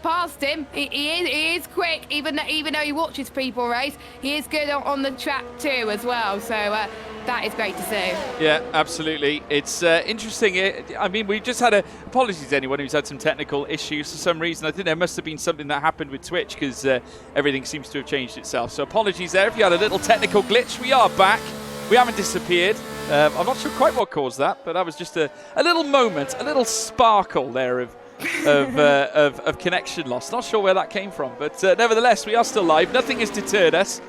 past him. He is quick, even though he watches people race. He is good on the track too as well. So that is great to see. Yeah, absolutely. It's interesting. I mean, we've just had apologies to anyone who's had some technical issues for some reason. I think there must have been something that happened with Twitch because everything seems to have changed itself. So apologies there. If you had a little technical glitch, we are back. We haven't disappeared. I'm not sure quite what caused that, but that was just a little moment, a little sparkle there of connection loss. Not sure where that came from, but nevertheless, we are still live. Nothing has deterred us.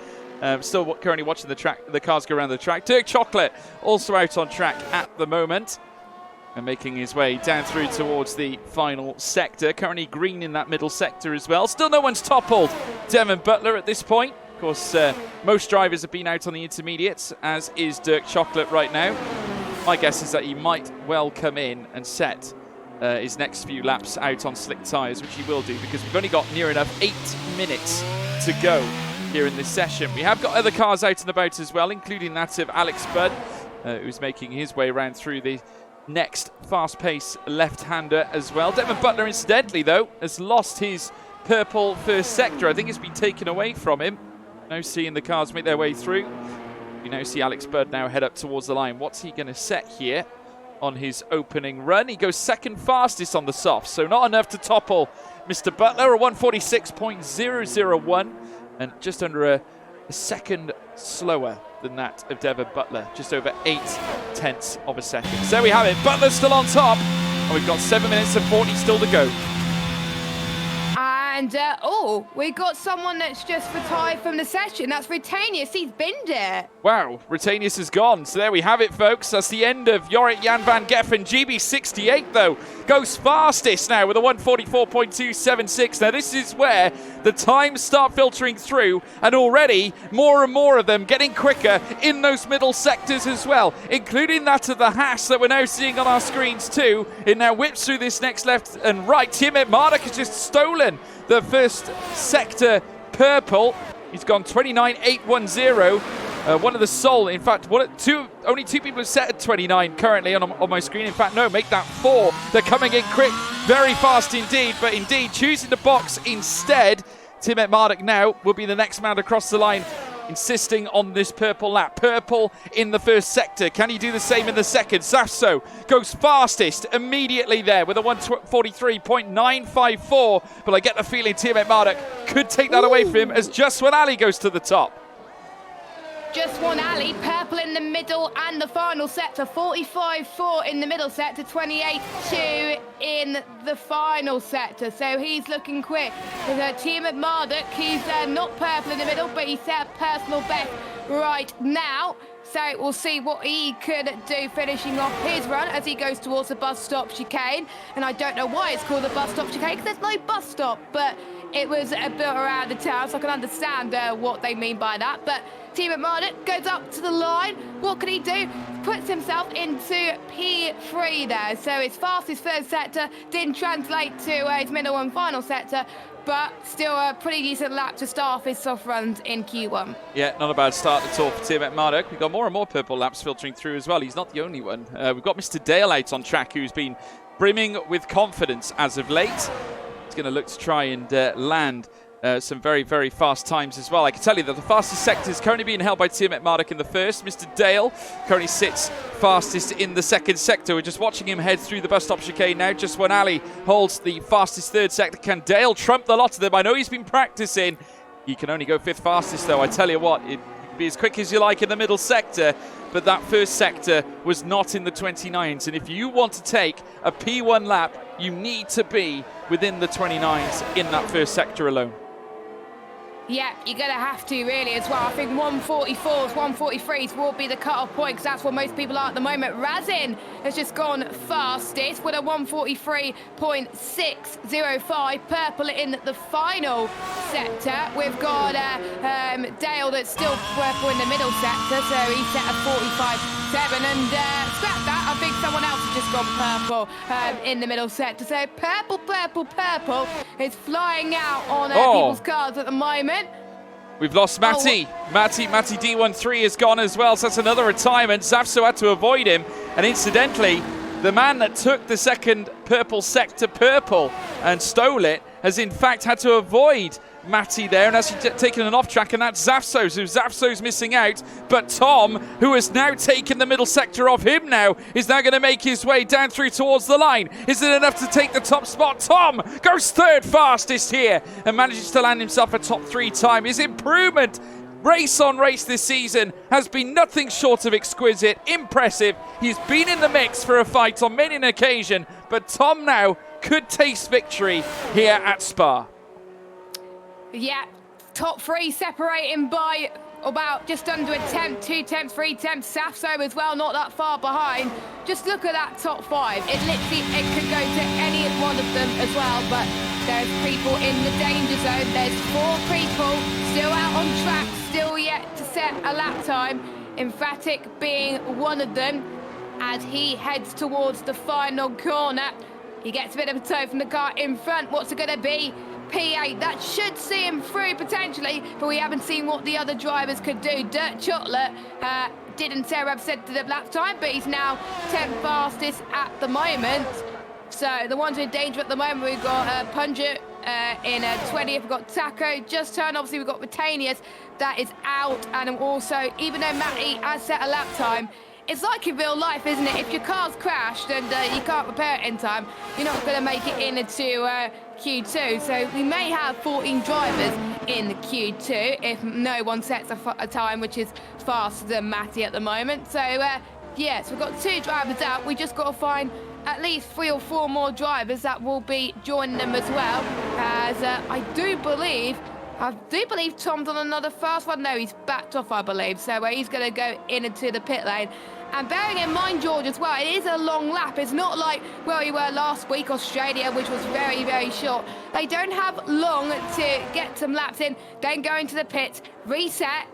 Still currently watching the cars go around the track. Dirk Chocolate also out on track at the moment and making his way down through towards the final sector. Currently green in that middle sector as well. Still no one's toppled Devon Butler at this point. Of course, most drivers have been out on the intermediates, as is Dirk Chocolate right now. My guess is that he might well come in and set his next few laps out on slick tyres, which he will do because we've only got near enough 8 minutes to go here in this session. We have got other cars out and about as well, including that of Alex Budd, who's making his way around through the next fast-paced left-hander as well. Devon Butler, incidentally, though, has lost his purple first sector. I think it's been taken away from him. Now seeing the cars make their way through. We now see Alex Budd now head up towards the line. What's he going to set here on his opening run? He goes second fastest on the soft, so not enough to topple Mr. Butler. A 146.001 and just under a second slower than that of Devon Butler. Just over 0.8 of a second. So there we have it. Butler's still on top, and we've got 7 minutes and 40 still to go. And, we got someone that's just retired from the session. That's Retanius. He's binned it. Wow, Retanius is gone. So there we have it, folks. That's the end of Jorrit Jan van Geffen. GB68, though, goes fastest now with a 144.276. Now, this is where the times start filtering through, and already more and more of them getting quicker in those middle sectors as well, including that of the Haas that we're now seeing on our screens too. It now whips through this next left and right. Tiametmarduk has just stolen the first sector purple. He's gone 29.810. One of the sole, in fact, only two people have set at 29 currently on my screen. In fact, no, make that 4. They're coming in quick, very fast indeed, but indeed choosing to box instead. Tiametmarduk now will be the next man across the line, insisting on this purple lap. Purple in the first sector. Can he do the same in the second? Safso goes fastest immediately there with a 143.954. But I get the feeling Tiametmarduk could take that away from him as Just One Ali goes to the top. Just One Ali, purple in the middle and the final sector. 45.4 in the middle sector, 28.2 in the final sector. So he's looking quick. With Tiametmarduk, he's not purple in the middle, but he set a personal best right now. So we'll see what he could do finishing off his run as he goes towards the bus stop chicane. And I don't know why it's called the bus stop chicane, because there's no bus stop, but it was built around the town, so I can understand what they mean by that. But Tiametmarduk goes up to the line. What can he do? Puts himself into P3 there. So his fastest third sector didn't translate to his middle and final sector, but still a pretty decent lap to start off his soft runs in Q1. Yeah, not a bad start at all for Tiametmarduk. We've got more and more purple laps filtering through as well. He's not the only one. We've got Mr. Dale out on track, who's been brimming with confidence as of late. He's going to look to try and land some very, very fast times as well. I can tell you that the fastest sector is currently being held by Tiametmarduk in the first. Mr. Dale currently sits fastest in the second sector. We're just watching him head through the bus stop chicane now. Just One Ali holds the fastest third sector. Can Dale trump the lot of them? I know he's been practicing. He can only go fifth fastest, though. I tell you what, it can be as quick as you like in the middle sector, but that first sector was not in the 29s. And if you want to take a P1 lap, you need to be within the 29s in that first sector alone. Yeah, you're going to have to, really, as well. I think 144s, 143s will be the cut-off point, because that's what most people are at the moment. Razin has just gone fastest with a 143.605. Purple in the final sector. We've got Dale that's still purple in the middle sector, so he's set a 45.7. And scrap that, I think someone else has just gone purple in the middle sector. So purple is flying out on people's cars at the moment. We've lost Matty. Matty D13 is gone as well, so that's another retirement. Zafso had to avoid him. And incidentally, the man that took the second purple sector purple and stole it has in fact had to avoid Matty there, and actually taken an off track, and that's Zafso. So Zafso's missing out, but Tom, who has now taken the middle sector of him now, is now going to make his way down through towards the line. Is it enough to take the top spot? Tom goes third fastest here and manages to land himself a top 3 time. His improvement race on race this season has been nothing short of exquisite, impressive. He's been in the mix for a fight on many an occasion, but Tom now could taste victory here at Spa. Yeah, top 3 separating by about just under a tenth, 2 tenths, 3 tenths. Safso as well, not that far behind. Just look at that top 5. It could go to any one of them as well, but there's people in the danger zone. There's 4 people still out on track, still yet to set a lap time. Emphatic being one of them as he heads towards the final corner. He gets a bit of a toe from the car in front. What's it going to be? P8, that should see him through potentially, but we haven't seen what the other drivers could do. Dirt Chocolate didn't represent the lap time, but he's now 10th fastest at the moment. So the ones in danger at the moment, we've got Punja in 20th, we've got Taco, just turned, obviously we've got Retanius, that is out, and also, even though Matty has set a lap time, it's like in real life, isn't it? If your car's crashed and you can't repair it in time, you're not going to make it into Q2. So we may have 14 drivers in the Q2 if no one sets a time which is faster than Matty at the moment. So, yes, we've got 2 drivers out. We just got to find at least 3 or 4 more drivers that will be joining them as well. As I do believe Tom's on another fast one. No, he's backed off, I believe. So he's going to go into the pit lane. And bearing in mind, George, as well, it is a long lap. It's not like where we were last week, Australia, which was very, very short. They don't have long to get some laps in, then go into the pits, reset,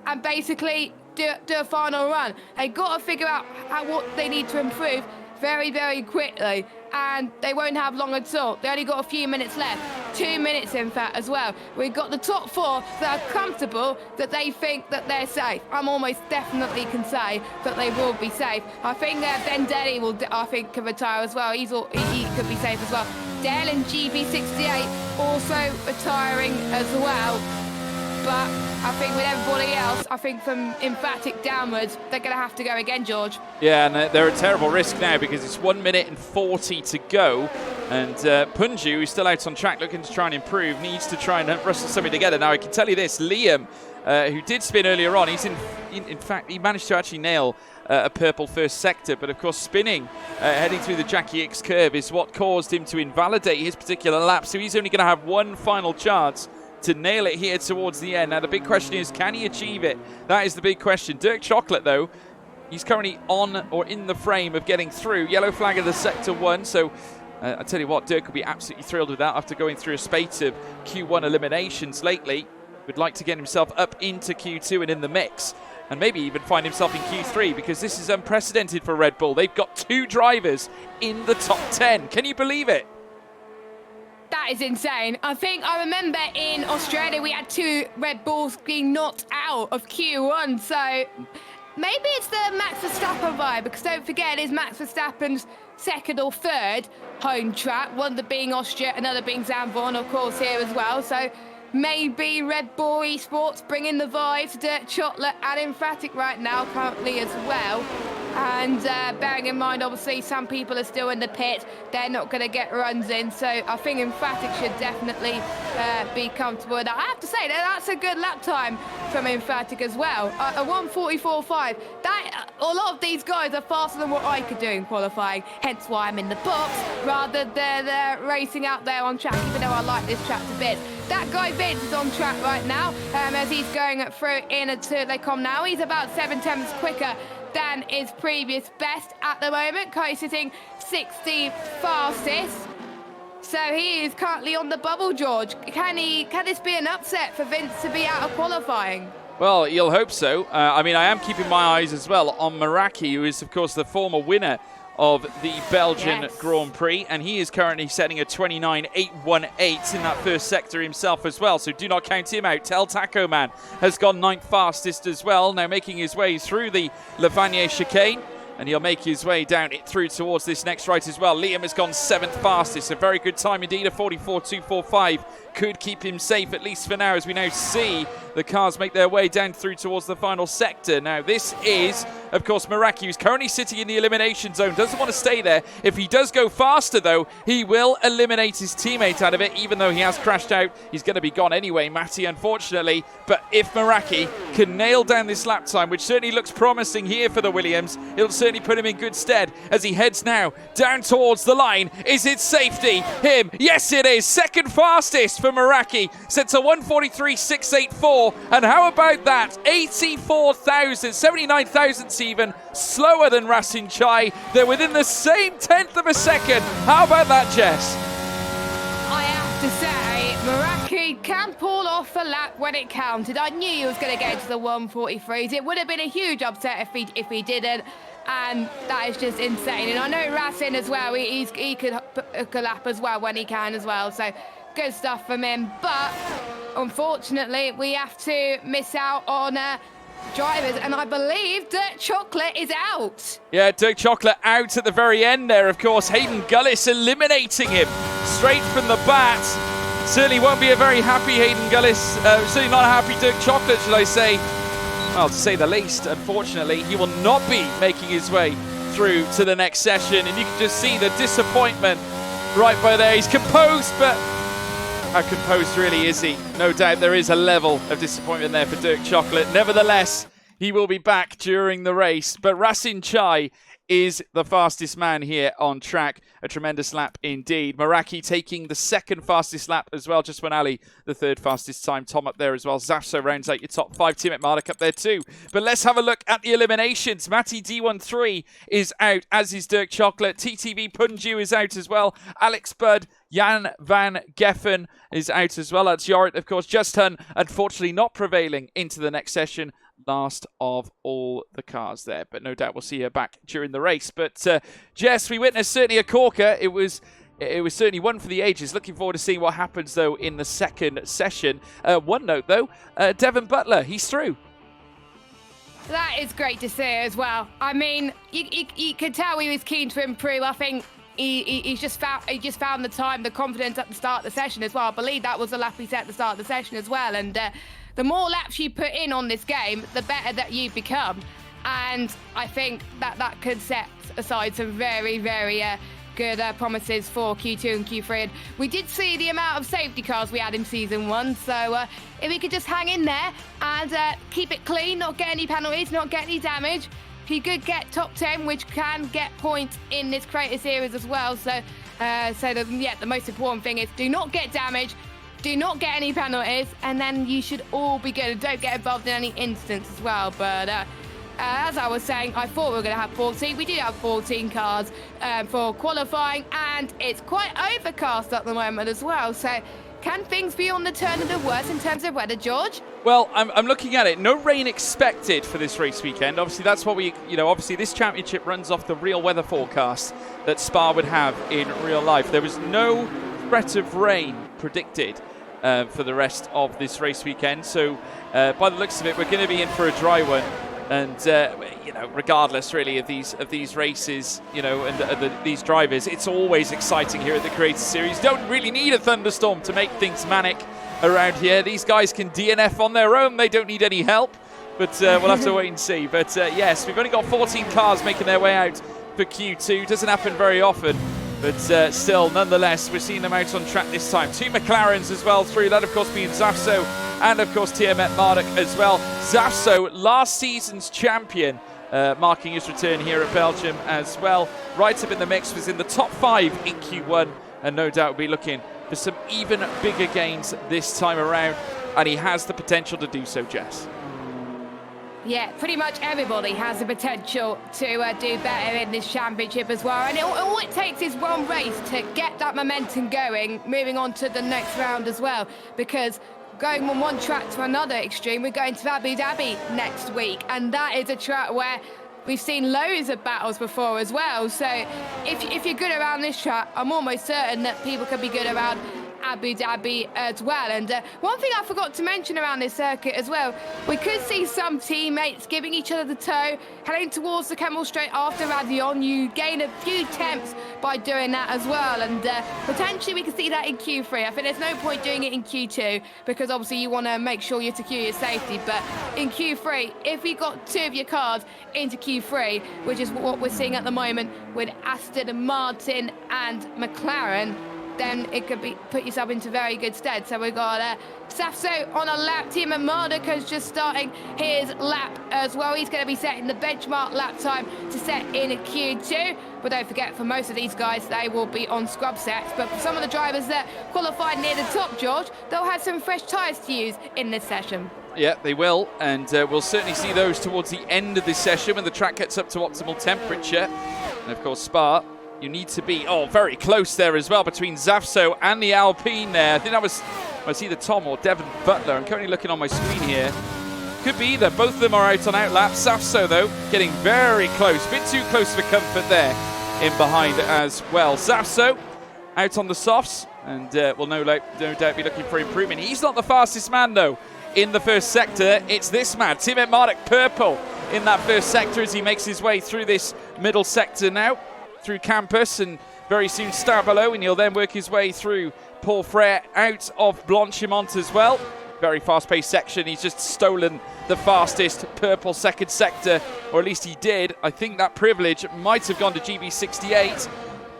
and basically do a final run. They've got to figure out what they need to improve very, very quickly. And they won't have long at all. They only got a few minutes left. 2 minutes, in fact, as well. We've got the top 4 that are comfortable, that they think that they're safe. I'm almost definitely can say that they will be safe. I think Ben Denny can retire as well. He could be safe as well. Dale and GB68 also retiring as well. But I think with everybody else, I think from Emphatic downwards, they're going to have to go again, George. Yeah, and they're a terrible risk now because it's 1 minute and 40 to go. And Punju, who's still out on track looking to try and improve, needs to try and wrestle something together. Now, I can tell you this, Liam, who did spin earlier on, he's in fact, he managed to actually nail a purple first sector, but of course spinning, heading through the Jackie X curve is what caused him to invalidate his particular lap. So he's only going to have one final chance to nail it here towards the end. Now the big question is, can he achieve it? That is the big question. Dirk Chocolate, though, he's currently on or in the frame of getting through. Yellow flag of the sector 1, so I tell you what, Dirk will be absolutely thrilled with that after going through a spate of Q1 eliminations lately. Would like to get himself up into Q2 and in the mix, and maybe even find himself in Q3, because this is unprecedented for Red Bull. They've got 2 drivers in the top 10. Can you believe it? That is insane. I remember in Australia we had 2 Red Bulls being knocked out of Q1. So maybe it's the Max Verstappen vibe, because don't forget, it is Max Verstappen's 2nd or 3rd home track. One of them being Austria, another being Zandvoort, of course, here as well. So maybe Red Bull Esports bringing the vibes, Dirt Chocolate and Emphatic right now currently as well. And bearing in mind, obviously, some people are still in the pit. They're not going to get runs in. So I think Emphatic should definitely be comfortable with that. I have to say, that's a good lap time from Emphatic as well. A 1:44.5. A lot of these guys are faster than what I could do in qualifying. Hence why I'm in the box, rather than racing out there on track, even though I like this track a bit. That guy Vince is on track right now as he's going through into Lecom now. He's about 7 tenths quicker than his previous best at the moment. Kai sitting 16th fastest. So he is currently on the bubble, George. Can this be an upset for Vince to be out of qualifying? Well, you'll hope so. I mean, I am keeping my eyes as well on Meraki, who is, of course, the former winner of the Belgian Grand Prix, and he is currently setting a 29.818 in that first sector himself as well, so do not count him out. Tel Taco Man has gone 9th fastest as well, now making his way through the Lavagnier chicane, and he'll make his way down it through towards this next right as well. Liam has gone 7th fastest, a very good time indeed, a 44.245. Could keep him safe, at least for now, as we now see the cars make their way down through towards the final sector. Now, this is, of course, Meraki, who's currently sitting in the elimination zone, doesn't want to stay there. If he does go faster, though, he will eliminate his teammate out of it, even though he has crashed out. He's going to be gone anyway, Matty, unfortunately. But if Meraki can nail down this lap time, which certainly looks promising here for the Williams, it'll certainly put him in good stead as he heads now down towards the line. Is it safety? Him? Yes, it is. Second fastest for Meraki, set to 1:43.684. And how about that? 84,000, 79,000 even slower than Rasin Chai. They're within the same 10th of a second. How about that, Jess? I have to say, Meraki can pull off a lap when it counted. I knew he was going to get to the 143s. It would have been a huge upset if he didn't. And that is just insane. And I know Rasin as well, he could hook a lap as well when he can as well. So good stuff from him. But unfortunately, we have to miss out on drivers. And I believe Dirk Chocolate is out. Yeah, Dirk Chocolate out at the very end there, of course. Hayden Gullis eliminating him straight from the bat. Certainly won't be a very happy Hayden Gullis. Certainly not a happy Dirk Chocolate, should I say. Well, to say the least, unfortunately, he will not be making his way through to the next session. And you can just see the disappointment right by there. He's composed, but how composed really is he? No doubt there is a level of disappointment there for Dirk Chocolate. Nevertheless, he will be back during the race. But Rasin Chai is the fastest man here on track. A tremendous lap indeed. Meraki taking the second fastest lap as well. Just when Ali, the third fastest time. Tom up there as well. Zafso rounds out your top 5. Tiametmarduk up there too. But let's have a look at the eliminations. Matty D13 is out, as is Dirk Chocolate. TTV Punju is out as well. Alex Budd, Jan van Geffen is out as well. That's Jorrit, of course. Just Hun, unfortunately not prevailing into the next session. Last of all the cars there, but no doubt we'll see her back during the race. But Jess, we witnessed certainly a corker. It was certainly one for the ages. Looking forward to seeing what happens though in the second session. One note though, Devon Butler, he's through. That is great to see as well. I mean, you could tell he was keen to improve. I think he just found the time, the confidence at the start of the session as well. I believe that was the lap he set at the start of the session as well. And the more laps you put in on this game, the better that you become. And I think that could set aside some very, very good promises for Q2 and Q3. And we did see the amount of safety cars we had in Season 1. So if we could just hang in there and keep it clean, not get any penalties, not get any damage, he could get top 10, which can get points in this Creator Series as well. So, the most important thing is do not get damage, do not get any penalties, and then you should all be good. Don't get involved in any incidents as well. But as I was saying, I thought we were going to have 14. We do have 14 cars for qualifying, and it's quite overcast at the moment as well. So can things be on the turn of the worst in terms of weather, George? Well, I'm looking at it. No rain expected for this race weekend. Obviously, that's what obviously this championship runs off the real weather forecast that Spa would have in real life. There was no threat of rain predicted for the rest of this race weekend. So by the looks of it, we're going to be in for a dry one. And regardless really of these races, and these drivers, it's always exciting here at the Creator Series. Don't really need a thunderstorm to make things manic around here. These guys can DNF on their own. They don't need any help. But we'll have to wait and see. But yes, we've only got 14 cars making their way out for Q2. Doesn't happen very often. But still, nonetheless, we're seeing them out on track this time. 2 McLarens as well through. That, of course, being Zafso and, of course, Tiametmarduk as well. Zafso, last season's champion, marking his return here at Belgium as well. Right up in the mix, was in the top 5 in Q1, and no doubt will be looking for some even bigger gains this time around. And he has the potential to do so, Jess. Yeah, pretty much everybody has the potential to do better in this championship as well. And all it takes is one race to get that momentum going, moving on to the next round as well. Because going from one track to another extreme, we're going to Abu Dhabi next week. And that is a track where we've seen loads of battles before as well. So if you're good around this track, I'm almost certain that people can be good around Abu Dhabi as well. And one thing I forgot to mention around this circuit as well, we could see some teammates giving each other the toe, heading towards the camel straight after Radion. You gain a few temps by doing that as well, and potentially we could see that in Q3. I think there's no point doing it in Q2 because obviously you want to make sure you secure your safety, but in Q3, if we got 2 of your cars into Q3, which is what we're seeing at the moment with Aston Martin and McLaren, then it could be put yourself into very good stead. So we've got Safso on a lap. Tiametmarduk is just starting his lap as well. He's going to be setting the benchmark lap time to set in Q2. But don't forget, for most of these guys, they will be on scrub sets. But for some of the drivers that qualified near the top, George, they'll have some fresh tyres to use in this session. Yeah, they will, and we'll certainly see those towards the end of this session when the track gets up to optimal temperature. And of course, Spa, you need to be, very close there as well between Zafso and the Alpine there. I think that was either Tom or Devon Butler. I'm currently looking on my screen here. Could be either. Both of them are out on outlap. Zafso, though, getting very close. A bit too close for comfort there in behind as well. Zafso out on the softs and will no doubt be looking for improvement. He's not the fastest man, though, in the first sector. It's this man, Tiametmarduk, purple in that first sector as he makes his way through this middle sector now, through campus, and very soon start below, and he'll then work his way through Paul Frere out of Blanchimont as well. Very fast-paced section. He's just stolen the fastest purple second sector, or at least he did. I think that privilege might have gone to GB68.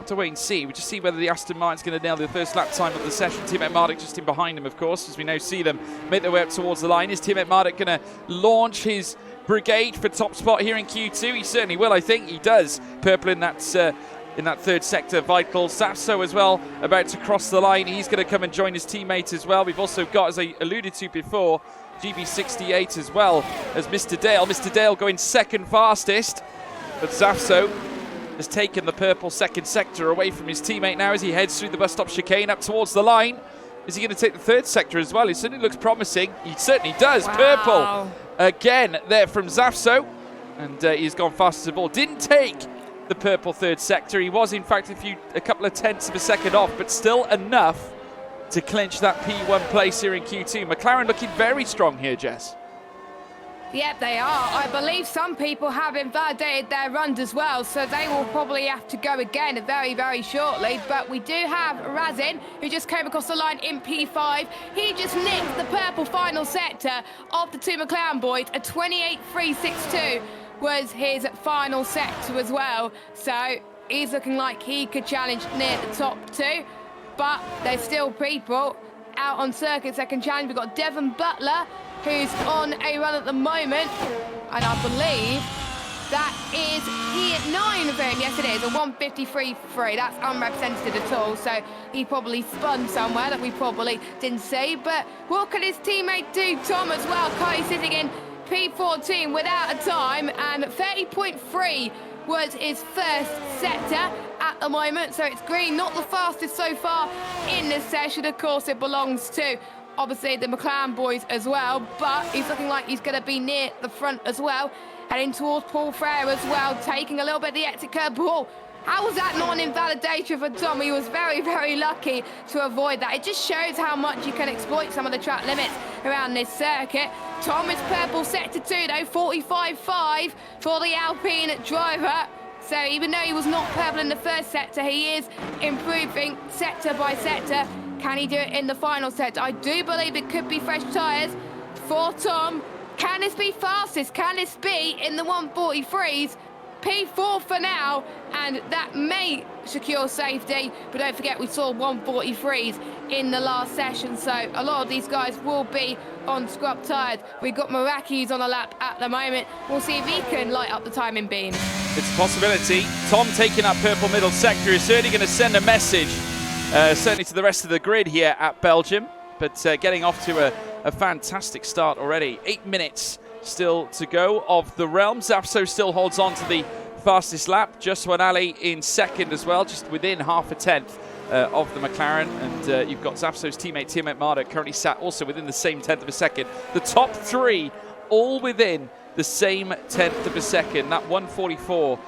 To wait and see. We'll just see whether the Aston Martin's going to nail the first lap time of the session. Tiametmarduk just in behind him, of course, as we now see them make their way up towards the line. Is Tiametmarduk going to launch his brigade for top spot here in Q2? He certainly will, I think. He does. Purple in that third sector, vital. Safso as well, about to cross the line. He's going to come and join his teammate as well. We've also got, as I alluded to before, GB68 as well as Mr. Dale. Mr. Dale going second fastest, but Safso has taken the purple second sector away from his teammate now as he heads through the bus stop chicane up towards the line. Is he going to take the third sector as well? He certainly looks promising. He certainly does. Wow. Purple again there from Zafso, and he's gone fastest of all. Didn't take the purple third sector. He was in fact a couple of tenths of a second off, but still enough to clinch that P1 place here in Q2. McLaren looking very strong here, Jess. Yep, they are. I believe some people have invalidated their runs as well, so they will probably have to go again very, very shortly. But we do have Razin, who just came across the line in P5. He just nicked the purple final sector of the 2 McLaren boys. A 28.362 was his final sector as well. So he's looking like he could challenge near the top 2. But there's still people out on circuits that can challenge. We've got Devon Butler, who's on a run at the moment, and I believe that is P9 for him. Yes, it is, a 153.3. That's unrepresented at all, so he probably spun somewhere that we probably didn't see. But what can his teammate do, Tom, as well? Currently sitting in P14 without a time, and 30.3 was his first sector at the moment. So it's green, not the fastest so far in this session. Of course, it belongs to obviously the McLaren boys as well, but he's looking like he's going to be near the front as well, heading towards Paul Frere as well, taking a little bit of the exit curb. Oh, how was that not an invalidation for Tom? He was very, very lucky to avoid that. It just shows how much you can exploit some of the track limits around this circuit. Tom is purple sector 2 though, 45.5 for the Alpine driver. So even though he was not purple in the first sector, he is improving sector by sector. Can he do it in the final sector? I do believe it could be fresh tyres for Tom. Can this be fastest? Can this be in the 143s? P4 for now, and that may secure safety. But don't forget, we saw 143s in the last session, so a lot of these guys will be on scrub tyres. We've got Maraki's on a lap at the moment. We'll see if he can light up the timing beam. It's a possibility. Tom taking that purple middle sector is certainly going to send a message, certainly to the rest of the grid here at Belgium, but getting off to a fantastic start already. 8 minutes still to go of the realm. Zafso still holds on to the fastest lap. Juswan Ali in second as well, just within half a tenth of the McLaren. And you've got Zafso's teammate Tiametmarduk currently sat also within the same tenth of a second. The top 3 all within the same tenth of a second. That 144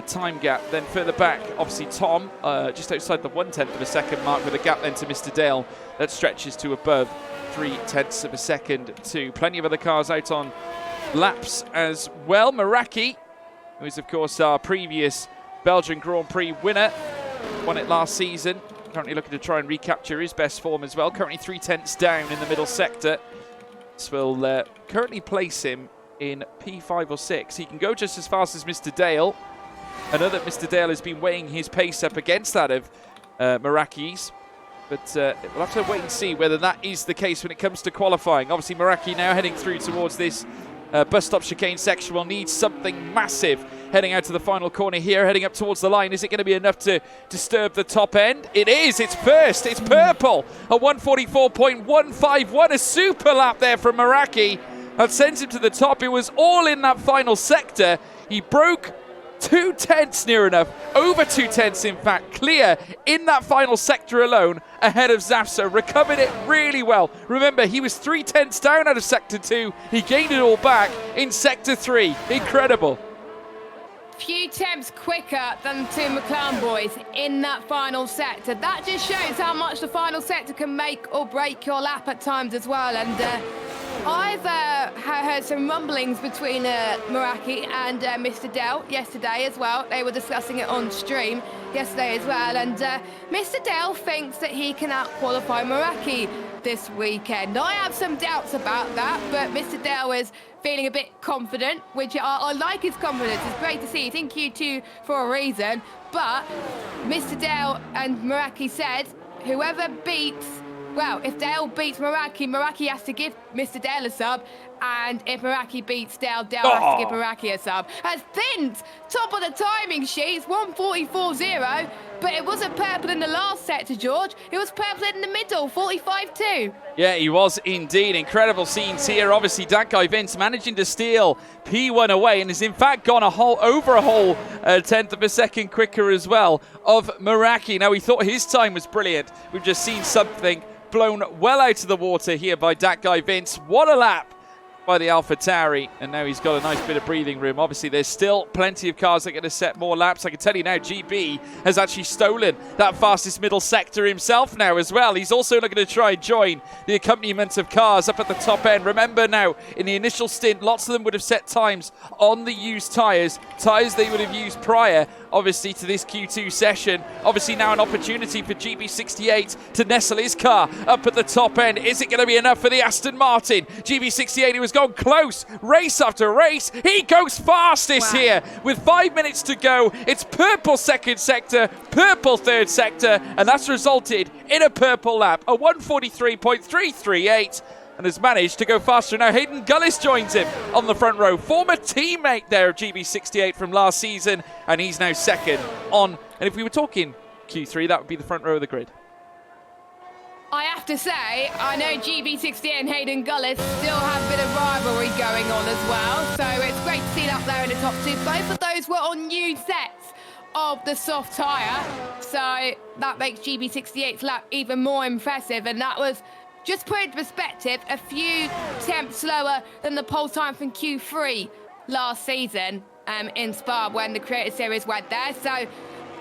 time gap. Then further back, obviously Tom, just outside the 1/10 of a second mark, with a gap then to Mr. Dale that stretches to above 3/10 of a second too. Plenty of other cars out on laps as well. Meraki, who is of course our previous Belgian Grand Prix winner, won it last season. Currently looking to try and recapture his best form as well. Currently 3/10 down in the middle sector. This will currently place him in P5 or 6. He can go just as fast as Mr. Dale. I know that Mr. Dale has been weighing his pace up against that of Meraki's, but we'll have to wait and see whether that is the case when it comes to qualifying. Obviously, Meraki now heading through towards this bus stop chicane section will need something massive heading out to the final corner here, heading up towards the line. Is it going to be enough to disturb the top end? It is. It's first. It's purple. A 144.151. A super lap there from Meraki. That sends him to the top. It was all in that final sector. He broke 2/10 near enough, over 2/10 in fact, clear in that final sector alone ahead of Zafsa. Recovered it really well. Remember, he was 3/10 down out of sector 2. He gained it all back in sector 3. Incredible. Few tenths quicker than the two McLaren boys in that final sector. That just shows how much the final sector can make or break your lap at times as well. And I've heard some rumblings between Meraki and Mr. Dell yesterday as well. They were discussing it on stream yesterday as well. And Mr. Dell thinks that he can out-qualify Meraki this weekend. I have some doubts about that, but Mr. Dell is feeling a bit confident, which I like his confidence. It's great to see. He's in Q2 for a reason. But Mr. Dell and Meraki said whoever beats, well, if Dale beats Meraki, Meraki has to give Mr. Dale a sub. And if Meraki beats Dale, Dale has to give Meraki a sub. As Thint, top of the timing sheets, 144.0. But it wasn't purple in the last sector, George. It was purple in the middle, 45.2. Yeah, he was indeed. Incredible scenes here. Obviously, that guy Vince managing to steal P1 away and has in fact gone over a whole 10th of a second quicker as well of Meraki. Now, we thought his time was brilliant. We've just seen something blown well out of the water here by that guy Vince. What a lap by the AlphaTauri, and now he's got a nice bit of breathing room. Obviously, there's still plenty of cars that are going to set more laps. I can tell you now, GB has actually stolen that fastest middle sector himself now as well. He's also not going to try and join the accompaniment of cars up at the top end. Remember now, in the initial stint, lots of them would have set times on the used tyres they would have used prior, obviously, to this Q2 session. Obviously, now an opportunity for GB68 to nestle his car up at the top end. Is it going to be enough for the Aston Martin? GB68, he was gone close, race after race. He goes fastest here with 5 minutes to go. It's purple second sector, purple third sector, and that's resulted in a purple lap, a 143.338. And has managed to go faster. Now Hayden Gullis joins him on the front row. Former teammate there of GB68 from last season. And he's now second on. And if we were talking Q3, that would be the front row of the grid. I have to say, I know GB68 and Hayden Gullis still have a bit of rivalry going on as well. So it's great to see that there in the top two. Both of those were on new sets of the soft tyre. So that makes GB68's lap even more impressive. And that was, just put into perspective, a few tenths slower than the pole time from Q3 last season in Spa when the Creator Series went there. So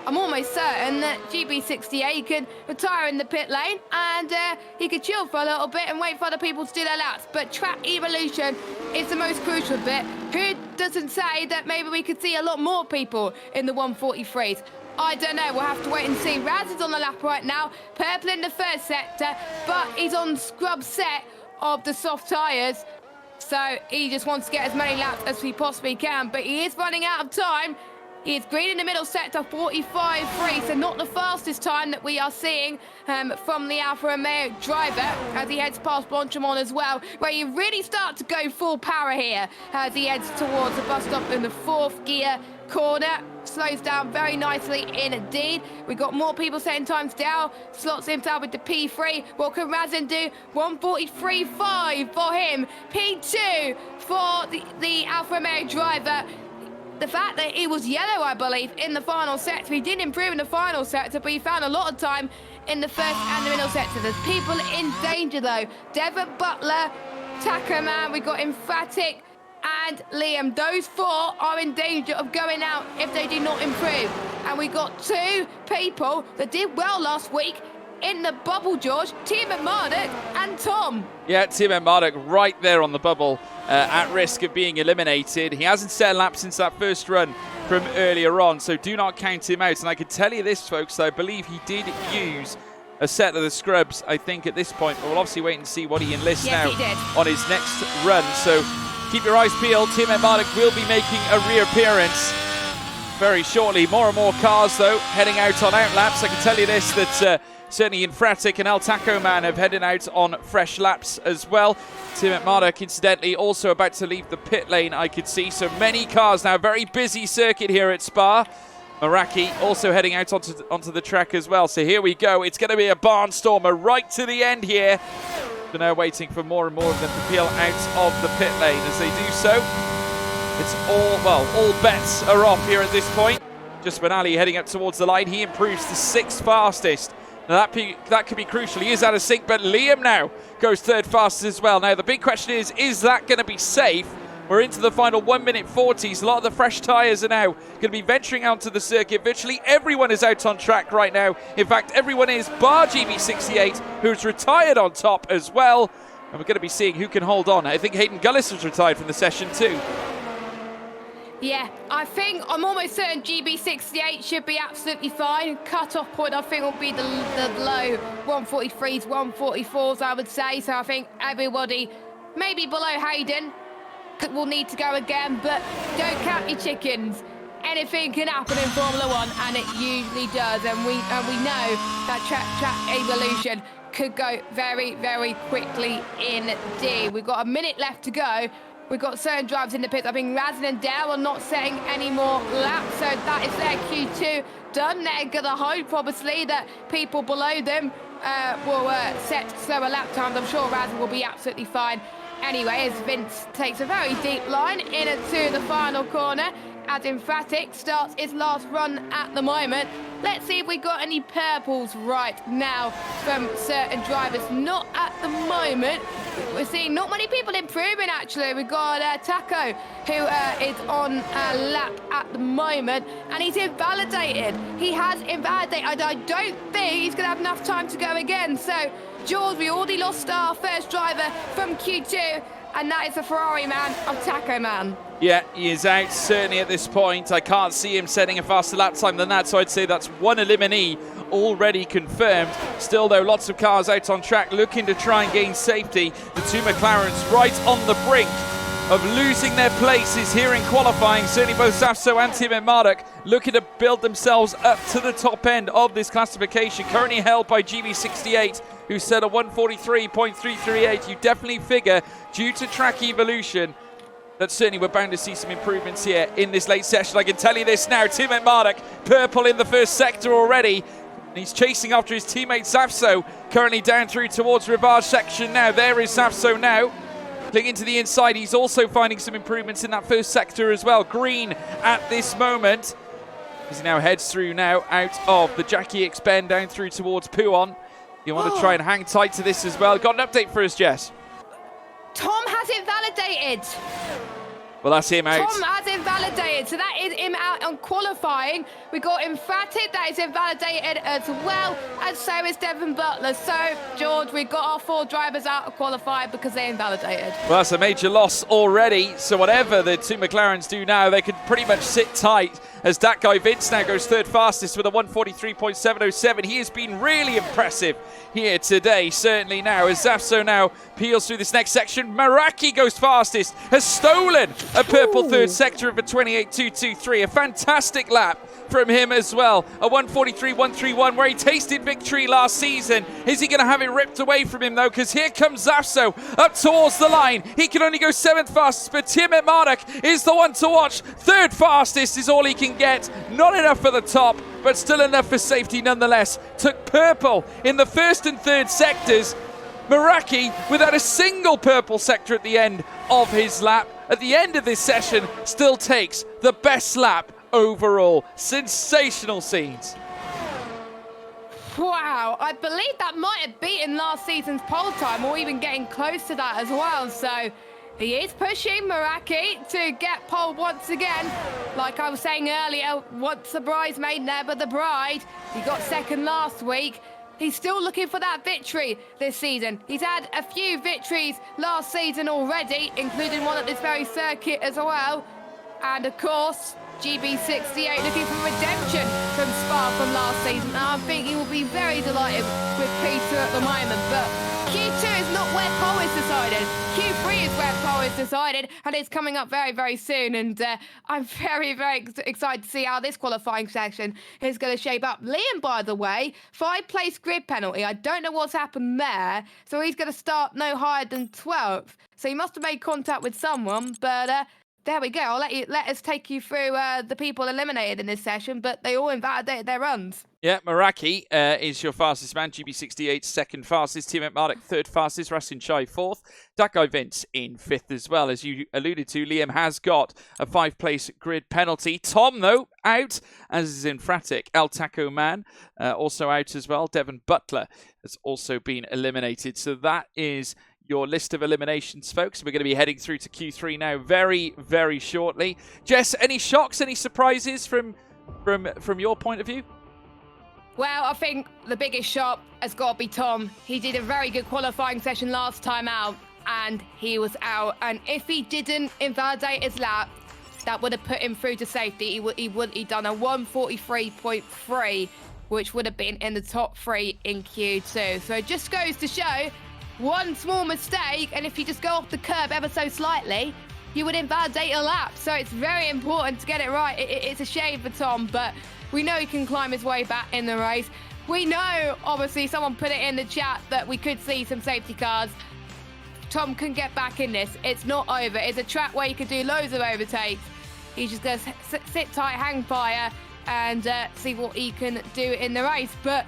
I'm almost certain that GB68 can retire in the pit lane and he could chill for a little bit and wait for other people to do their laps. But track evolution is the most crucial bit. Who doesn't say that maybe we could see a lot more people in the 143s? I don't know, we'll have to wait and see. Raz is on the lap right now, purple in the first sector, but he's on scrub set of the soft tyres. So he just wants to get as many laps as he possibly can, but he is running out of time. He is green in the middle sector, 45.3, so not the fastest time that we are seeing from the Alfa Romeo driver as he heads past Blanchimont as well, where you really start to go full power here as he heads towards the bus stop in the fourth gear corner. Slows down very nicely indeed. We've got more people setting times down. Slots himself with the P3. What can Razin do? 143.5 for him. P2 for the Alfa Romeo driver. The fact that he was yellow, I believe, in the final sector. He did improve in the final sector, but he found a lot of time in the first and the middle sector. There's people in danger, though. Devon Butler, Tacoman, we've got Emphatic, and Liam. Those 4 are in danger of going out if they do not improve. And we got 2 people that did well last week in the bubble, George. Tiametmarduk and Tom. Yeah, Tiametmarduk right there on the bubble, at risk of being eliminated. He hasn't set a lap since that first run from earlier on, so do not count him out. And I can tell you this, folks, I believe he did use a set of the scrubs, I think, at this point. But we'll obviously wait and see what he enlists now on his next run. So keep your eyes peeled. Tiametmarduk will be making a reappearance very shortly. More and more cars, though, heading out on out laps. I can tell you this, that certainly Infratic and El Taco Man have headed out on fresh laps as well. Tiametmarduk, incidentally, also about to leave the pit lane, I could see. So many cars now, very busy circuit here at Spa. Meraki also heading out onto the track as well. So here we go. It's going to be a barnstormer right to the end here. We're now waiting for more and more of them to peel out of the pit lane. As they do so, it's all bets are off here at this point. Just when Ali heading up towards the line, he improves to 6th fastest. Now that could be crucial. He is out of sync, but Liam now goes 3rd fastest as well. Now the big question is that going to be safe? We're into the final 1 minute 40s. A lot of the fresh tyres are now going to be venturing out to the circuit. Virtually everyone is out on track right now. In fact, everyone is, bar GB68, who's retired on top as well. And we're going to be seeing who can hold on. I think Hayden Gullis was retired from the session too. Yeah, I'm almost certain GB68 should be absolutely fine. Cut-off point, I think, will be the low 143s, 144s, I would say. So I think everybody, maybe below Hayden, will need to go again. But don't count your chickens. Anything can happen in Formula 1, and it usually does. And we know that track evolution could go very, very quickly indeed. We've got a minute left to go. We've got certain drivers in the pits. I think Razin and Dale are not setting any more laps, so that is their Q2 done. They're going to hope, obviously, that people below them will set slower lap times. I'm sure Razin will be absolutely fine. Anyway, as Vince takes a very deep line into the final corner, as Infratic starts his last run at the moment. Let's see if we got any purples right now from certain drivers. Not at the moment. We're seeing not many people improving, actually. We've got Taco, who is on a lap at the moment, and he's invalidated. He has invalidated. I don't think he's going to have enough time to go again. So, George, we already lost our first driver from Q2, and that is the Ferrari man of Taco Man. Yeah, he is out, certainly at this point. I can't see him setting a faster lap time than that, so I'd say that's one eliminee already confirmed. Still, though, lots of cars out on track looking to try and gain safety. The 2 McLarens right on the brink of losing their places here in qualifying. Certainly both Zafso and Tiametmarduk looking to build themselves up to the top end of this classification. Currently held by GB68, who set a 143.338. You definitely figure, due to track evolution, that certainly we're bound to see some improvements here in this late session. I can tell you this now, Tiametmarduk, purple in the first sector already. He's chasing after his teammate Zafso, currently down through towards Rivage section now. There is Zafso now. Clinging to the inside, he's also finding some improvements in that first sector as well. Green at this moment, as he now heads through now out of the Jackie X bend down through towards Puon. You want to try and hang tight to this as well. Got an update for us, Jess? Tom has invalidated. Well, that's him out. Tom has invalidated, so that is him out on qualifying. We got Infratic, that is invalidated as well, and so is Devon Butler. So, George, we got our 4 drivers out of qualifying because they invalidated. Well, that's a major loss already. So whatever the 2 McLarens do now, they could pretty much sit tight, as that guy Vince now goes 3rd fastest with a 143.707. He has been really impressive here today, certainly now, as Zafso now peels through this next section. Meraki goes fastest, has stolen a purple 3rd sector of a 28.223. A fantastic lap from him as well. A 143.131 where he tasted victory last season. Is he going to have it ripped away from him though? Because here comes Zafso up towards the line. He can only go 7th fastest, but Tiametmarduk is the one to watch. 3rd fastest is all he can get. Not enough for the top, but still enough for safety nonetheless. Took purple in the 1st and 3rd sectors. Meraki, without a single purple sector at the end of his lap, at the end of this session, still takes the best lap overall. Sensational scenes. Wow, I believe that might have beaten last season's pole time, or even getting close to that as well. So He is pushing Meraki to get pole once again. Like I was saying earlier, once the bridesmaid, never the bride. He got second last week. He's still looking for that victory this season. He's had a few victories last season already, including one at this very circuit as well. And of course, GB68 looking for redemption from Spa from last season. And I think he will be very delighted with P2 at the moment. But Q2 is not where pole is decided. Q3 is where pole is decided, and it's coming up very, very soon. And I'm very, very excited to see how this qualifying section is going to shape up. Liam, by the way, 5-place grid penalty. I don't know what's happened there. So he's going to start no higher than 12th. So he must have made contact with someone, but there we go. I'll let us take you through the people eliminated in this session, but they all invalidated their runs. Yeah, Meraki is your fastest man. GB68 second fastest. Tiametmarduk third fastest. Rasin Chai fourth. That guy Vince in fifth as well. As you alluded to, Liam has got a 5-place grid penalty. Tom, though, out, as is Infratic. El Taco Man also out as well. Devon Butler has also been eliminated. So that is your list of eliminations, folks. We're going to be heading through to Q3 now very, very shortly. Jess, any shocks, any surprises from your point of view? Well, I think the biggest shock has got to be Tom. He did a very good qualifying session last time out, and he was out. And if he didn't invalidate his lap, that would have put him through to safety. He'd done a 143.3, which would have been in the top 3 in Q2. So it just goes to show one small mistake, and if you just go off the curb ever so slightly, you would invalidate a lap. So it's very important to get it right. It's a shame for Tom, but we know he can climb his way back in the race. We know, obviously, someone put it in the chat that we could see some safety cars. Tom can get back in this. It's not over. It's a track where you can do loads of overtakes. He's just going to sit tight, hang fire, and see what he can do in the race. But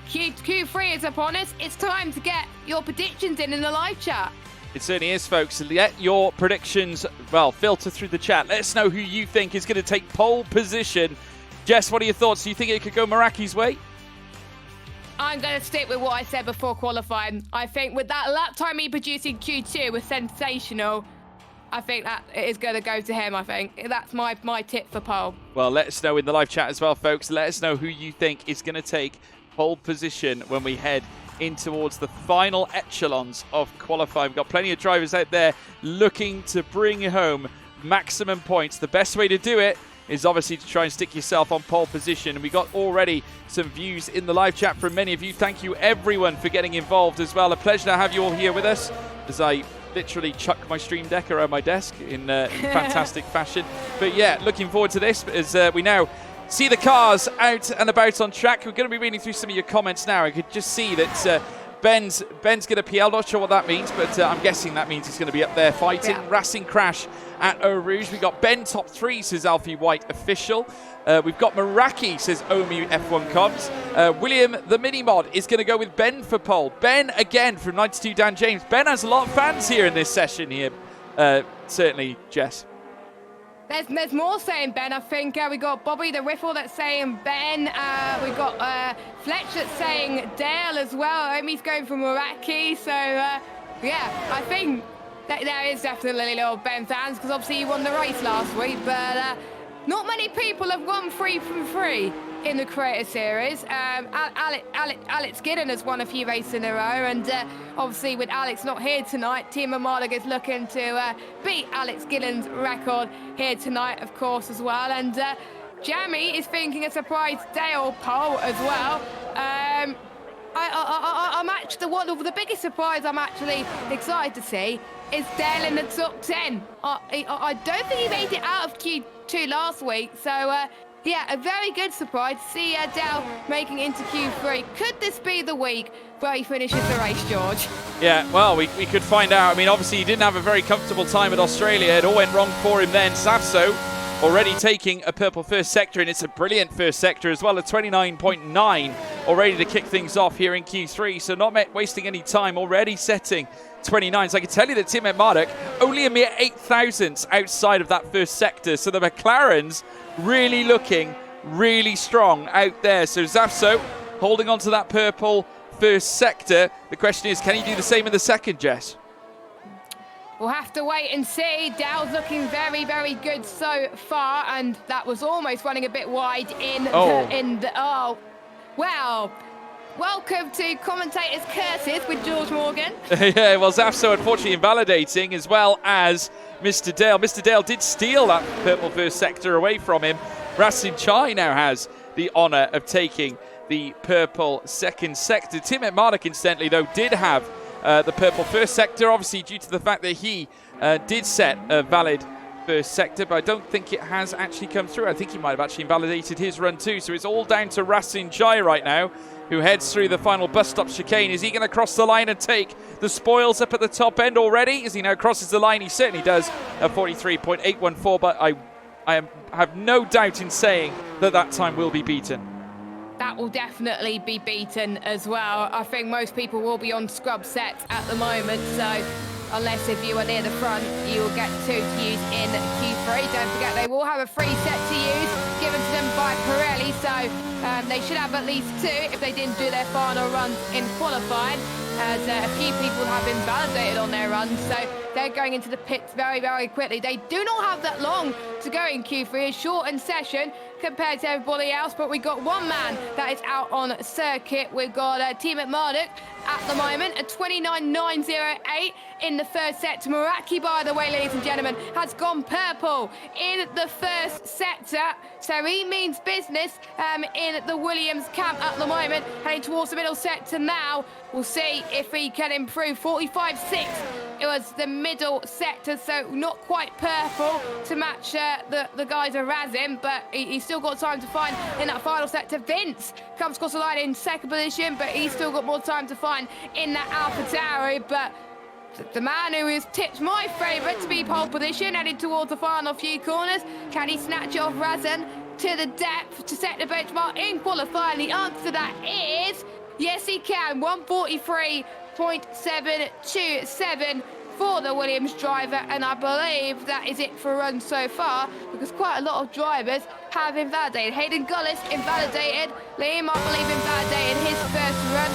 Q3 is upon us. It's time to get your predictions in the live chat. It certainly is, folks. Let your predictions, filter through the chat. Let us know who you think is going to take pole position. Jess, what are your thoughts? Do you think it could go Meraki's way? I'm going to stick with what I said before qualifying. I think with that lap time he produced in Q2 was sensational. I think that it is going to go to him, I think. That's my tip for pole. Well, let us know in the live chat as well, folks. Let us know who you think is going to take pole position when we head in towards the final echelons of qualifying. We've got plenty of drivers out there looking to bring home maximum points. The best way to do it is obviously to try and stick yourself on pole position. And we got already some views in the live chat from many of you. Thank you everyone for getting involved as well. A pleasure to have you all here with us as I literally chuck my stream deck around my desk in fantastic fashion. But yeah, looking forward to this as we now see the cars out and about on track. We're going to be reading through some of your comments now. I could just see that Ben's going to PL. Not sure what that means, but I'm guessing that means he's going to be up there fighting. Yeah. Racing Crash at Eau Rouge. We've got Ben top 3, says Alfie White official. We've got Meraki, says Omi F1 Coms. William the Mini Mod is going to go with Ben for pole. Ben again from 92 Dan James. Ben has a lot of fans here in this session here. Certainly, Jess. There's more saying Ben. I think we got Bobby the Riffle that's saying Ben. We got Fletch that's saying Dale as well. Omi's going for Meraki. So yeah, I think that there is definitely a little Ben fans because obviously he won the race last week, but not many people have won 3 from 3 in the Creator Series. Alex Giddon has won a few races in a row, and obviously with Alex not here tonight, Tiametmarduk is looking to beat Alex Giddon's record here tonight, of course, as well. And Jamie is thinking a surprise Dale pole as well. I'm actually the biggest surprise I'm actually excited to see is Dale in the top 10. I don't think he made it out of Q2 last week, so yeah, a very good surprise to see Dale making into Q3. Could this be the week where he finishes the race, George? Yeah, well, we could find out. I mean, obviously he didn't have a very comfortable time at Australia. It all went wrong for him then. Safso already taking a purple first sector, and it's a brilliant first sector as well, a 29.9 already to kick things off here in Q3. So not wasting any time, already setting 29. So I can tell you that Tiametmarduk only a mere 8,000 outside of that first sector. So the McLarens really looking really strong out there. So Zafso holding on to that purple first sector. The question is, can he do the same in the second, Jess? We'll have to wait and see. Dale's looking very, very good so far, and that was almost running a bit wide oh, well. Welcome to Commentator's Curses with George Morgan. Yeah, well, Zafso unfortunately invalidating, as well as Mr. Dale. Mr. Dale did steal that purple first sector away from him. Rasin Chai now has the honour of taking the purple second sector. Tiametmarduk, incidentally, though, did have the purple first sector, obviously due to the fact that he did set a valid first sector, but I don't think it has actually come through. I think he might have actually invalidated his run too. So it's all down to Rasin Chai right now, who heads through the final bus stop chicane. Is he going to cross the line and take the spoils up at the top end already? As he now crosses the line, he certainly does at 43.814, but I have no doubt in saying that that time will be beaten. That will definitely be beaten as well. I think most people will be on scrub sets at the moment, so unless if you are near the front, you will get 2 to use in Q3. Don't forget, they will have a free set to use, given to them by Pirelli, so they should have at least 2 if they didn't do their final runs in qualifying, as a few people have been validated on their runs, so they're going into the pits very, very quickly. They do not have that long to go in Q3, a shortened session compared to everybody else, but we got one man that is out on circuit. We've got Tiametmarduk at the moment, a 29.908 in the first set. Meraki, by the way, ladies and gentlemen, has gone purple in the first sector, so he means business in the Williams camp at the moment, heading towards the middle sector now. We'll see if he can improve. 45.6 it was the middle sector, so not quite purple to match the guys around him, but he's still got time to find in that final sector. Vince comes across the line in second position, but he's still got more time to find in that AlphaTauri. But the man who is tipped my favourite to be pole position, heading towards the final few corners, can he snatch off Razan to the depth to set the benchmark in qualifying? The answer to that is yes, he can. 143.727 for the Williams driver, and I believe that is it for runs so far, because quite a lot of drivers have invalidated. Hayden Gullis invalidated. Liam, I believe, invalidated his first run.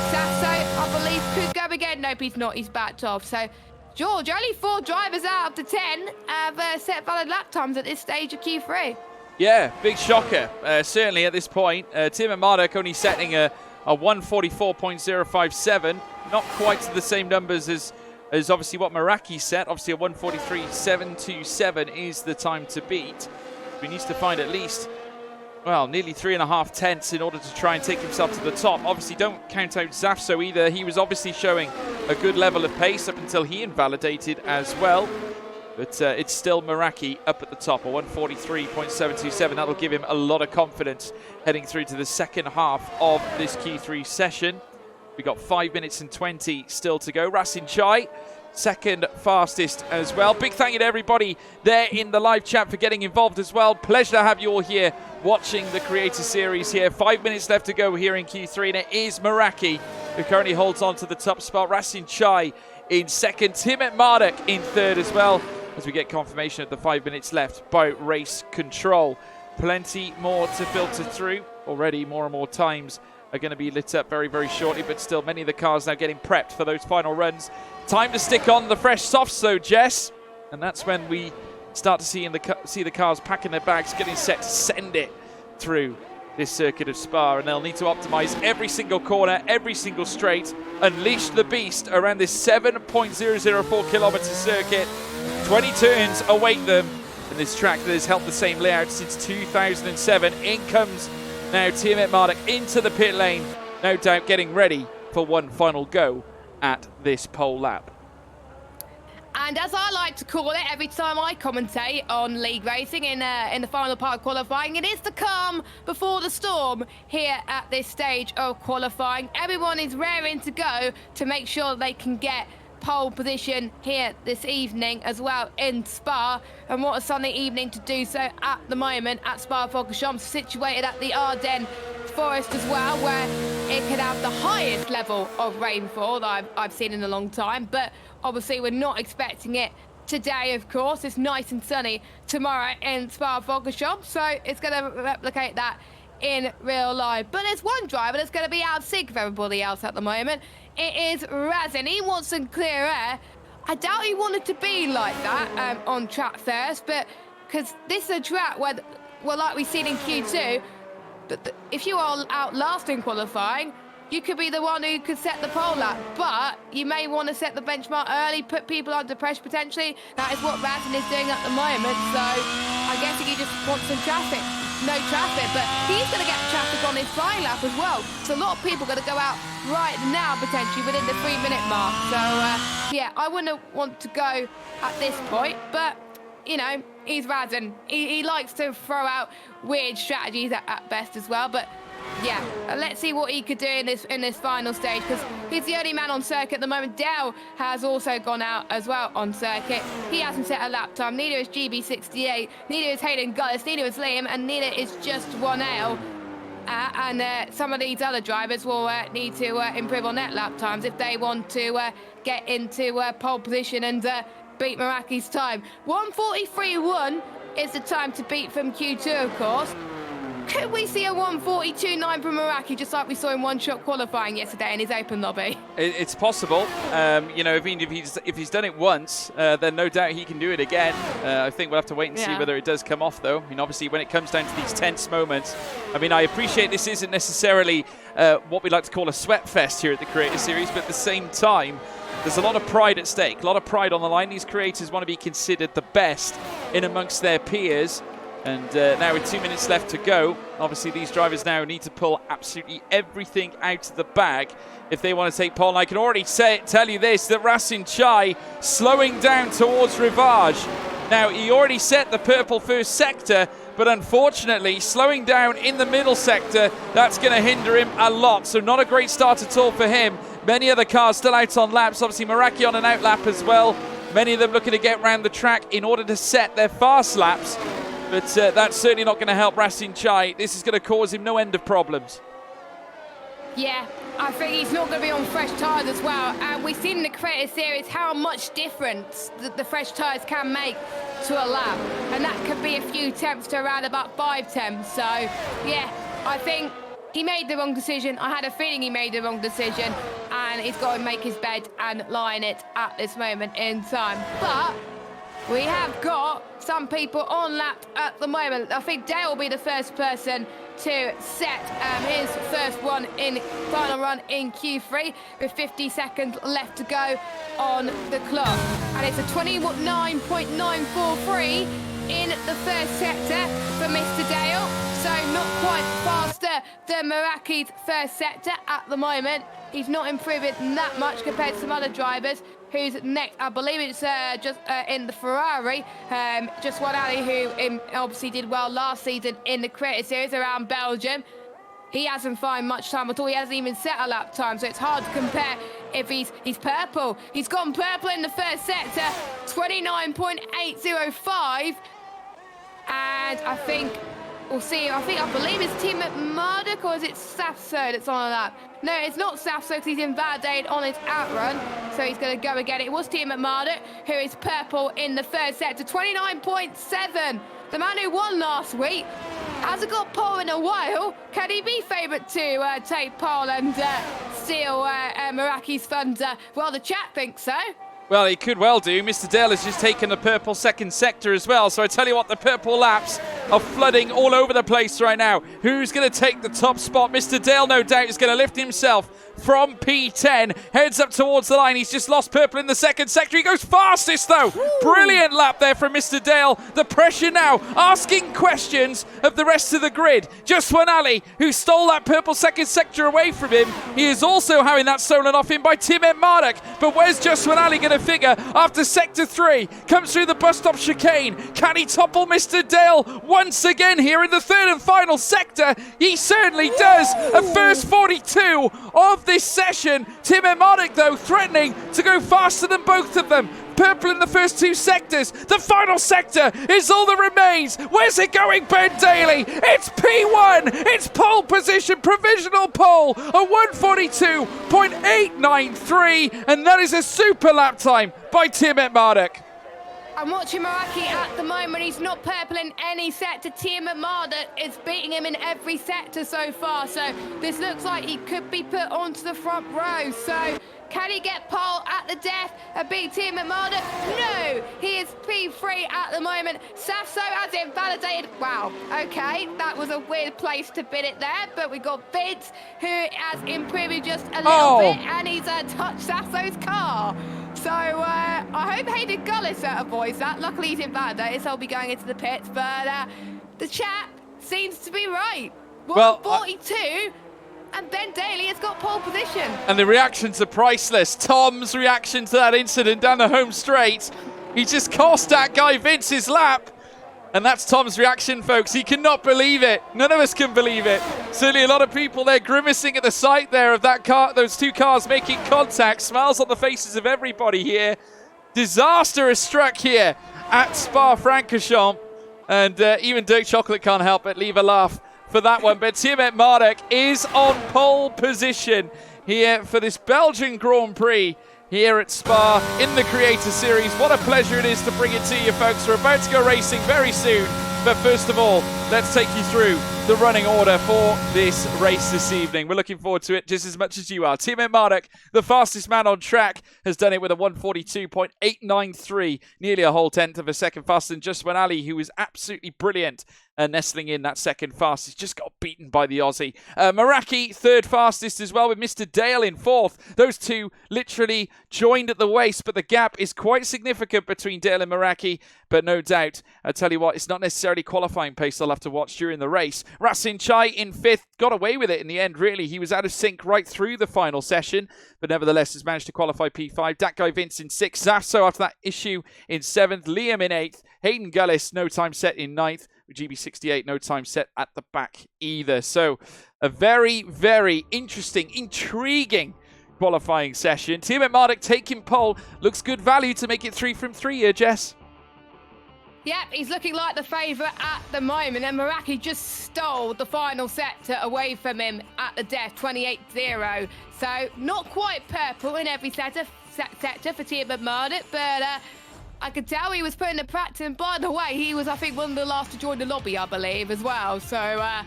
Sasso, I believe, could go again. Nope, he's not. He's backed off. So, George, only 4 drivers out of the 10 have set valid lap times at this stage of Q3. Yeah, big shocker, certainly at this point. Tiametmarduk only setting a 144.057, not quite to the same numbers as obviously what Meraki set. Obviously a 143.727 is the time to beat. He needs to find at least, well, nearly 3.5 tenths in order to try and take himself to the top. Obviously don't count out Zafso either. He was obviously showing a good level of pace up until he invalidated as well. But it's still Meraki up at the top, a 143.727. That'll give him a lot of confidence heading through to the second half of this Q3 session. We got 5 minutes and 20 still to go. Rasin Chai, second fastest as well. Big thank you to everybody there in the live chat for getting involved as well. Pleasure to have you all here watching the Creator Series here. 5 minutes left to go here in Q3, and it is Meraki who currently holds on to the top spot. Rasin Chai in second, Tiametmarduk in third as well, as we get confirmation of the 5 minutes left by race control. Plenty more to filter through. Already more and more times are going to be lit up very, very shortly, but still many of the cars now getting prepped for those final runs. Time to stick on the fresh softs though, Jess, and that's when we start to see the cars packing their bags, getting set to send it through this circuit of Spa, and they'll need to optimize every single corner, every single straight, unleash the beast around this 7.004 kilometer circuit. 20 turns await them in this track that has held the same layout since 2007. In comes now Tiametmarduk into the pit lane, no doubt getting ready for one final go at this pole lap. And as I like to call it every time I commentate on league racing in the final part of qualifying, it is the calm before the storm here at this stage of qualifying. Everyone is raring to go to make sure they can get pole position here this evening as well in Spa, and what a sunny evening to do so at the moment at Spa-Francorchamps, situated at the Ardennes Forest as well, where it could have the highest level of rainfall that I've seen in a long time, but obviously we're not expecting it today. Of course, it's nice and sunny tomorrow in Spa-Francorchamps, so it's going to replicate that in real life. But there's one driver that's going to be out of sync with everybody else at the moment. It is Razan. He wants some clear air I doubt he wanted to be like that on track first, but because this is a track where, well, like we've seen in Q2, but if you are out last in qualifying, you could be the one who could set the pole lap, but you may want to set the benchmark early, put people under pressure potentially. That is what Razin is doing at the moment, so I guess he just wants some traffic. No traffic, but he's going to get traffic on his flying lap as well. So a lot of people are going to go out right now, potentially, within the 3-minute mark. So, yeah, I wouldn't want to go at this point, but, you know, he's Razin. He likes to throw out weird strategies at best as well, but yeah, let's see what he could do in this final stage, because he's the only man on circuit at the moment. Dale has also gone out as well on circuit. He hasn't set a lap time. Neither is GB68. Neither is Hayden Gullis. Neither is Liam, and neither is Just 1L. And some of these other drivers will need to improve on their lap times if they want to get into pole position and beat Meraki's time. 1:43.1 is the time to beat from Q2, of course. Could we see a 1:42.9 from Meraki, just like we saw in one-shot qualifying yesterday in his open lobby? It's possible. You know, if he's done it once, then no doubt he can do it again. I think we'll have to wait and see whether it does come off, though. I mean, obviously, when it comes down to these tense moments, I mean, I appreciate this isn't necessarily what we like to call a sweat fest here at the Creator Series, but at the same time, there's a lot of pride at stake, a lot of pride on the line. These creators want to be considered the best in amongst their peers. And now with 2 minutes left to go, obviously these drivers now need to pull absolutely everything out of the bag if they want to take pole. And I can already tell you this, that Rasin Chai slowing down towards Rivage. Now, he already set the purple first sector, but unfortunately, slowing down in the middle sector, that's going to hinder him a lot. So not a great start at all for him. Many other cars still out on laps. Obviously, Meraki on an out lap as well. Many of them looking to get around the track in order to set their fast laps. But that's certainly not going to help Rasin Chai. This is going to cause him no end of problems. Yeah, I think he's not going to be on fresh tyres as well. And we've seen in the Creator Series how much difference the fresh tyres can make to a lap. And that could be a few tenths to around about 5 tenths. So, yeah, I think he made the wrong decision. I had a feeling he made the wrong decision. And he's got to make his bed and lie in it at this moment in time. But we have got some people on lap at the moment. I think Dale will be the first person to set his first one in final run in Q3 with 50 seconds left to go on the clock. And it's a 29.943 in the first sector for Mr. Dale. So not quite faster than Meraki's first sector at the moment. He's not improving that much compared to some other drivers. Who's next? I believe it's just in the Ferrari. Just one Ali who obviously did well last season in the Creator Series around Belgium. He hasn't found much time at all. He hasn't even set a lap time, so it's hard to compare if he's purple. He's gone purple in the first sector, 29.805. And I think we'll see. I believe it's Tiametmarduk, or is it Safso that's on a lap? No, it's not Safso because he's invalidated on his outrun. So he's going to go again. It was Tiametmarduk, who is purple in the first sector, 29.7. The man who won last week hasn't got pole in a while. Can he be favourite to take pole and steal Meraki's thunder? Well, the chat thinks so. Well, he could well do. Mr. Dale has just taken the purple second sector as well. So I tell you what, the purple laps are flooding all over the place right now. Who's going to take the top spot? Mr. Dale, no doubt, is going to lift himself from P10. Heads up towards the line. He's just lost purple in the second sector. He goes fastest, though. Woo. Brilliant lap there from Mr. Dale. The pressure now asking questions of the rest of the grid. Just one Ali, who stole that purple second sector away from him. He is also having that stolen off him by Tiametmarduk. But where's Just one Ali going to figure after sector 3? Comes through the bus stop chicane. Can he topple Mr. Dale once again here in the third and final sector? He certainly does. A first 42 of this session. Tiametmarduk, though, threatening to go faster than both of them. Purple in the first 2 sectors. The final sector is all that remains. Where's it going, Ben Daly? It's P1. It's pole position, provisional pole. A 1:42.893, and that is a super lap time by Tiametmarduk. I'm watching Meraki at the moment. He's not purple in any sector. Tiametmarduk is beating him in every sector so far. So this looks like he could be put onto the front row. So Can he get pole at the death and beat Tiametmarduk? No, he is P3 at the moment. Safso has invalidated. Wow, okay, that was a weird place to bid it there, but we got Vince, who has improved just a little bit, and he's touched Safso's car. So I hope Hayden Gullis avoids that. Luckily he's invalidated, so I'll be going into the pits, but the chat seems to be right. 142. And Ben Daly has got pole position. And the reactions are priceless. Tom's reaction to that incident down the home straight. He just cost that guy Vince's lap. And that's Tom's reaction, folks. He cannot believe it. None of us can believe it. Certainly a lot of people there grimacing at the sight there of that car, those two cars making contact. Smiles on the faces of everybody here. Disaster has struck here at Spa-Francorchamps. And even Dirk Chocolate can't help but leave a laugh for that one. But Tiametmarduk is on pole position here for this Belgian Grand Prix here at Spa in the Creator Series. What a pleasure it is to bring it to you, folks. We're about to go racing very soon. But first of all, let's take you through the running order for this race this evening. We're looking forward to it just as much as you are. Tiametmarduk, the fastest man on track, has done it with a 142.893, nearly a whole tenth of a second faster than Just One Ali, who was absolutely brilliant. Nestling in that second fastest, just got beaten by the Aussie. Meraki, third fastest as well, with Mr. Dale in fourth. Those two literally joined at the waist, but the gap is quite significant between Dale and Meraki. But no doubt, I tell you what, it's not necessarily qualifying pace I'll have to watch during the race. Rasin Chai in fifth, got away with it in the end, really. He was out of sync right through the final session, but nevertheless has managed to qualify P5. That guy Vince in sixth. Zafso after that issue in seventh. Liam in eighth. Hayden Gullis, no time set in ninth. GB68, no time set at the back either. So a very, very interesting, intriguing qualifying session. Tiametmarduk taking pole. Looks good value to make it 3 from 3 here, Jess. Yep, he's looking like the favourite at the moment, and Meraki just stole the final sector away from him at the death, 28-0. So not quite purple in every sector for Tiametmarduk, but I could tell he was putting the practice, and by the way, he was, I think, one of the last to join the lobby, I believe, as well. So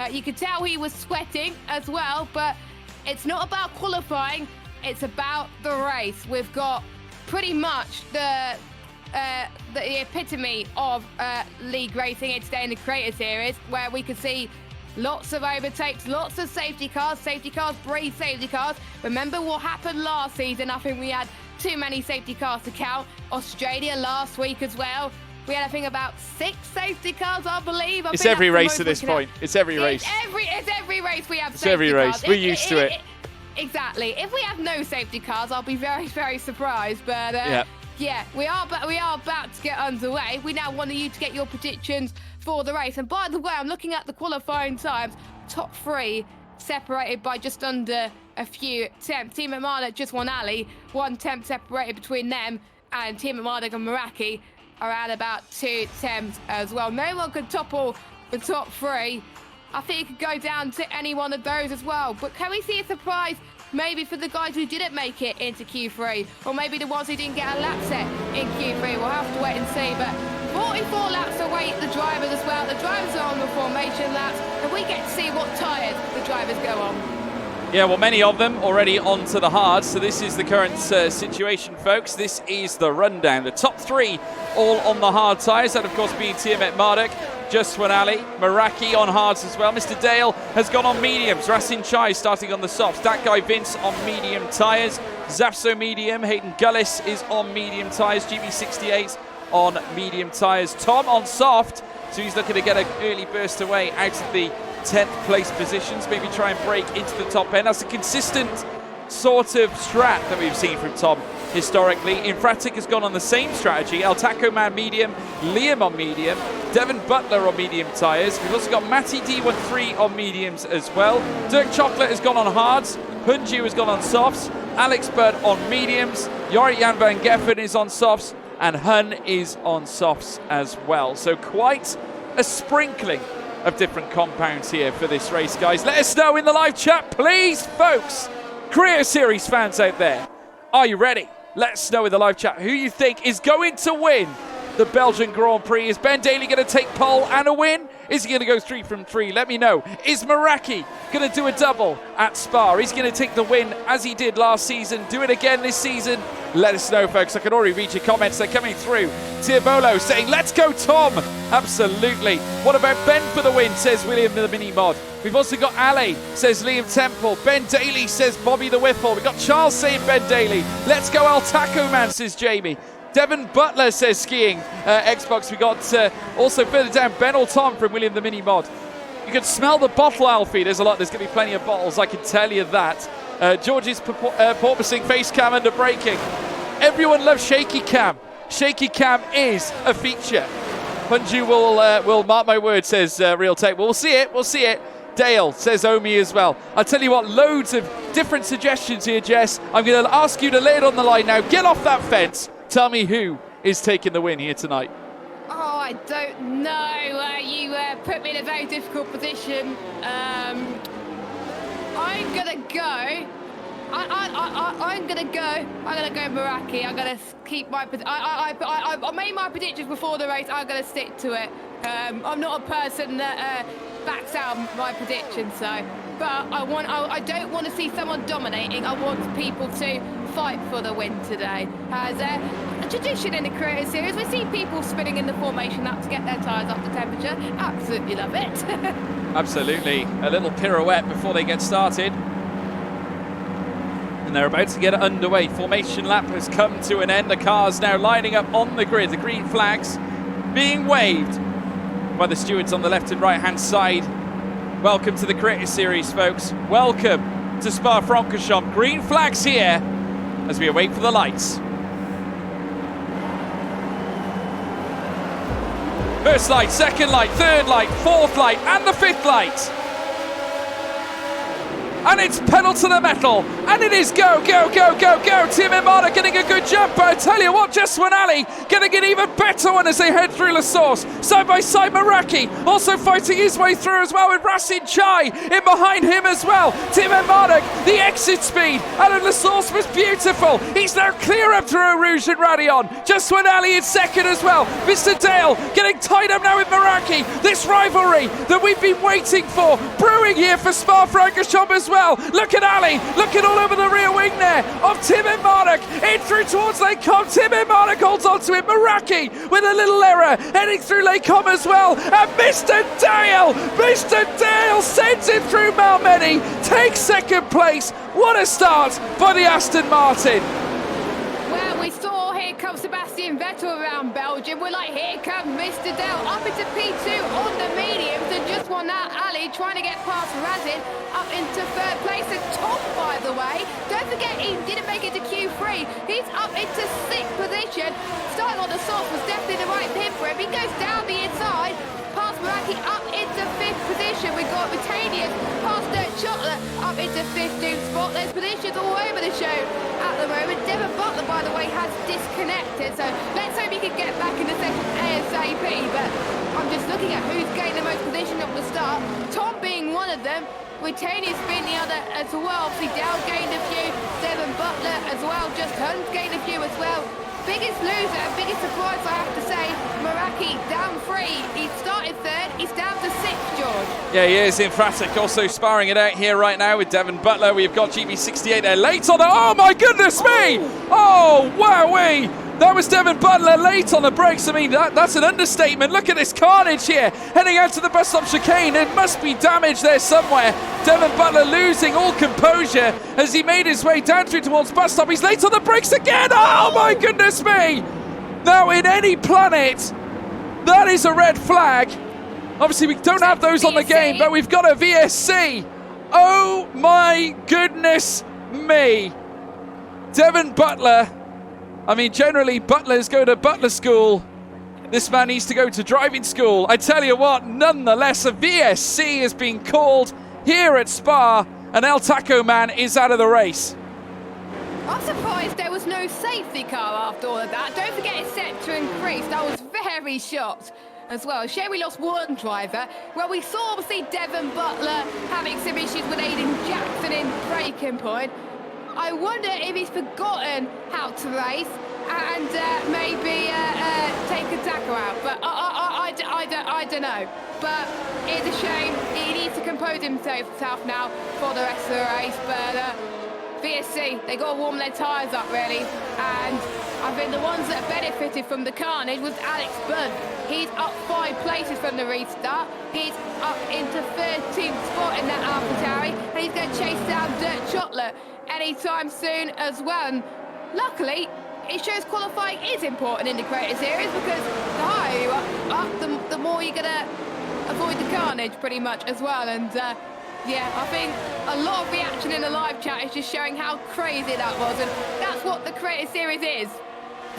you could tell he was sweating as well, but it's not about qualifying, it's about the race. We've got pretty much the epitome of league racing here today in the Creator Series, where we could see lots of overtakes, lots of safety cars, breathe safety cars. Remember what happened last season? I think we had too many safety cars to count. Australia last week as well. We had, I think, about 6 safety cars, I believe. It's every race at this point. It's every race. It's every race we have it's safety every race. cars. We're used to it. Exactly. If we have no safety cars, I'll be very, very surprised. But yeah, we are about to get underway. We now want you to get your predictions for the race. And by the way, I'm looking at the qualifying times. Top 3 separated by just under a few tenths. Tiametmarduk, Just One Ali, 1 tenth separated between them, and Tiametmarduk and Meraki are at about 2 tenths as well. No one could topple the top 3. I think it could go down to any one of those as well. But can we see a surprise maybe for the guys who didn't make it into Q3, or maybe the ones who didn't get a lap set in Q3? We'll have to wait and see. But 44 laps await the drivers as well. The drivers are on the formation laps, and we get to see what tyres the drivers go on. Yeah, well, many of them already onto the hard, so this is the current situation, folks. This is the rundown. The top 3 all on the hard tyres. That, of course, being Tiametmarduk, Just One Ali, Meraki on hards as well. Mr. Dale has gone on mediums. Rasin Chai starting on the softs. That guy Vince on medium tyres. Zafso medium. Hayden Gullis is on medium tyres. GB68 on medium tyres. Tom on soft, so he's looking to get an early burst away out of the 10th place positions, maybe try and break into the top end. That's a consistent sort of strat that we've seen from Tom historically. Infratic has gone on the same strategy. El Taco Man medium, Liam on medium, Devon Butler on medium tyres. We've also got Matty D13 on mediums as well. Dirk Chocolate has gone on hards. Hunju has gone on softs. Alex Bird on mediums. Jari Jan van Geffen is on softs. And Hun is on softs as well. So quite a sprinkling of different compounds here for this race, guys. Let us know in the live chat, please, folks. Career Series fans out there, are you ready? Let us know in the live chat who you think is going to win the Belgian Grand Prix. Is Ben Daly going to take pole and a win? Is he going to go 3 from 3? Let me know. Is Meraki going to do a double at Spa? He's going to take the win as he did last season. Do it again this season? Let us know, folks. I can already read your comments. They're coming through. Tiabolo saying, let's go, Tom. Absolutely. What about Ben for the win, says William the Mini Mod. We've also got Ale, says Liam Temple. Ben Daly says Bobby the Whiffle. We've got Charles saying Ben Daly. Let's go, El Taco Man, says Jamie. Devon Butler says skiing. Xbox. We got also further down Ben or Tom from William the Mini Mod. You can smell the bottle, Alfie. There's going to be plenty of bottles, I can tell you that. George's porpoising face cam under braking. Everyone loves shaky cam. Shaky cam is a feature. Punju will mark my word, says Real Tech. Well, we'll see it. We'll see it. Dale says Omi as well. I'll tell you what, loads of different suggestions here, Jess. I'm going to ask you to lay it on the line now. Get off that fence. Tell me who is taking the win here tonight. Oh, I don't know. You put me in a very difficult position. I'm gonna go. I'm gonna go Meraki. I'm gonna keep my. I made my predictions before the race. I'm gonna stick to it. I'm not a person that backs out my predictions, so. But I don't want to see someone dominating. I want people to fight for the win today. As a tradition in the Creator Series, we see people spinning in the formation up to get their tyres up to temperature. Absolutely love it. Absolutely. A little pirouette before they get started. And they're about to get it underway. Formation lap has come to an end. The cars now lining up on the grid. The green flags being waved by the stewards on the left and right hand side. Welcome to the Creator Series, folks. Welcome to Spa-Francorchamps. Green flags here as we await for the lights. First light, second light, third light, fourth light, and the fifth light. And it's pedal to the metal, and it is go, go, go, go, go. Tiametmarduk getting a good jump, but I tell you what, Just One Ali getting an even better one as they head through La Source. Side by side, Meraki also fighting his way through as well with Racine Chai in behind him as well. Tiametmarduk, the exit speed out of La Source was beautiful. He's now clear up through Eau Rouge and Radion. Just One Ali in second as well. Mr. Dale getting tied up now with Meraki. This rivalry that we've been waiting for, brewing here for Spa-Francorchamps as well. Look at Ali, looking all over the rear wing there of Tiametmarduk. In through towards Lake Com. Tiametmarduk holds on to it. Meraki with a little error, heading through Lake Com as well. And Mr. Dale sends him through Malmedy, takes second place. What a start by the Aston Martin. Well, we saw here comes Sebastian Vettel around Belgium. We're like, here comes Mr. Dale up into P2 on the mediums, and Just One Ali trying to get past Razin up into third place. And Tom, by the way, don't forget he didn't make it to Q3. He's up into sixth position. Starting on the soft was definitely the right pin for him. He goes down the inside, past Meraki up into fifth position. We've got Britannia's past Dirt Chocolate up into 15th spot. There's positions all over the show at the moment. Devon Butler, by the way, has disconnected, so let's hope he can get back in the session ASAP. But I'm just looking at who's gained the most position at the start. Tom being one of them, Britannia's been the other as well. See, Dale gained a few, Devon Butler as well, Just Hunt's gained a few as well. Biggest loser and biggest surprise, I have to say, Meraki down 3. He started third, he's down to 6th, George. Yeah, he is emphatic. Also sparring it out here right now with Devon Butler. We've got GB68 there late on the... Oh, my goodness me! Oh, wowee! That was Devon Butler late on the brakes. I mean, that's an understatement. Look at this carnage here. Heading out to the bus stop chicane. There must be damage there somewhere. Devon Butler losing all composure as he made his way down through towards bus stop. He's late on the brakes again. Oh, my goodness me. Now, in any planet, that is a red flag. Obviously, we don't have those on the game, but we've got a VSC. Oh, my goodness me. Devon Butler. I mean, generally, butlers go to butler school. This man needs to go to driving school. I tell you what, nonetheless, a VSC has been called here at Spa, and El Taco Man is out of the race. I'm surprised there was no safety car after all of that. Don't forget it's set to increase. I was very shocked as well. Shame we lost one driver. Well, we saw obviously Devon Butler having some issues with Aiden Jackson in breaking point. I wonder if he's forgotten how to race and maybe take a tackle out. But I I don't know, but it's a shame. He needs to compose himself now for the rest of the race. But VSC, they got to warm their tyres up really, and I think the ones that benefited from the carnage was Alex Budd. He's up 5 places from the restart. He's up into 13th spot in that AlphaTauri, and he's going to chase down Dirt Chocolate anytime soon as well. And luckily, it shows qualifying is important in the Creator Series, because the higher you are, the more you're going to avoid the carnage pretty much as well. And yeah, I think a lot of reaction in the live chat is just showing how crazy that was, and that's what the Creator Series is.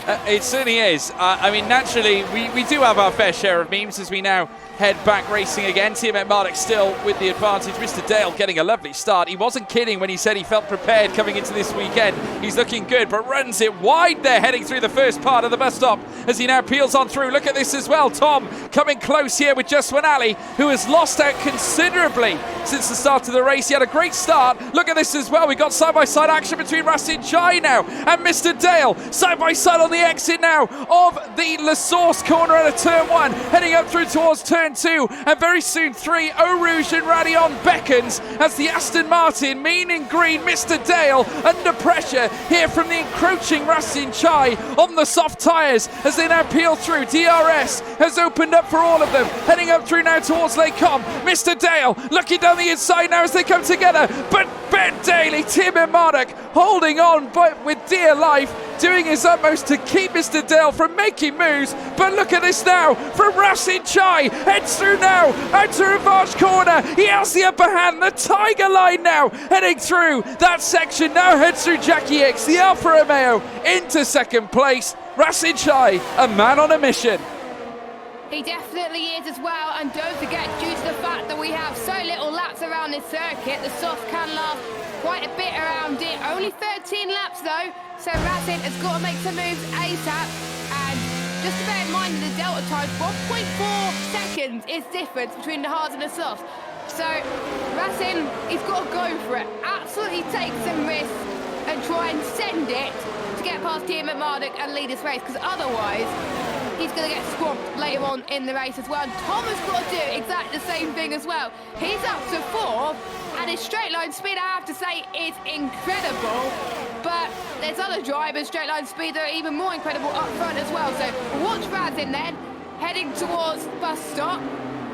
It certainly is. I mean, naturally, we do have our fair share of memes as we now head back racing again. Tiametmarduk still with the advantage. Mr. Dale getting a lovely start. He wasn't kidding when he said he felt prepared coming into this weekend. He's looking good, but runs it wide there, heading through the first part of the bus stop as he now peels on through. Look at this as well. Tom coming close here with just one alley, who has lost out considerably since the start of the race. He had a great start. Look at this as well. We got side-by-side action between Rasin Chai now and Mr. Dale. Side-by-side on the exit now of the La Source corner out of turn 1, heading up through towards turn 2, and very soon 3. Eau Rouge and Radion beckons as the Aston Martin, mean in green, Mr. Dale under pressure here from the encroaching Rasin Chai on the soft tyres as they now peel through. DRS has opened up for all of them, heading up through now towards Lake Com. Mr. Dale looking down the inside now as they come together, but Ben Daly, Tiametmarduk holding on but with dear life, doing his utmost to keep Mr. Dale from making moves. But look at this now from Rasin Chai, heads through now out to Rivage corner. He has the upper hand, the Tiger line now heading through that section, now heads through Jackie X, the Alfa Romeo into second place. Rasin Chai, a man on a mission. He definitely is as well, and don't forget, due to the fact that we have so little laps around this circuit, the soft can last quite a bit around it. Only 13 laps though, so Rasin has got to make some moves ASAP. And just to bear in mind that the delta times, 1.4 seconds is difference between the hards and the softs. So Rasin, he's got to go for it, absolutely take some risks and try and send it to get past Tiametmarduk and lead this race, because otherwise he's going to get swamped later on in the race as well. And Tom has got to do exactly the same thing as well. He's up to 4th, and his straight line speed, I have to say, is incredible. But there's other drivers' straight line speed that are even more incredible up front as well. So watch Rasin then, heading towards bus stop.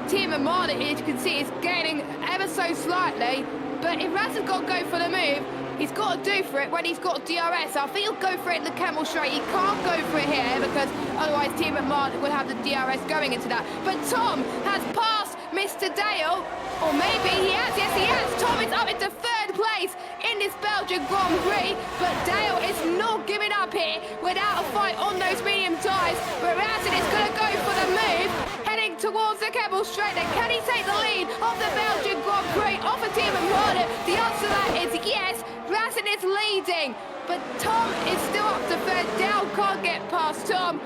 Tiametmarduk, as you can see, is gaining ever so slightly. But if Rasin's got to go for the move, he's got to do for it when he's got DRS. I think he'll go for it in the Camel Straight. He can't go for it here because otherwise Tiametmarduk will have the DRS going into that. But Tom has passed Mr. Dale, or maybe he has. Yes, he has. Tom is up into 3rd place in this Belgian Grand Prix, but Dale is not giving up here without a fight on those medium tyres. But Rasin is going to go for the move, heading towards the Camel Straight. Then can he take the lead of the Belgian Grand Prix off of Tiametmarduk? The answer to that is yes. Rasin is leading, but Tom is still up to 3rd. Dale can't get past Tom.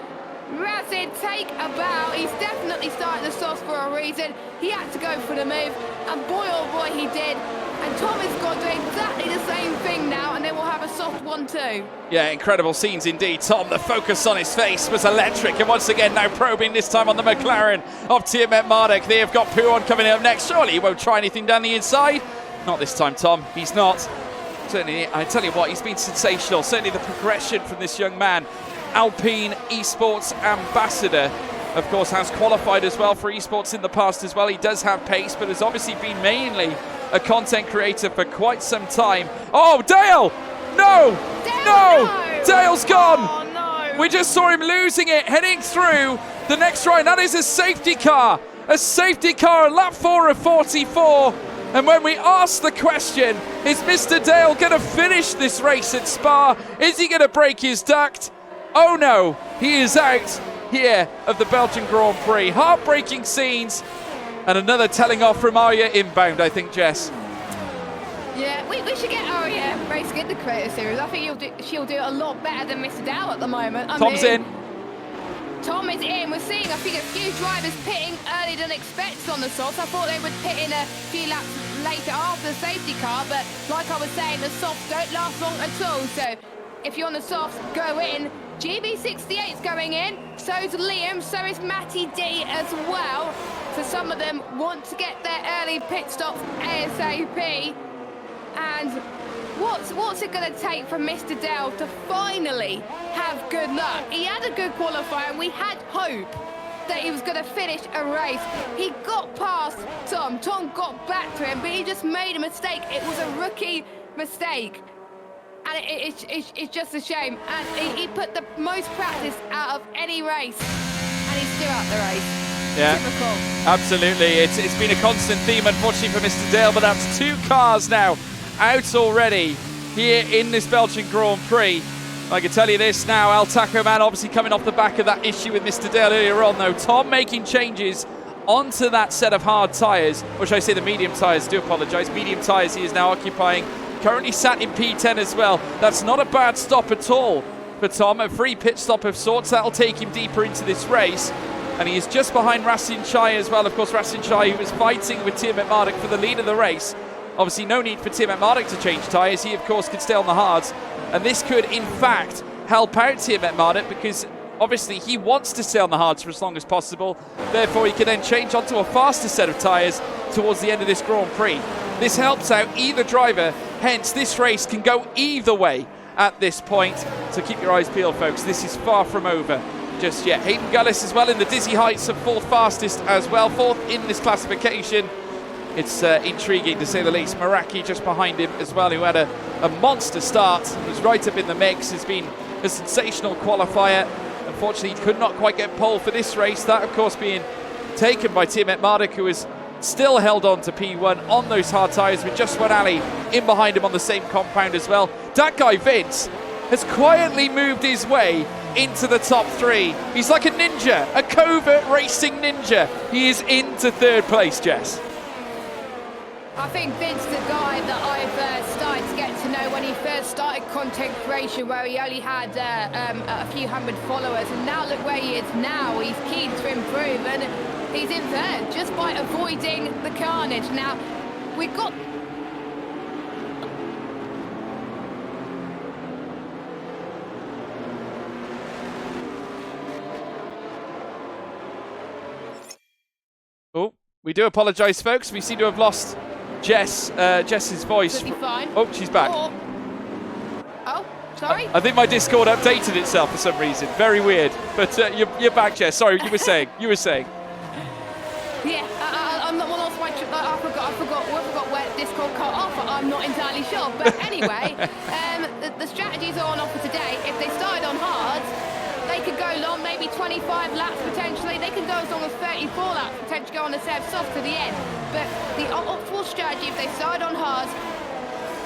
Rasin, take a bow. He's definitely starting the sauce for a reason. He had to go for the move, and boy oh boy he did. And Tom has got to do exactly the same thing now, and then we'll have a soft one too. Yeah, incredible scenes indeed. Tom, the focus on his face was electric, and once again now probing, this time on the McLaren of Tiametmarduk. They have got Pouon coming up next. Surely he won't try anything down the inside. Not this time, Tom. He's not. Certainly, I tell you what, he's been sensational. Certainly the progression from this young man. Alpine Esports ambassador, of course, has qualified as well for esports in the past as well. He does have pace, but has obviously been mainly a content creator for quite some time. Oh, Dale! No! Dale, no! Dale's gone! Oh, no! We just saw him losing it, heading through the next round. That is a safety car. A safety car, lap 4 of 44. And when we ask the question, is Mr. Dale going to finish this race at Spa? Is he going to break his duct? Oh no, he is out here of the Belgian Grand Prix. Heartbreaking scenes, and another telling off from Arya inbound, I think, Jess. Yeah, we should get Arya racing in the Creator Series. I think she'll do a lot better than Mr. Dale at the moment. Tom's in. Tom is in. We're seeing, I think, a few drivers pitting earlier than expected on the softs. I thought they would pit in a few laps later after the safety car, but like I was saying, the softs don't last long at all. So if you're on the softs, go in. GB68's going in. So is Liam, so is Matty D as well. So some of them want to get their early pit stops ASAP. And what's it going to take for Mr. Dale to finally have good luck? He had a good qualifier and we had hope that he was going to finish a race. He got past Tom. Tom got back to him, but he just made a mistake. It was a rookie mistake. And it's just a shame. And he put the most practice out of any race, and he's still out the race. Yeah, typical. Absolutely. It's been a constant theme, unfortunately, for Mr. Dale, but that's 2 cars now out already here in this Belgian Grand Prix. I can tell you this now, Al Taco Man obviously coming off the back of that issue with Mr. Dale earlier on, though. Tom making changes onto that set of hard tyres, or should I say the medium tyres, do apologise. Medium tyres he is now occupying. Currently sat in P10 as well. That's not a bad stop at all for Tom. A free pit stop of sorts. That'll take him deeper into this race. And he is just behind Racine Chai as well. Of course, Racine Chai, who was fighting with Tiametmarduk for the lead of the race. Obviously, no need for Tiametmarduk to change tyres. He, of course, could stay on the hards. And this could, in fact, help out Tiametmarduk because obviously he wants to stay on the hards for as long as possible. Therefore, he can then change onto a faster set of tyres towards the end of this Grand Prix. This helps out either driver. Hence, this race can go either way at this point. So keep your eyes peeled, folks. This is far from over just yet. Hayden Gullis as well in the dizzy heights of 4th fastest as well. 4th in this classification. It's intriguing to say the least. Meraki just behind him as well, who had a monster start. Was right up in the mix. Has been a sensational qualifier. Unfortunately, he could not quite get pole for this race. That, of course, being taken by Tiametmarduk, who is still held on to P1 on those hard tyres with just one alley in behind him on the same compound as well. That guy Vince has quietly moved his way into the top 3. He's like a ninja, a covert racing ninja. He is into 3rd place, Jess. I think Vince, the guy that I've started to get to know when he first started content creation, where he only had a few hundred followers, and now look where he is now. He's keen to improve, and he's in 3rd just by avoiding the carnage. Now, we've got... Oh, we do apologise, folks. We seem to have lost Jess's voice. Should be fine. Oh, she's back. Oh, sorry? I think my Discord updated itself for some reason. Very weird. But you're back, Jess. Sorry, you were saying. Yeah, I'm not one off my... I forgot where Discord cut off. I'm not entirely sure. But anyway, the strategies are on offer today. If they started on hards, they could go long, maybe 25 laps potentially. They can go as long as 34 laps, potentially go on a set of soft to the end. But the optimal strategy, if they started on hards,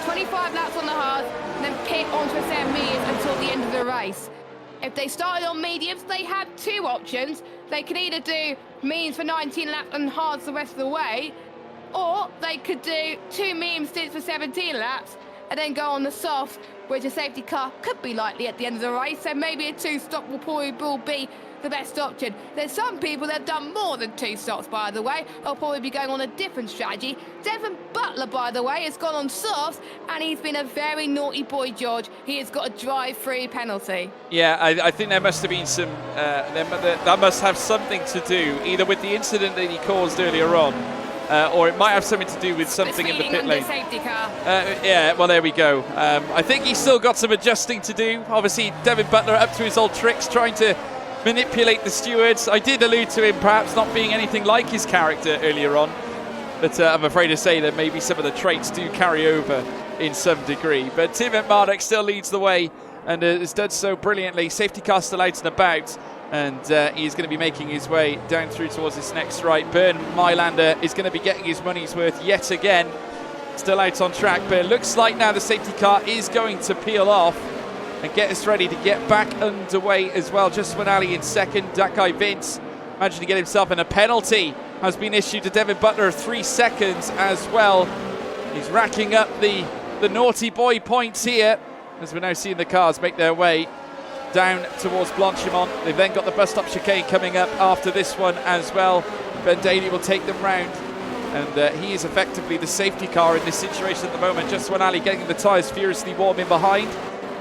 25 laps on the hards, and then pit onto a set of mediums until the end of the race. If they started on mediums, they have 2 options. They can either do mediums for 19 laps and hards the rest of the way, or they could do 2 medium stints for 17 laps and then go on the soft, which a safety car could be likely at the end of the race. So maybe a 2-stop will probably be the best option. There's some people that have done more than 2 stops, by the way. They'll probably be going on a different strategy. Devon Butler, by the way, has gone on softs, and he's been a very naughty boy, George. He has got a drive-through penalty. Yeah, I think there must have been some... that must have something to do either with the incident that he caused earlier on, or it might have something to do with something in the pit lane. Safety car. Yeah, well, there we go. I think he's still got some adjusting to do. Obviously, Devon Butler up to his old tricks, trying to manipulate the stewards. I did allude to him perhaps not being anything like his character earlier on, but I'm afraid to say that maybe some of the traits do carry over in some degree. But Tiametmarduk still leads the way and has done so brilliantly. Safety car still out and about, and he's going to be making his way down through towards this next right. Bernd Mailander is going to be getting his money's worth yet again. Still out on track, but it looks like now the safety car is going to peel off and get us ready to get back underway as well. Just when Ali in 2nd, that guy Vince managed to get himself in. A penalty has been issued to Devon Butler of 3 seconds as well. He's racking up the naughty boy points here as we're now seeing the cars make their way down towards Blanchimont. They've then got the bus stop chicane coming up after this one as well. Ben Daly will take them round, and he is effectively the safety car in this situation at the moment. Just when Ali getting the tyres furiously warm in behind,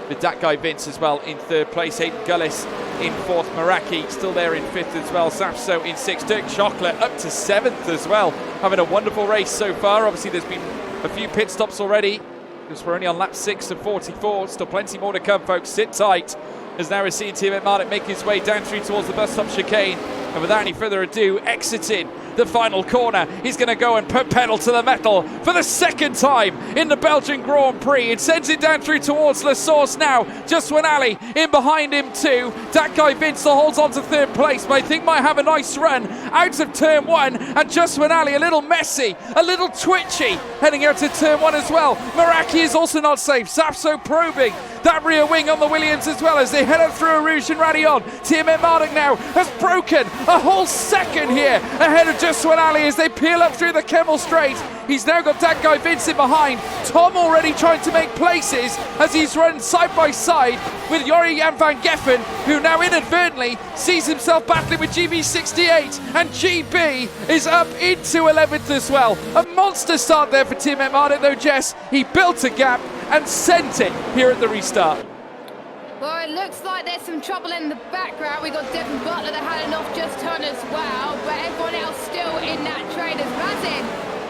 with that guy Vince as well in 3rd place. Hayden Gullis in 4th. Meraki still there in 5th as well. Sapso in 6th. Dirk Chocolate up to 7th as well. Having a wonderful race so far. Obviously, there's been a few pit stops already because we're only on lap 6 of 44. Still plenty more to come, folks. Sit tight. As now we're seeing Tiametmarduk make his way down through towards the bus stop chicane. And without any further ado, exiting the final corner, he's going to go and put pedal to the metal for the 2nd time in the Belgian Grand Prix. It sends it down through towards La Source now. Just when Ali in behind him too. That guy Vince still holds on to 3rd place, but I think might have a nice run out of turn 1. And just when Ali, a little messy, a little twitchy, heading out to turn 1 as well. Meraki is also not safe. Sapso probing that rear wing on the Williams as well as they head up through a Rouge and Radion. Tiametmarduk now has broken a whole second here ahead of Just When Ali as they peel up through the Kemmel Straight. He's now got that guy Vincent behind. Tom already trying to make places as he's run side by side with Jori Jan van Geffen, who now inadvertently sees himself battling with GB68, and GB is up into 11th as well. A monster start there for Tiametmarduk though, Jess. He built a gap and sent it here at the restart. Well, it looks like there's some trouble in the background. We got Devon Butler that had an off-just turn as well, but everyone else still in that train as Razin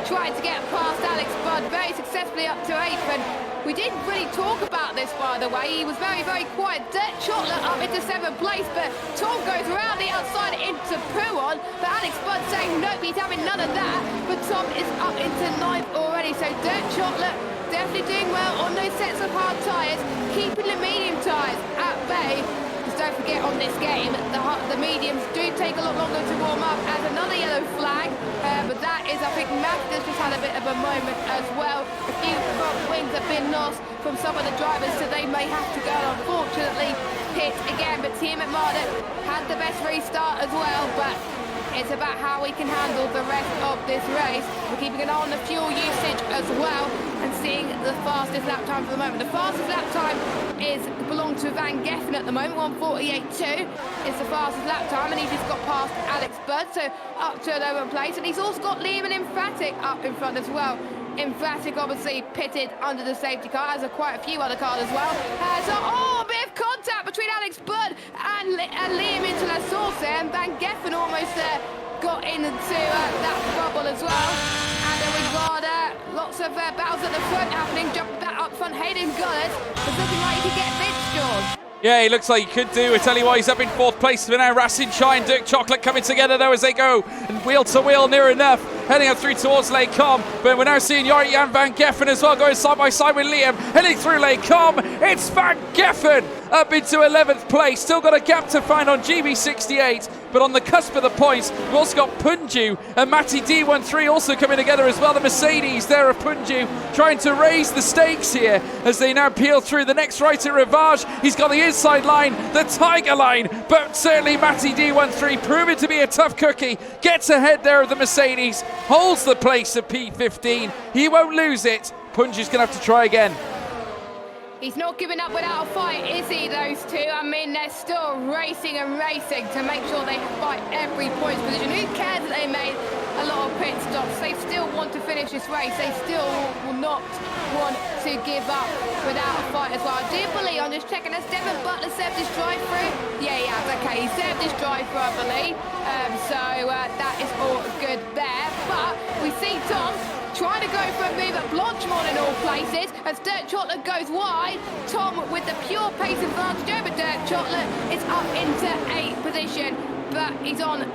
tried to get past Alex Budd very successfully up to 8th. And we didn't really talk about this, by the way. He was very, very quiet. Dirt Chocolate up into 7th place, but Tom goes around the outside into Pouon. But Alex Budd saying nope, he's having none of that. But Tom is up into 9th already, so Dirt Chocolate definitely doing well on those sets of hard tyres, keeping the medium tyres at bay. Because don't forget, on this game, the mediums do take a lot longer to warm up. As another yellow flag, but that is, I think, Magda's just had a bit of a moment as well. A few front wings have been lost from some of the drivers, so they may have to go, unfortunately, pit again. But Tiametmarduk had the best restart as well, but it's about how we can handle the rest of this race. We're keeping an eye on the fuel usage as well and seeing the fastest lap time for the moment. The fastest lap time belongs to Van Geffen at the moment. 1:48.2 is the fastest lap time, and he's just got past Alex Budd, so up to 11th place. And he's also got Liam and Emphatic up in front as well. Emphatic obviously pitted under the safety car, as are quite a few other cars as well. So, a bit of contact between Alex Budd and Liam into La Source there, and Van Geffen almost got into that bubble as well. And then we've got lots of battles at the front happening. Jumping back up front, Hayden Gullett. It's looking like he could get Vince, George. Yeah, he looks like he could do. I tell you what, he's up in 4th place for now. Racing Shine, Dirk Chocolate coming together though as they go. And wheel to wheel near enough. Heading up through towards Lake Com. But we're now seeing Jori Jan van Geffen as well going side by side with Liam. Heading through Lake Com. It's Van Geffen up into 11th place. Still got a gap to find on GB68. But on the cusp of the points, we've also got Punju and Matty D13 also coming together as well. The Mercedes there of Punju trying to raise the stakes here as they now peel through the next right at Rivage. He's got the inside line, the Tiger line, but certainly Matty D13 proving to be a tough cookie. Gets ahead there of the Mercedes, holds the place of P15. He won't lose it. Punju's going to have to try again. He's not giving up without a fight, is he, those two? I mean, they're still racing and racing to make sure they fight every point position. Who cares that they made a lot of pit stops? They still want to finish this race. They still will not want to give up without a fight as well. I do believe, I'm just checking, has Devon Butler served his drive-through? Yeah, he has, okay. He served his drive-through, I believe. That is all good there. But we see Tom trying to go for a move at Blanchemont in all places as Dirt Chocolate goes wide. Tom with the pure pace advantage over Dirt Chocolate is up into 8th position, but he's on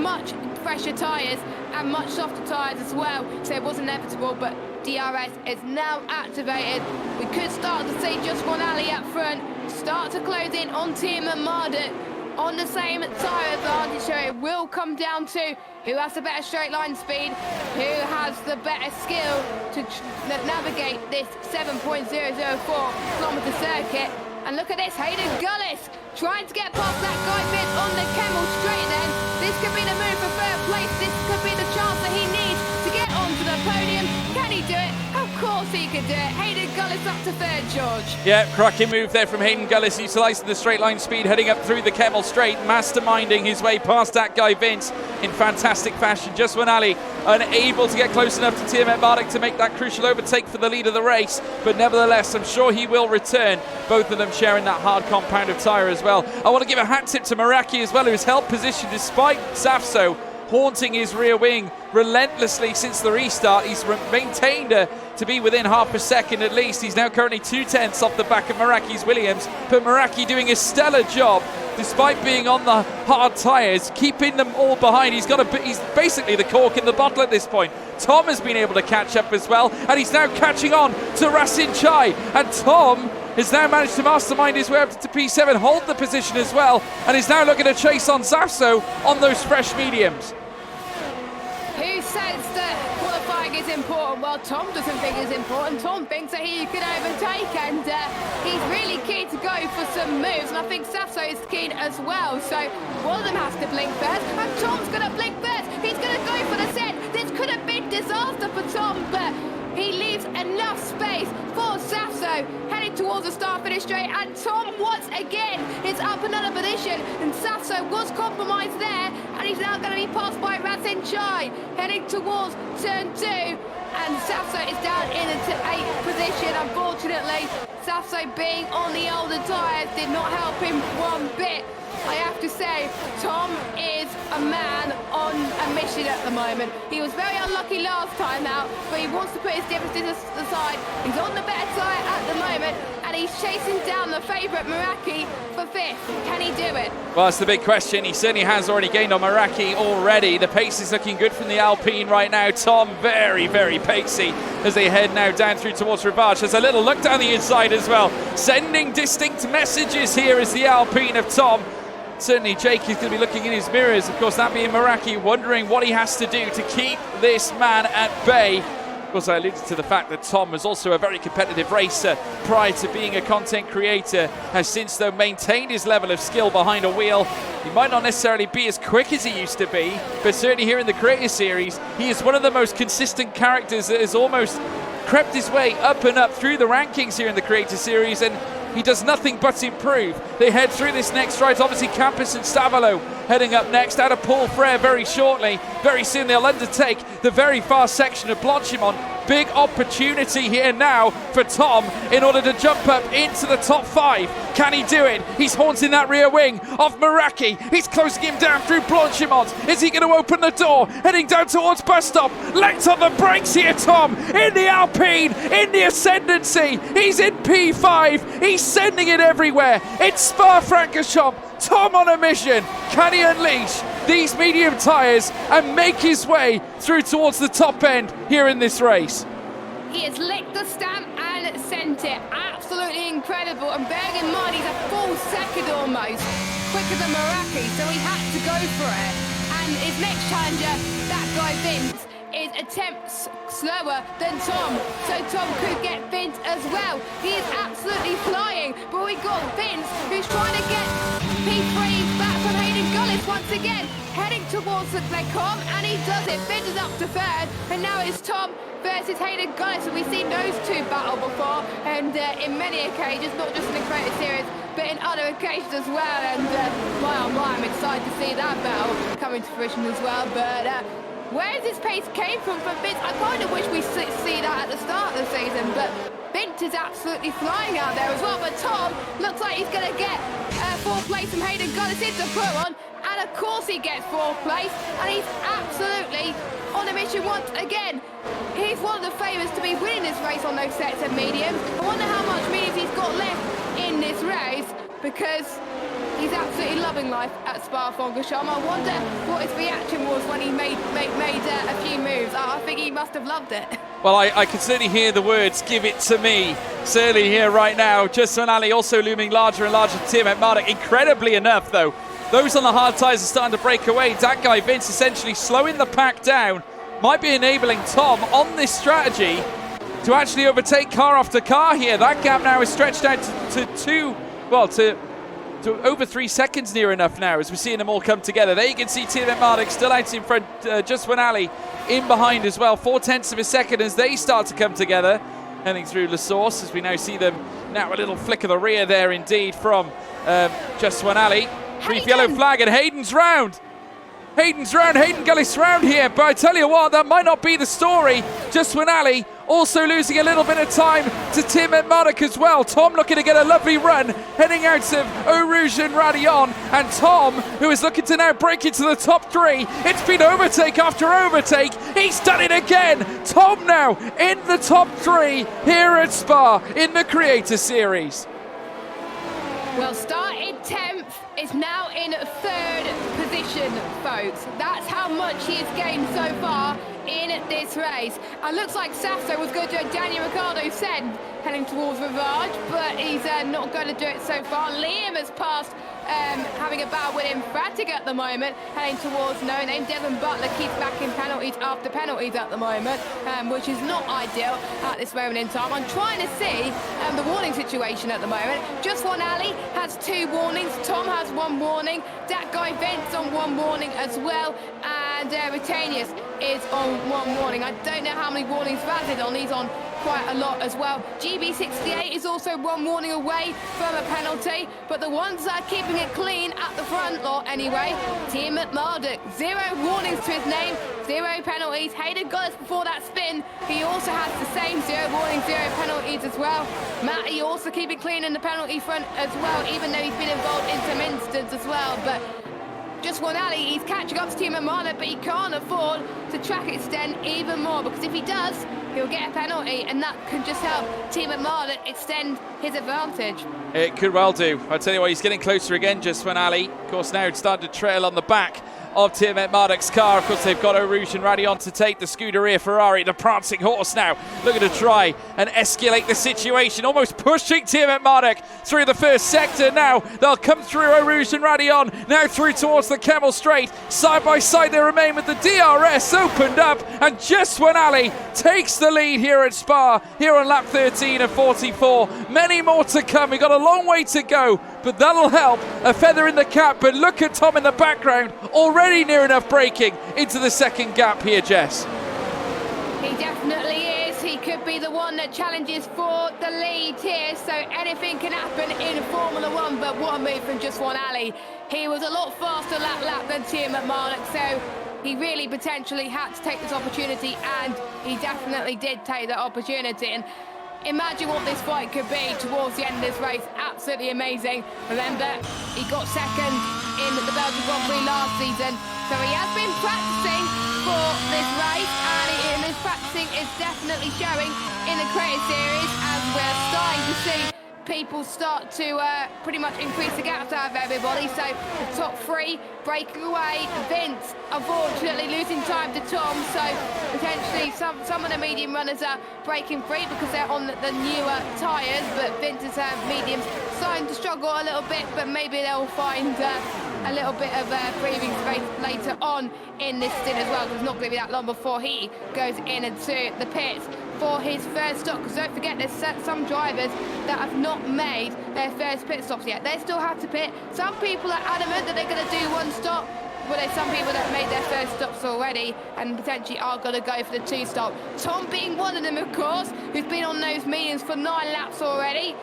much fresher tyres and much softer tyres as well, so it was inevitable, but DRS is now activated. We could start to see Just One Alley up front start to close in on Tiametmarduk on the same tyre advantage, so it will come down to who has the better straight line speed, who has the better skill to navigate this 7.004 kilometre circuit. And look at this, Hayden Gullis trying to get past that guy bit on the Kemmel Straight then. This could be the move for 3rd place. This could be the chance that he needs to get onto the podium. Can he do it? Of course he could do it. Hayden Gullis Gullis up to third, George. Yeah, cracking move there from Hayden Gullis, utilising the straight line speed, heading up through the Kemmel Straight, masterminding his way past that guy Vince in fantastic fashion. Just when Ali unable to get close enough to Tiametmarduk to make that crucial overtake for the lead of the race, but nevertheless, I'm sure he will return. Both of them sharing that hard compound of tyre as well. I want to give a hat tip to Meraki as well, who's held position despite Safso haunting his rear wing relentlessly since the restart. He's maintained to be within half a second at least. He's now currently 2/10 off the back of Meraki's Williams, but Meraki doing a stellar job despite being on the hard tyres, keeping them all behind. He's basically the cork in the bottle at this point. Tom has been able to catch up as well, and he's now catching on to Rasin Chai, and Tom has now managed to mastermind his way up to P7, hold the position as well, and is now looking to chase on Safso on those fresh mediums. Who says that qualifying is important? Well, Tom doesn't think it's important. Tom thinks that he can overtake, and he's really keen to go for some moves, and I think Safso is keen as well. So one of them has to blink first, and Tom's going to blink first. He's going to go for the set. This could have been disaster for Tom, but he leaves enough space for Safso heading towards the start-finish straight, and Tom once again is up another position, and Safso was compromised there, and he's now going to be passed by Rasin Chai heading towards turn 2, and Safso is down in the 8th position. Unfortunately, Safso being on the older tyres did not help him one bit. I have to say, Tom is a man on a mission at the moment. He was very unlucky last time out, but he wants to put his differences aside. He's on the better tyre at the moment, and he's chasing down the favourite Meraki for 5th. Can he do it? Well, that's the big question. He certainly has already gained on Meraki already. The pace is looking good from the Alpine right now. Tom very, very pacey as they head now down through towards Rivage. There's a little look down the inside as well, sending distinct messages here as the Alpine of Tom. Certainly Jake is going to be looking in his mirrors, of course, that being Meraki, wondering what he has to do to keep this man at bay. Of course, I alluded to the fact that Tom was also a very competitive racer prior to being a content creator, has since, though, maintained his level of skill behind a wheel. He might not necessarily be as quick as he used to be, but certainly here in the Creator Series, he is one of the most consistent characters that has almost crept his way up and up through the rankings here in the Creator Series, and he does nothing but improve. They head through this next stride. Obviously, Campus and Stavalo heading up next. Out of Paul Frere very shortly. Very soon they'll undertake the very fast section of Blanchimont. Big opportunity here now for Tom in order to jump up into the top 5. Can he do it? He's haunting that rear wing of Meraki. He's closing him down through Blanchimont. Is he going to open the door? Heading down towards bus stop. Legs on the brakes here, Tom. In the Alpine, in the ascendancy. He's in P5. He's sending it everywhere. It's Spa-Francorchamps. Tom on a mission. Can he unleash these medium tyres and make his way through towards the top end here in this race? He has licked the stamp and sent it. Absolutely incredible. And bearing in mind, he's a full second almost quicker than Meraki, so he had to go for it. And his next challenger, that guy Vince, is attempts slower than Tom, so Tom could get Vince as well. He is absolutely flying, but we got Vince who's trying to get P3 back from Hayden Gullis once again, heading towards the Glecom, and he does it. Vince is up to 3rd, and now it's Tom versus Hayden Gullis, and we've seen those two battle before, and in many occasions, not just in the Creator Series, but in other occasions as well, and I'm excited to see that battle coming to fruition as well. But where this pace came from Vince, I kind of wish we see that at the start of the season, but Vince is absolutely flying out there as well. But Tom looks like he's going to get 4th place from Hayden Gullis into the put on, and of course he gets 4th place, and he's absolutely on a mission once again. He's one of the favourites to be winning this race on those sets of mediums. I wonder how much mediums he's got left in this race, because he's absolutely loving life at Spa-Francorchamps. I wonder what his reaction was when he made a few moves. I think he must have loved it. Well, I can certainly hear the words, give it to me, certainly here right now. Justin Ali also looming larger and larger to Tiametmarduk. Incredibly enough, though, those on the hard tyres are starting to break away. That guy, Vince, essentially slowing the pack down, might be enabling Tom on this strategy to actually overtake car after car here. That gap now is stretched out to over 3 seconds near enough now as we're seeing them all come together. There you can see Tiametmarduk still out in front, just when Ali in behind as well. 0.4 of a second as they start to come together. heading through La Source, as we now see them now a little flick of the rear there indeed from Just One Ali. Brief yellow flag, and Hayden's round. Hayden Gullis round here, but I tell you what, that might not be the story. Just One Ali also losing a little bit of time to Tiametmarduk as well. Tom looking to get a lovely run, heading out of Eau Rouge and Radion, and Tom, who is looking to now break into the top 3. It's been overtake after overtake. He's done it again. Tom now in the top 3 here at Spa in the Creator Series. Well, started 10th, is now in 3rd position, folks. That's how much he has gained so far in this race. And looks like Sasso was going to do a Daniel Ricciardo said, heading towards Rivage, but he's not going to do it so far. Liam has passed, having a battle with Emphatic at the moment, heading towards No Name. Devon Butler keeps backing penalties after penalties at the moment, which is not ideal at this moment in time. I'm trying to see the warning situation at the moment. Just One Ali has 2 warnings. Tom has 1 warning. That guy Vent's on 1 warning as well. And Retanius is on 1 warning. I don't know how many warnings Vaz is on. He's on quite a lot as well. GB68 is also 1 warning away from a penalty, but the ones that are keeping it clean at the front lot anyway, Tiametmarduk, 0 warnings to his name, 0 penalties. Hayden Gullis before that spin, he also has the same 0 warnings, 0 penalties as well. Matty also keeping clean in the penalty front as well, even though he's been involved in some incidents as well. But Just One Ali, he's catching up to Tiametmarduk, but he can't afford to track extend even more, because if he does, he'll get a penalty, and that can just help Tiametmarduk extend his advantage. It could well do. I'll tell you what, he's getting closer again, Just One Ali. Of course, now it's started to trail on the back of Tiametmarduk's car. Of course, they've got Eau Rouge and Radion to take the Scuderia Ferrari, the prancing horse now, looking to try and escalate the situation, almost pushing Tiametmarduk through the first sector. Now they'll come through Eau Rouge and Radion, now through towards the Camel Straight. Side by side they remain, with the DRS opened up, and Just One Ali takes the lead here at Spa, here on lap 13 of 44. Many more to come. We've got a long way to go, but that'll help. A feather in the cap, but look at Tom in the background, already near enough breaking into the second gap here, Jess. He definitely is. He could be the one that challenges for the lead here, so anything can happen in Formula 1, but what a move from Just One Ali. He was a lot faster that lap than Tiametmarduk, so he really potentially had to take this opportunity, and he definitely did take that opportunity. And imagine what this fight could be towards the end of this race. Absolutely amazing. Remember, he got second in the Belgian Grand Prix last season, so he has been practicing for this race, and his practicing is definitely showing in the Creator Series, as we're starting to see people start to pretty much increase the gaps out of everybody. So the top 3 breaking away. Vince unfortunately losing time to Tom, so potentially some of the medium runners are breaking free because they're on the newer tyres, but Vince's mediums starting to struggle a little bit, but maybe they'll find a little bit of breathing space later on in this stint as well, because it's not going to be that long before he goes into the pits for his first stop. Because don't forget, there's some drivers that have not made their first pit stops yet. They still have to pit. Some people are adamant that they're going to do 1 stop, but there's some people that have made their first stops already and potentially are going to go for the 2 stop. Tom being one of them, of course, who's been on those mediums for 9 laps already.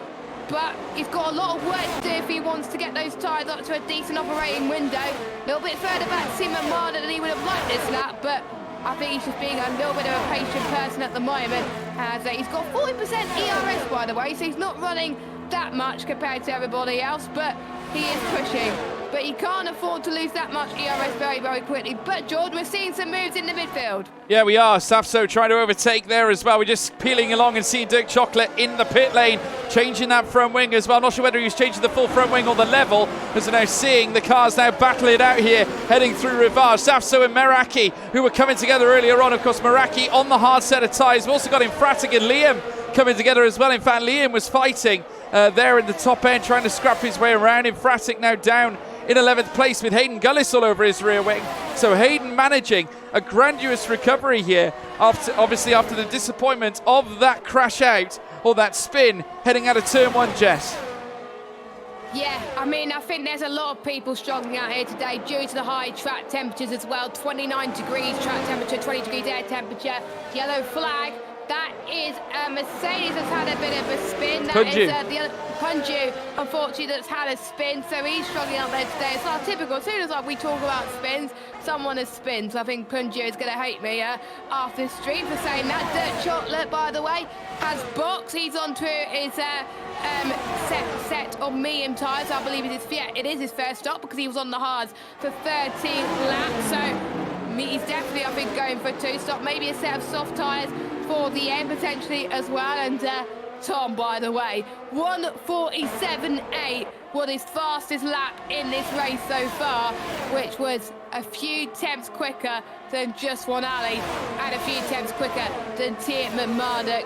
But he's got a lot of work to do if he wants to get those tyres up to a decent operating window. A little bit further back Tiametmarduk than he would have liked this lap, but I think he's just being a little bit of a patient person at the moment. As he's got 40% ERS, by the way, so he's not running that much compared to everybody else, but he is pushing. But he can't afford to lose that much ERS very, very quickly. But, Jordan, we're seeing some moves in the midfield. Yeah, we are. Safso trying to overtake there as well. We're just peeling along and seeing Dirk Chocolate in the pit lane, changing that front wing as well. Not sure whether he's changing the full front wing or the level, as we're now seeing the cars now battle it out here, heading through Rivage. Safso and Meraki, who were coming together earlier on. Of course, Meraki on the hard set of tyres. We've also got Emphatic and Liam coming together as well. In fact, Liam was fighting there in the top end, trying to scrap his way around. Emphatic now down in 11th place with Hayden Gullis all over his rear wing. So Hayden managing a grandiose recovery here, obviously after the disappointment of that crash out, or that spin, heading out of turn 1, Jess. Yeah, I mean, I think there's a lot of people struggling out here today due to the high track temperatures as well. 29 degrees track temperature, 20 degrees air temperature, yellow flag That is Mercedes has had a bit of a spin. That Punju. is the other Punju, unfortunately, that's had a spin. So he's struggling out there today. It's not typical. As soon as we talk about spins, someone has spins. So I think Punju is going to hate me after the stream for saying that. Dirt Chocolate, by the way, has box. He's onto his set of medium tyres. I believe it is his first stop because he was on the hards for 13 laps. So he's definitely, I think, going for a 2-stop, maybe a set of soft tyres for the end potentially as well. And Tom, by the way, 1:47.8 was his fastest lap in this race so far, which was a few tenths quicker than Just One Ali and a few tenths quicker than Tiametmarduk.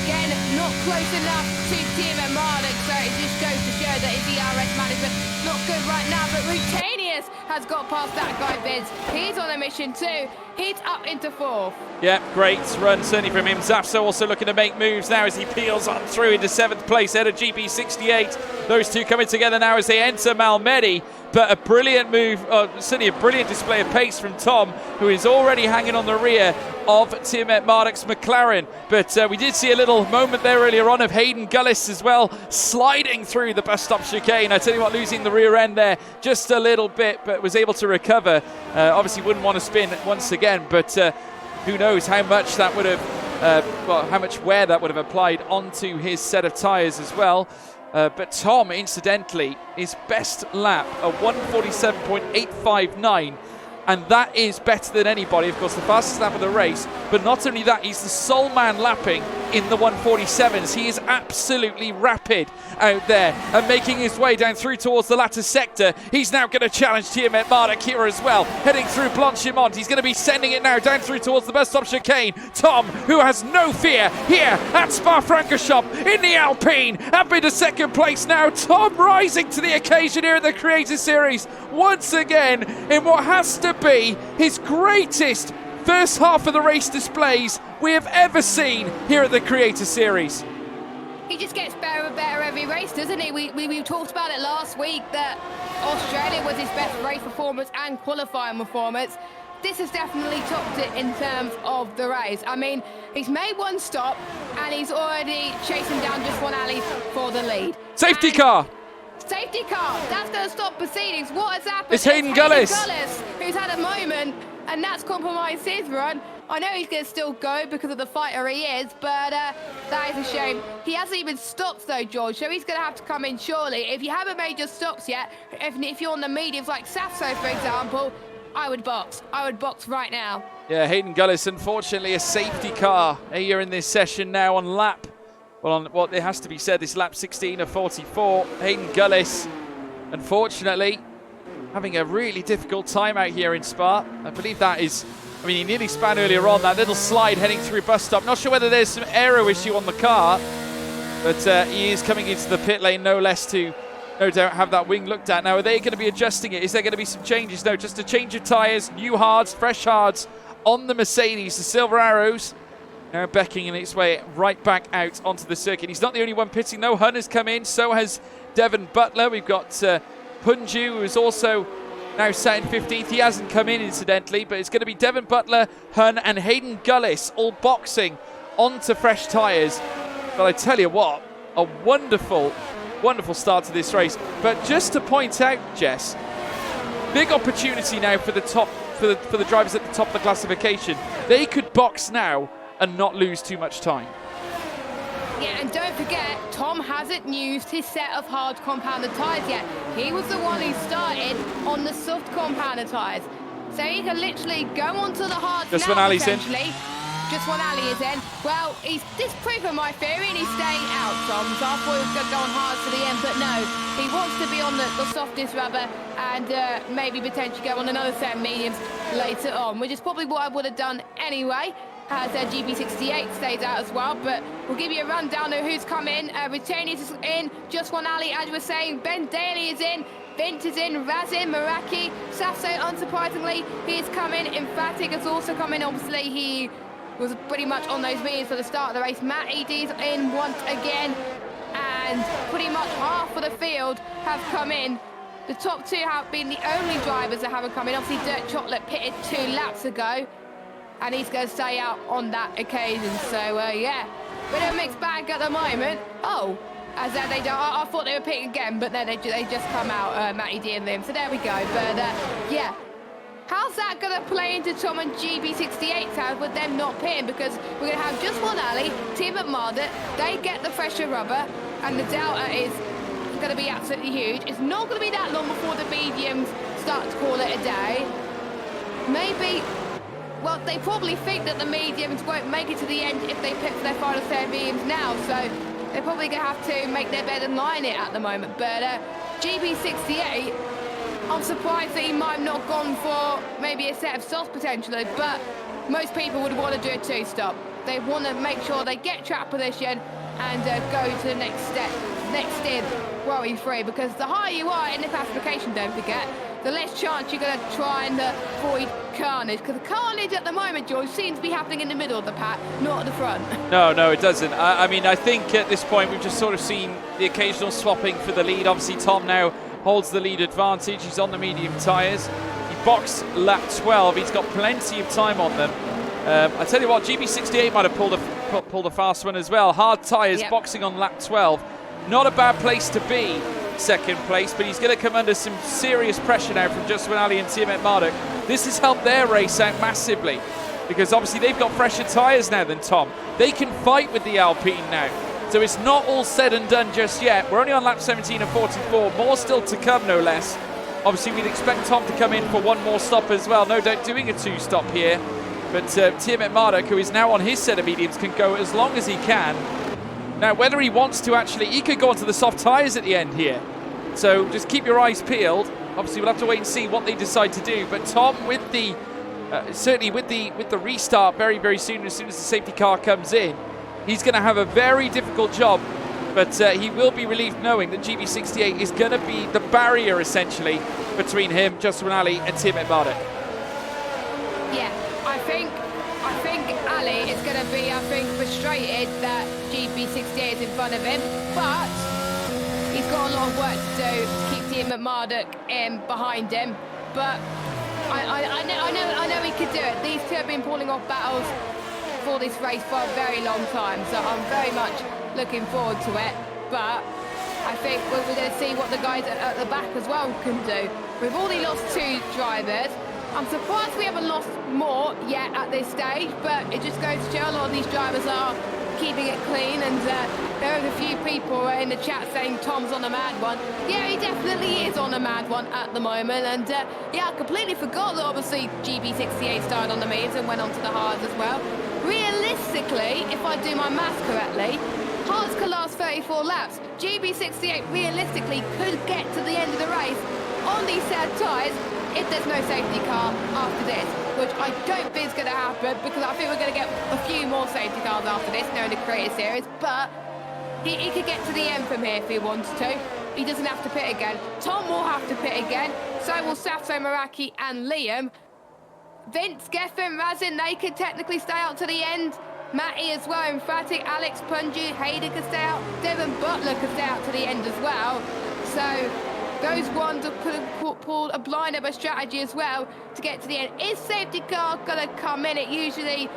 Again, not close enough to Tiametmarduk, so it just goes to show that his ERS management not good right now. But Rutanius has got past that guy, Vince. He's on a mission too. He's up into 4th. Yeah, great run certainly from him. Zafso also looking to make moves now as he peels on through into 7th place ahead of GB68. Those two coming together now as they enter Malmedy. But a brilliant move, certainly a brilliant display of pace from Tom, who is already hanging on the rear of Tiametmarduk's McLaren. But we did see a little moment there earlier on of Hayden Gullis as well, sliding through the bus stop chicane. I tell you what, losing the rear end there just a little bit, but was able to recover. Obviously wouldn't want to spin once again, but who knows how much that would have, how much wear that would have applied onto his set of tyres as well. But Tom, incidentally, his best lap, a 1:47.859, and that is better than anybody. Of course, the fastest lap of the race. But not only that, he's the sole man lapping in the 1:47s. He is absolutely rapid out there and making his way down through towards the latter sector. He's now going to challenge Tiametmarduk here as well, heading through Blanchimont. He's going to be sending it now down through towards the bus stop chicane. Tom, who has no fear here at Spa-Francorchamps in the Alpine, up into 2nd place now. Tom rising to the occasion here at the Creator Series once again in what has to be his greatest first half of the race displays we have ever seen here at the Creator Series. He just gets better and better every race, doesn't he? We talked about it last week that Australia was his best race performance and qualifying performance. This has definitely topped it in terms of the race. I mean, he's made one stop and he's already chasing down Just One Ali for the lead. Safety car! Safety car, that's going to stop proceedings. What has happened? It's Hayden Gullis, who's had a moment, and that's compromised his run. I know he's going to still go because of the fighter he is, but that is a shame. He hasn't even stopped though, George, so he's going to have to come in surely. If you haven't made your stops yet, if you're on the mediums like Safso, for example, I would box. I would box right now. Yeah, Hayden Gullis, unfortunately, a safety car here in this session now on lap. Well, on what it has to be said, this lap 16 of 44. Hayden Gullis, unfortunately, having a really difficult time out here in Spa. I believe that is, I mean, he nearly span earlier on, that little slide heading through bus stop. Not sure whether there's some aero issue on the car, but he is coming into the pit lane no less to, no doubt, have that wing looked at. Now, are they going to be adjusting it? Is there going to be some changes? No, just a change of tyres, new hards, fresh hards on the Mercedes, the Silver Arrows. Now becking its way right back out onto the circuit. He's not the only one pitting though. Hun has come in, so has Devon Butler. We've got Punju, who is also now sat in 15th. He hasn't come in, incidentally, but it's going to be Devon Butler, Hun, and Hayden Gullis all boxing onto fresh tyres. But I tell you what, a wonderful, wonderful start to this race. But just to point out, Jess, big opportunity now for the top, for the drivers at the top of the classification. They could box now and not lose too much time. Yeah, and don't forget, Tom hasn't used his set of hard compounder tyres yet. He was the one who started on the soft compounder tyres. So he can literally go onto the hard Just now, when Ali's in. Just when Ali is in. Well, he's disproven my theory and he's staying out, Tom. So I thought he was going to go on hard to the end, but no. He wants to be on the softest rubber and maybe potentially go on another set of mediums later on, which is probably what I would have done anyway. As GB68 stays out as well, but we'll give you a rundown of who's come in. Rutanius is in, Just One Ali, as you were saying, Ben Daly is in, Vint is in, Razin, Meraki, Safso, unsurprisingly, he's come in. Emphatic has also come in, obviously he was pretty much on those mediums for the start of the race. Matt ED's in once again, and pretty much half of the field have come in. The top two have been the only drivers that haven't come in. Obviously, Dirt Chocolate pitted 2 laps ago. and he's going to stay out on that occasion. So, yeah, bit of a mixed bag at the moment. Oh, as they don't, I thought they were picking again, but then they just come out, Matty D and Liam. So there we go. But, yeah. How's that going to play into Tom and GB68's hands with them not pitting? Because we're going to have just one alley, Tiametmarduk, they get the fresher rubber, and the delta is going to be absolutely huge. It's not going to be that long before the mediums start to call it a day. Maybe, well, they probably think that the mediums won't make it to the end if they pick for their final set of mediums now, so they're probably going to have to make their bed and line it at the moment. But GB68, I'm surprised that he might have not gone for maybe a set of softs potentially, but most people would want to do a two-stop. They want to make sure they get track position and go to the next step, next in, worry-free, because the higher you are in the classification, don't forget, the less chance you're going to try and avoid carnage, because the carnage at the moment, George, seems to be happening in the middle of the pack, not at the front. No, it doesn't. I mean, I think at this point we've just sort of seen the occasional swapping for the lead. Obviously, Tom now holds the lead advantage. He's on the medium tyres. He boxed lap 12. He's got plenty of time on them. I tell you what, GB68 might have pulled a fast one as well. Hard tyres, yep. Boxing on lap 12. Not a bad place to be, second place, but he's going to come under some serious pressure now from Just One Ali and Tiametmarduk. This has helped their race out massively, because obviously they've got fresher tyres now than Tom. They can fight with the Alpine now. So it's not all said and done just yet. We're only on lap 17 and 44. More still to come, no less. Obviously, we'd expect Tom to come in for one more stop as well. No doubt doing a two-stop here. But Tiametmarduk, who is now on his set of mediums, can go as long as he can. Now, whether he wants to actually, he could go onto the soft tyres at the end here. So just keep your eyes peeled. Obviously, we'll have to wait and see what they decide to do. But Tom, with the certainly with the restart very, very soon, as the safety car comes in, he's going to have a very difficult job. But he will be relieved knowing that GB68 is going to be the barrier, essentially, between him, Just One Ali, and Tiametmarduk. Yeah, I think Ali is going to be, frustrated that GB68 is in front of him, but he's got a lot of work to do to keep Tiametmarduk in behind him. But I know he could do it. These two have been pulling off battles for this race for a very long time, so I'm very much looking forward to it. But I think we're going to see what the guys at the back as well can do. We've already lost two drivers. I'm surprised we haven't lost more yet at this stage, but it just goes to show a lot of these drivers are keeping it clean, and there are a few people in the chat saying Tom's on a mad one. Yeah, he definitely is on a mad one at the moment, and yeah, I completely forgot that obviously GB68 started on the mediums and went on to the hards as well. Realistically, if I do my maths correctly, hards can last 34 laps. GB68 realistically could get to the end of the race on these set of tyres if there's no safety car after this, which I don't think is going to happen, because I think we're going to get a few more safety cars after this, knowing the creative series, but he could get to the end from here if he wants to. He doesn't have to pit again. Tom will have to pit again, so will Safso Maraki and Liam. Vince, Geffen, Razin, they could technically stay out to the end. Matty as well, Emphatic, Alex, Punju, Hayden could stay out. Devon Butler could stay out to the end as well. So those ones could have pulled a blind of a strategy as well to get to the end. Is safety car going to come in? It usually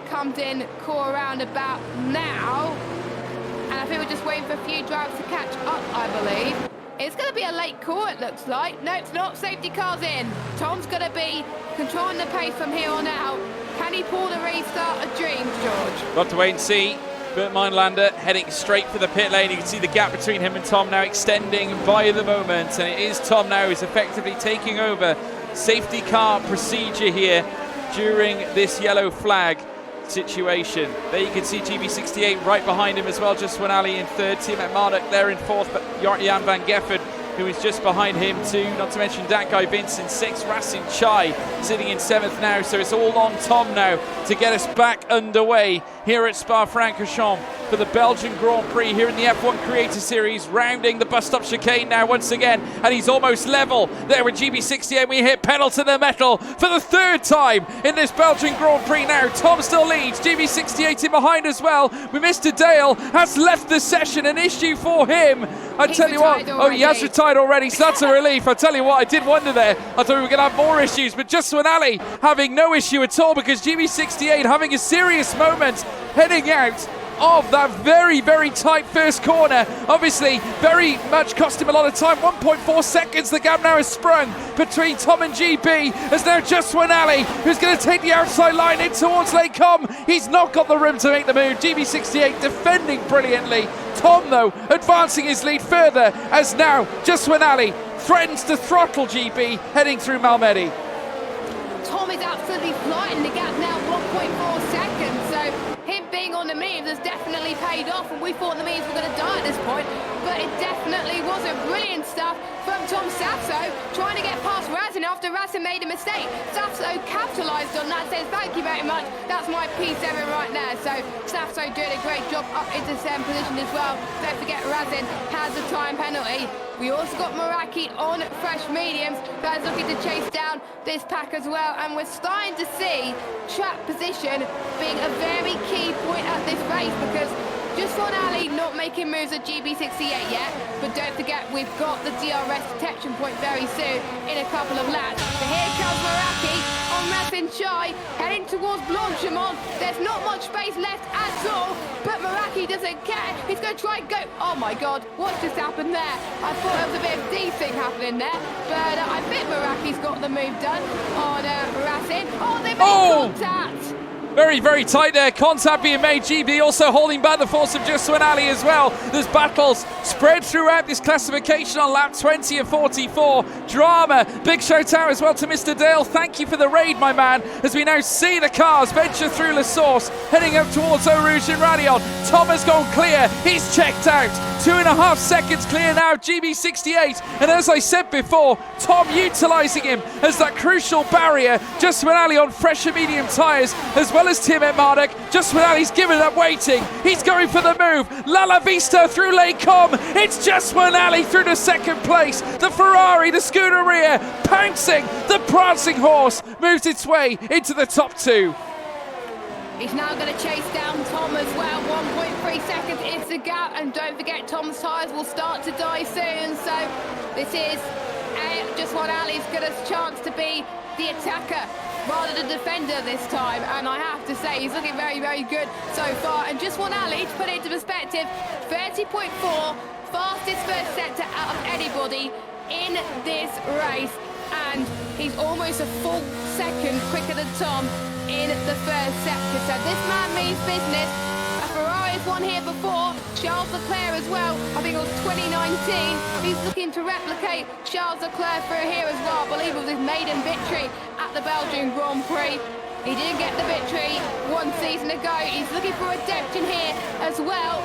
comes in core around about now. And I think we're just waiting for a few drivers to catch up, I believe. It's going to be a late call, it looks like. No, it's not. Safety car's in. Tom's going to be controlling the pace from here on out. Can he pull the restart of dreams, George? We'll have to wait and see. Bert Meinlander heading straight for the pit lane. You can see the gap between him and Tom now extending by the moment. And it is Tom now who's effectively taking over safety car procedure here during this yellow flag situation. There you can see GB68 right behind him as well. Just One Ali in third. Tiametmarduk there in fourth. But Jan van Geffen, who is just behind him too. Not to mention that guy Vince in sixth. Racing Chai sitting in seventh now. So it's all on Tom now to get us back underway here at Spa-Francorchamps for the Belgian Grand Prix here in the F1 Creator Series, rounding the bus stop chicane now once again, and he's almost level there with GB68. We hit pedal to the metal for the third time in this Belgian Grand Prix now. Tom still leads, GB68 in behind as well. Mr. Dale has left the session, an issue for him. I tell you what, oh, he has retired. tired already, so that's a relief. I tell you what, I did wonder there. I thought we were going to have more issues, but just when Ali having no issue at all, because GB68 having a serious moment heading out of that very, very tight first corner. Obviously, very much cost him a lot of time. 1.4 seconds, the gap now has sprung between Tom and GB, as now just one Ali, who's going to take the outside line in towards Lake Com. He's not got the room to make the move. GB68 defending brilliantly. Tom, though, advancing his lead further, as now just one Ali threatens to throttle GB heading through Malmedy. Tom is absolutely flying the gap now, 1.4 seconds. So him being on the memes has definitely paid off, and we thought the memes were going to die at this point, but it definitely wasn't. Brilliant stuff from Tom Safso, trying to get past Razin after Razin made a mistake. Safso capitalised on that, says thank you very much, that's my P7 right there. So Safso doing a great job up into 7th position as well. Don't forget Razin has a time penalty. We also got Meraki on fresh mediums, that's looking to chase down this pack as well, and we're starting to see track position being a very key point at this race, because just on Ali not making moves at GB68 yet, but don't forget we've got the DRS detection point very soon in a couple of laps. So here comes Meraki on Razin Chai, heading towards Blanchimont. There's not much space left at all, but Meraki doesn't care. He's going to try and go. Oh my God, what just happened there? I thought there was a bit of D thing happening there, but I think Meraki's got the move done on Razin. Oh, they made contact. Very, very tight there. Contact being made. GB also holding back the force of Justin Ali as well. There's battles spread throughout this classification on lap 20 and 44. Drama. Big shout out as well to Mr. Dale. Thank you for the raid, my man, as we now see the cars venture through La Source, heading up towards Eau Rouge and Radion. Tom has gone clear. He's checked out. 2.5 seconds clear now. GB68. And as I said before, Tom utilising him as that crucial barrier. Justin Ali on fresher medium tyres, as well as Tiametmarduk. Just when Ali's given up waiting, he's going for the move. La Vista through Lake Com. It's just when Ali through to second place. The Ferrari, the Scuderia, pouncing. The prancing horse moves its way into the top two. He's now going to chase down Tom as well. 1.3 seconds is the gap, and don't forget Tom's tyres will start to die soon. So this is just what Ali's got a chance to be the attacker rather than defender this time, and I have to say he's looking very, very good so far. And just want Ali to put it into perspective, 30.4, fastest first sector out of anybody in this race, and he's almost a full second quicker than Tom in the first sector. So this man means business. A Ferrari has won here before, Charles Leclerc as well, I think it was 2019. He's looking to replicate Charles Leclerc through here as well. I believe it was his maiden victory at the Belgian Grand Prix. He didn't get the victory one season ago. He's looking for redemption here as well.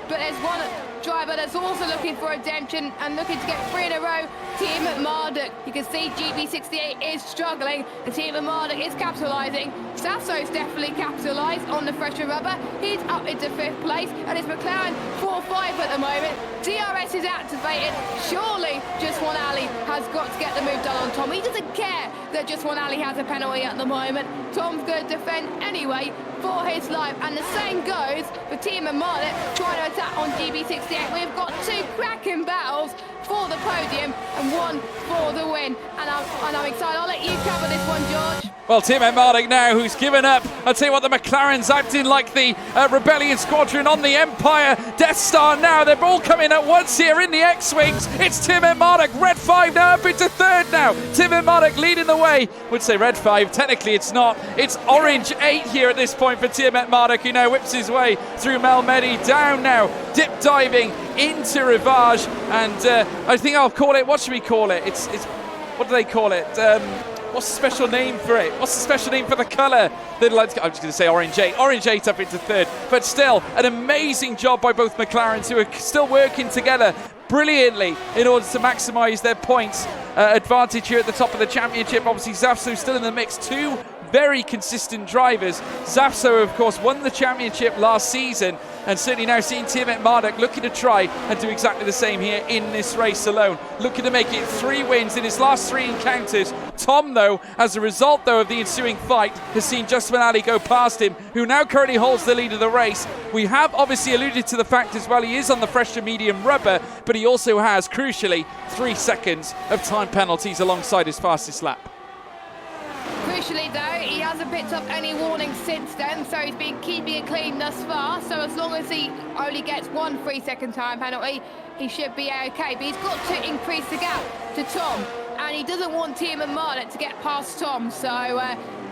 But there's one driver that's also looking for redemption and looking to get 3 in a row, Tiametmarduk. You can see GB68 is struggling, and Tiametmarduk is capitalising. Safso's definitely capitalised on the fresher rubber. He's up into 5th place, and it's McLaren 4-5 at the moment. DRS is activated. Surely Just One Ali has got to get the move done on Tom. He doesn't care that Just One Ali has a penalty at the moment. Tom's going to defend anyway for his life, and the same goes for Tiametmarduk trying to attack on GB68. We've got 2 cracking battles for the podium and 1 for the win, and I'm excited. I'll let you cover this one, George. Well, Tiametmarduk now, who's given up. I'll tell you what, the McLaren's acting like the Rebellion Squadron on the Empire Death Star now. They're all coming at once here in the X-Wings. It's Tiametmarduk, red 5 now up into 3rd now. Tiametmarduk leading the way. Would say red 5, technically it's not. It's orange 8 here at this point for Tiametmarduk, who now whips his way through Malmedy, down now, dip diving into Rivage, and I think I'll call it, what should we call it? It's what do they call it? What's the special name for it? What's the special name for the colour? I'm just going to say orange 8. Orange 8 up into 3rd. But still, an amazing job by both McLarens, who are still working together brilliantly in order to maximise their points advantage here at the top of the championship. Obviously, Zafsu still in the mix. 2 very consistent drivers. Zafso, of course, won the championship last season, and certainly now seeing Tiametmarduk looking to try and do exactly the same here in this race alone. Looking to make it 3 wins in his last 3 encounters. Tom, though, as a result, though, of the ensuing fight, has seen Justin Ali go past him, who now currently holds the lead of the race. We have obviously alluded to the fact as well he is on the fresh to medium rubber, but he also has, crucially, 3 seconds of time penalties alongside his fastest lap. Crucially though, he hasn't picked up any warnings since then, so he's been keeping it clean thus far. So as long as he only gets 1 3-second time penalty, he should be okay. But he's got to increase the gap to Tom, and he doesn't want Tiametmarduk to get past Tom. So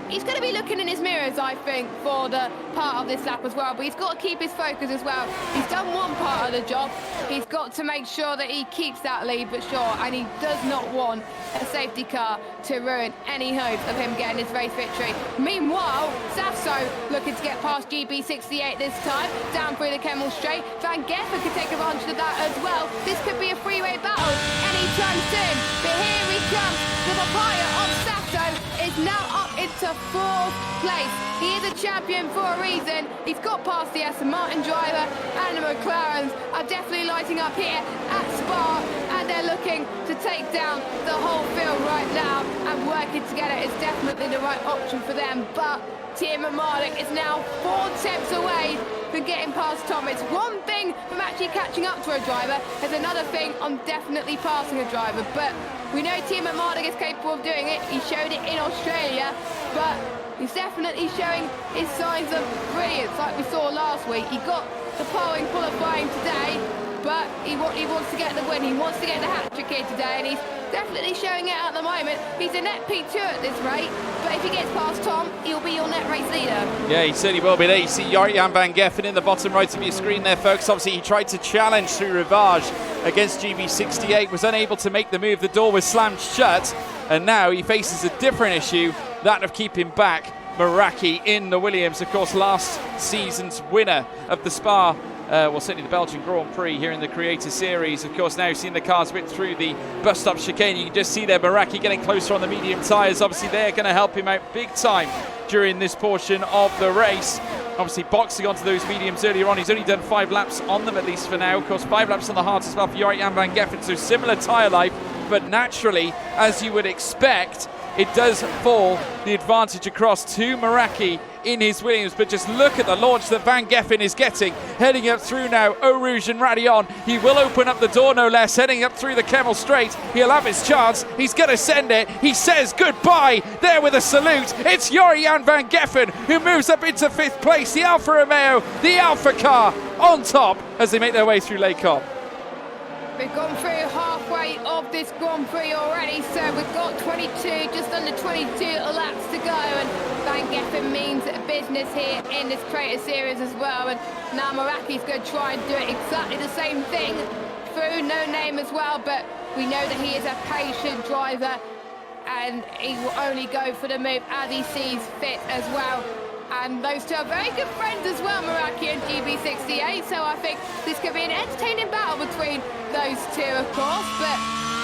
he's going to be looking in his mirrors, I think, for the part of this lap as well. But he's got to keep his focus as well. He's done one part of the job. He's got to make sure that he keeps that lead but sure, and he does not want a safety car to ruin any hope of him getting his race victory. Meanwhile, Zafso looking to get past GB68 this time, down through the Kemmel Straight. Van Geffen could take advantage of that as well. This could be a freeway battle anytime soon. But here he comes. The papaya of Zafso is now up into 4th place. He is a champion for a reason. He's got past the Aston Martin driver, and the McLarens are definitely lighting up here at Spa, and they're looking to take down the whole field right now, and working together is definitely the right option for them. But Tiametmarduk is now 4 tenths away from getting past Tom. It's one thing from actually catching up to a driver, there's another thing on definitely passing a driver. But we know Tiametmarduk is capable of doing it. He showed it in Australia, but he's definitely showing his signs of brilliance like we saw last week. He got the pole in qualifying today, but he wants to get the win. He wants to get the hat-trick here today, and he's definitely showing it at the moment. He's a net P2 at this rate, but if he gets past Tom, he'll be your net race leader. Yeah, he certainly will be there. You see Jan Van Geffen in the bottom right of your screen there, folks. Obviously, he tried to challenge through Rivage against GB68, was unable to make the move. The door was slammed shut, and now he faces a different issue, that of keeping back Meraki in the Williams. Of course, last season's winner of the Spa, well, certainly the Belgian Grand Prix here in the Creator Series. Of course, now seeing the cars whip through the bus stop chicane, you can just see there Meraki getting closer on the medium tyres. Obviously, they're going to help him out big time during this portion of the race. Obviously, boxing onto those mediums earlier on. He's only done 5 laps on them, at least for now. Of course, 5 laps on the hards as well for Jan Van Geffen, so similar tyre life. But naturally, as you would expect, it does fall the advantage across to Meraki in his Williams. But just look at the launch that Van Geffen is getting, heading up through now Eau Rouge and Radillon. He will open up the door, no less, heading up through the Kemmel Straight. He'll have his chance. He's going to send it. He says goodbye there with a salute. It's Jan Van Geffen who moves up into 5th place. The Alfa Romeo, the Alpha car on top as they make their way through Les Combes. We've gone through halfway of this Grand Prix already, so we've got 22, just under 22 laps to go, and Van Geffen means business here in this Creator Series as well. And now Meraki's going to try and do it exactly the same thing through No Name as well, but we know that he is a patient driver, and he will only go for the move as he sees fit as well. And those two are very good friends as well, Meraki and GB68, so I think this could be an entertaining battle between those two, of course. But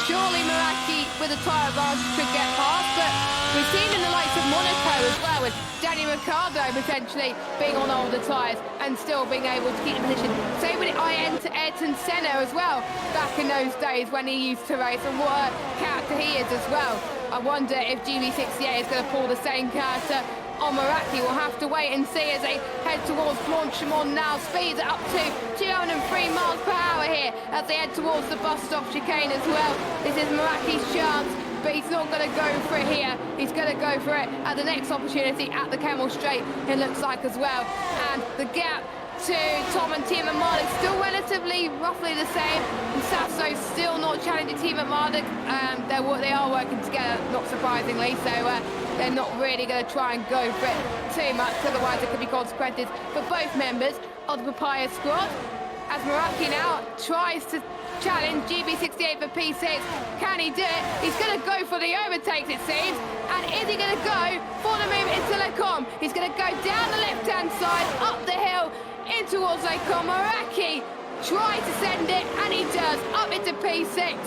surely Meraki, with a tyre advantage, could get past. But we've seen in the likes of Monaco as well, with Danny Ricciardo potentially being on older tyres and still being able to keep the position. Same with Ayrton Senna as well, back in those days when he used to race, and what a character he is as well. I wonder if GB68 is going to pull the same character on Meraki. We'll have to wait and see as they head towards Blanchimont now. Speeds up to 203 miles per hour here as they head towards the bus stop chicane as well. This is Meraki's chance, but he's not going to go for it here. He's going to go for it at the next opportunity at the Kemmel Straight, it looks like as well. And the gap to Tom and Tiametmarduk still relatively roughly the same. And Zafso still not challenging Tiametmarduk. They are working together, not surprisingly, so they're not really going to try and go for it too much, otherwise there could be consequences for both members of the Papaya squad. As Meraki now tries to challenge GB68 for P6, can he do it? He's going to go for the overtakes, it seems. And is he going to go for the move into Les Combes? He's going to go down the left-hand side, up the hill, in towards Les Combes. Meraki tries to send it, and he does, up into P6.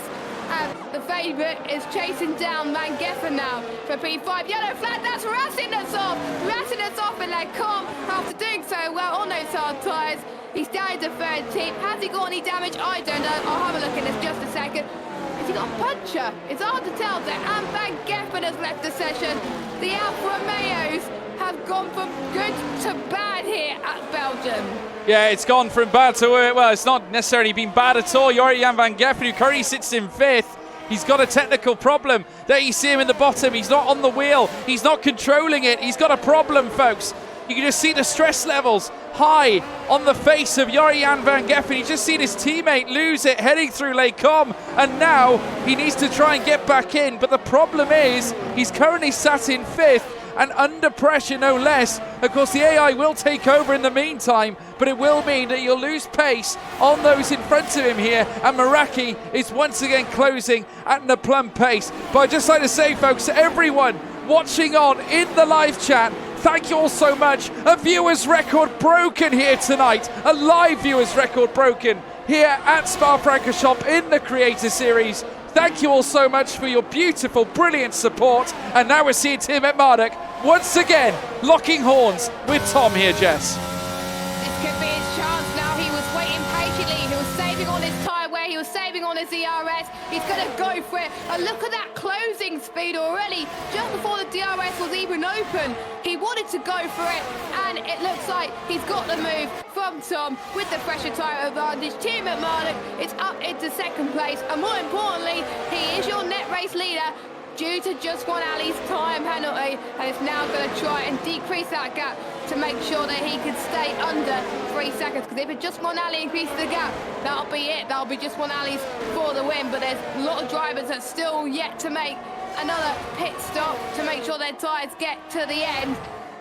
The favourite is chasing down Van Geffen now for P5. Yellow flag, that's racing us off. Racing us off in their comp after doing so well on those hard tyres. He's down to third team. Has he got any damage? I don't know. I'll have a look in this just a second. Has he got a puncher? It's hard to tell there. And Van Geffen has left the session. The Alfa Romeos have gone from good to bad here at Belgium. Yeah, it's gone from bad to, well, it's not necessarily been bad at all. Jan Van Geffen, who currently sits in 5th, he's got a technical problem. There you see him in the bottom. He's not on the wheel. He's not controlling it. He's got a problem, folks. You can just see the stress levels high on the face of Jan Van Geffen. He's just seen his teammate lose it heading through Les Combes, and now he needs to try and get back in. But the problem is he's currently sat in 5th and under pressure, no less. Of course, the AI will take over in the meantime, but it will mean that you'll lose pace on those in front of him here, and Meraki is once again closing at an plumb pace. But I'd just like to say, folks, to everyone watching on in the live chat, thank you all so much. A viewers record broken here tonight, a live viewers record broken here at Spa-Francorchamps in the Creator Series. Thank you all so much for your beautiful, brilliant support. And now we're seeing Tiametmarduk once again locking horns with Tom here, Jess. This could be his chance now. He was waiting patiently. He was saving on his tyre wear. He was saving on his ERS. He's going to go for it. And look at that closing speed already. Just before the DRS was even open, he wanted to go for it. And it looks like he's got the move from Tom with the pressure tyre advantage. Tiametmarduk is up into second place. And more importantly, he is your net race leader due to just one Ali's time penalty, and is now going to try and decrease that gap to make sure that he can stay under 3 seconds, because if it just one Ali increases the gap, that'll be it. That'll be just one Ali's for the win. But there's a lot of drivers that still yet to make another pit stop to make sure their tyres get to the end.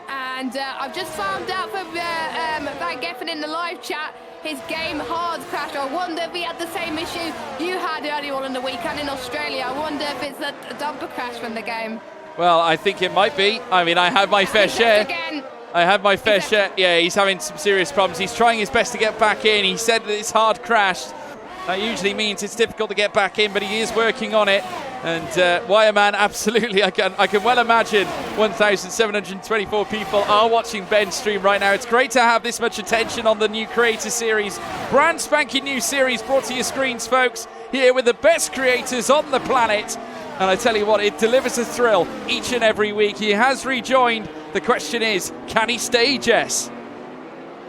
And I've just found out from Van Geffen in the live chat, his game hard crashed. I wonder if he had the same issue you had earlier on in the weekend in Australia. I wonder if it's a dumper crash from the game. Well, I think it might be. I mean, I had my fair share. Again. I had my fair share. Yeah, he's having some serious problems. He's trying his best to get back in. He said that it's hard crashed. That usually means it's difficult to get back in, but he is working on it. And Wireman, absolutely, I can well imagine 1,724 people are watching Ben's stream right now. It's great to have this much attention on the new Creator Series. Brand spanking new series brought to your screens, folks, here with the best creators on the planet. And I tell you what, it delivers a thrill each and every week. He has rejoined. The question is, can he stay, Jess?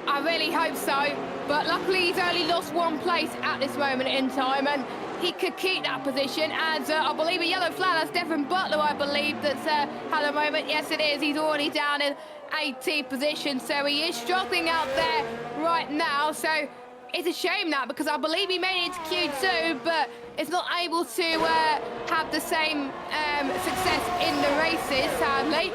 I really hope so. But luckily, he's only lost one place at this moment in time, and he could keep that position. And I believe a yellow flag, that's Devon Butler, I believe, that's had a moment. Yes, it is. He's already down in 18th position, so he is struggling out there right now. So it's a shame that, because I believe he made it to Q2, but is not able to have the same success in the races, sadly.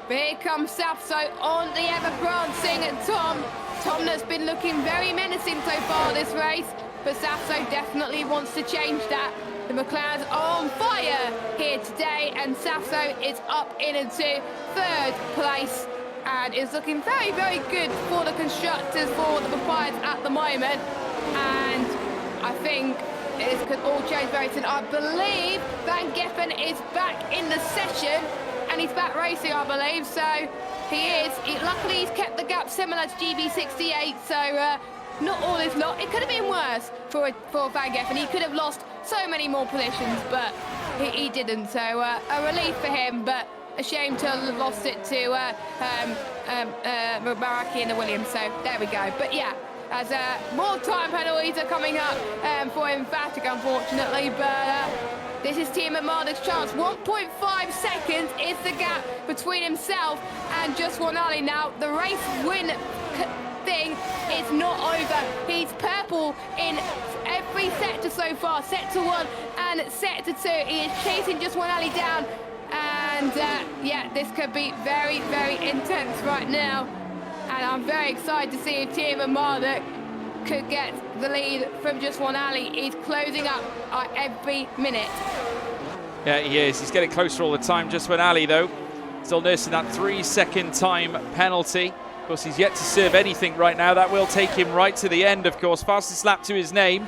But here comes Sapso on the ever-prancing Tom. Tom that's been looking very menacing so far this race, but Sapso definitely wants to change that. The McLarens are on fire here today, and Sapso is up into third place and is looking very, very good for the constructors, for the proprietors at the moment. And I think this could all change very soon. I believe Van Geffen is back in the session, and he's back racing, I believe, so he is. Luckily, he's kept the gap similar to GB68, so not all is lost. It could have been worse for Van Geffen. He could have lost so many more positions, but he didn't, so a relief for him, but a shame to have lost it to Meraki and the Williams, so there we go. But yeah, as more time penalties are coming up for emphatic, unfortunately, but this is Tiametmarduk's chance. 1.5 seconds is the gap between himself and just one Ali. Now, the race win thing is not over. He's purple in every sector so far, sector 1 and sector 2. He is chasing just one Ali down, and yeah, this could be very, very intense right now. And I'm very excited to see if Tiametmarduk could get the lead from just one Ali. He's closing up every minute. Yeah, he is. He's getting closer all the time. Just one Ali, though, still nursing that 3-second time penalty. Of course, he's yet to serve anything right now. That will take him right to the end, of course. Fastest lap to his name.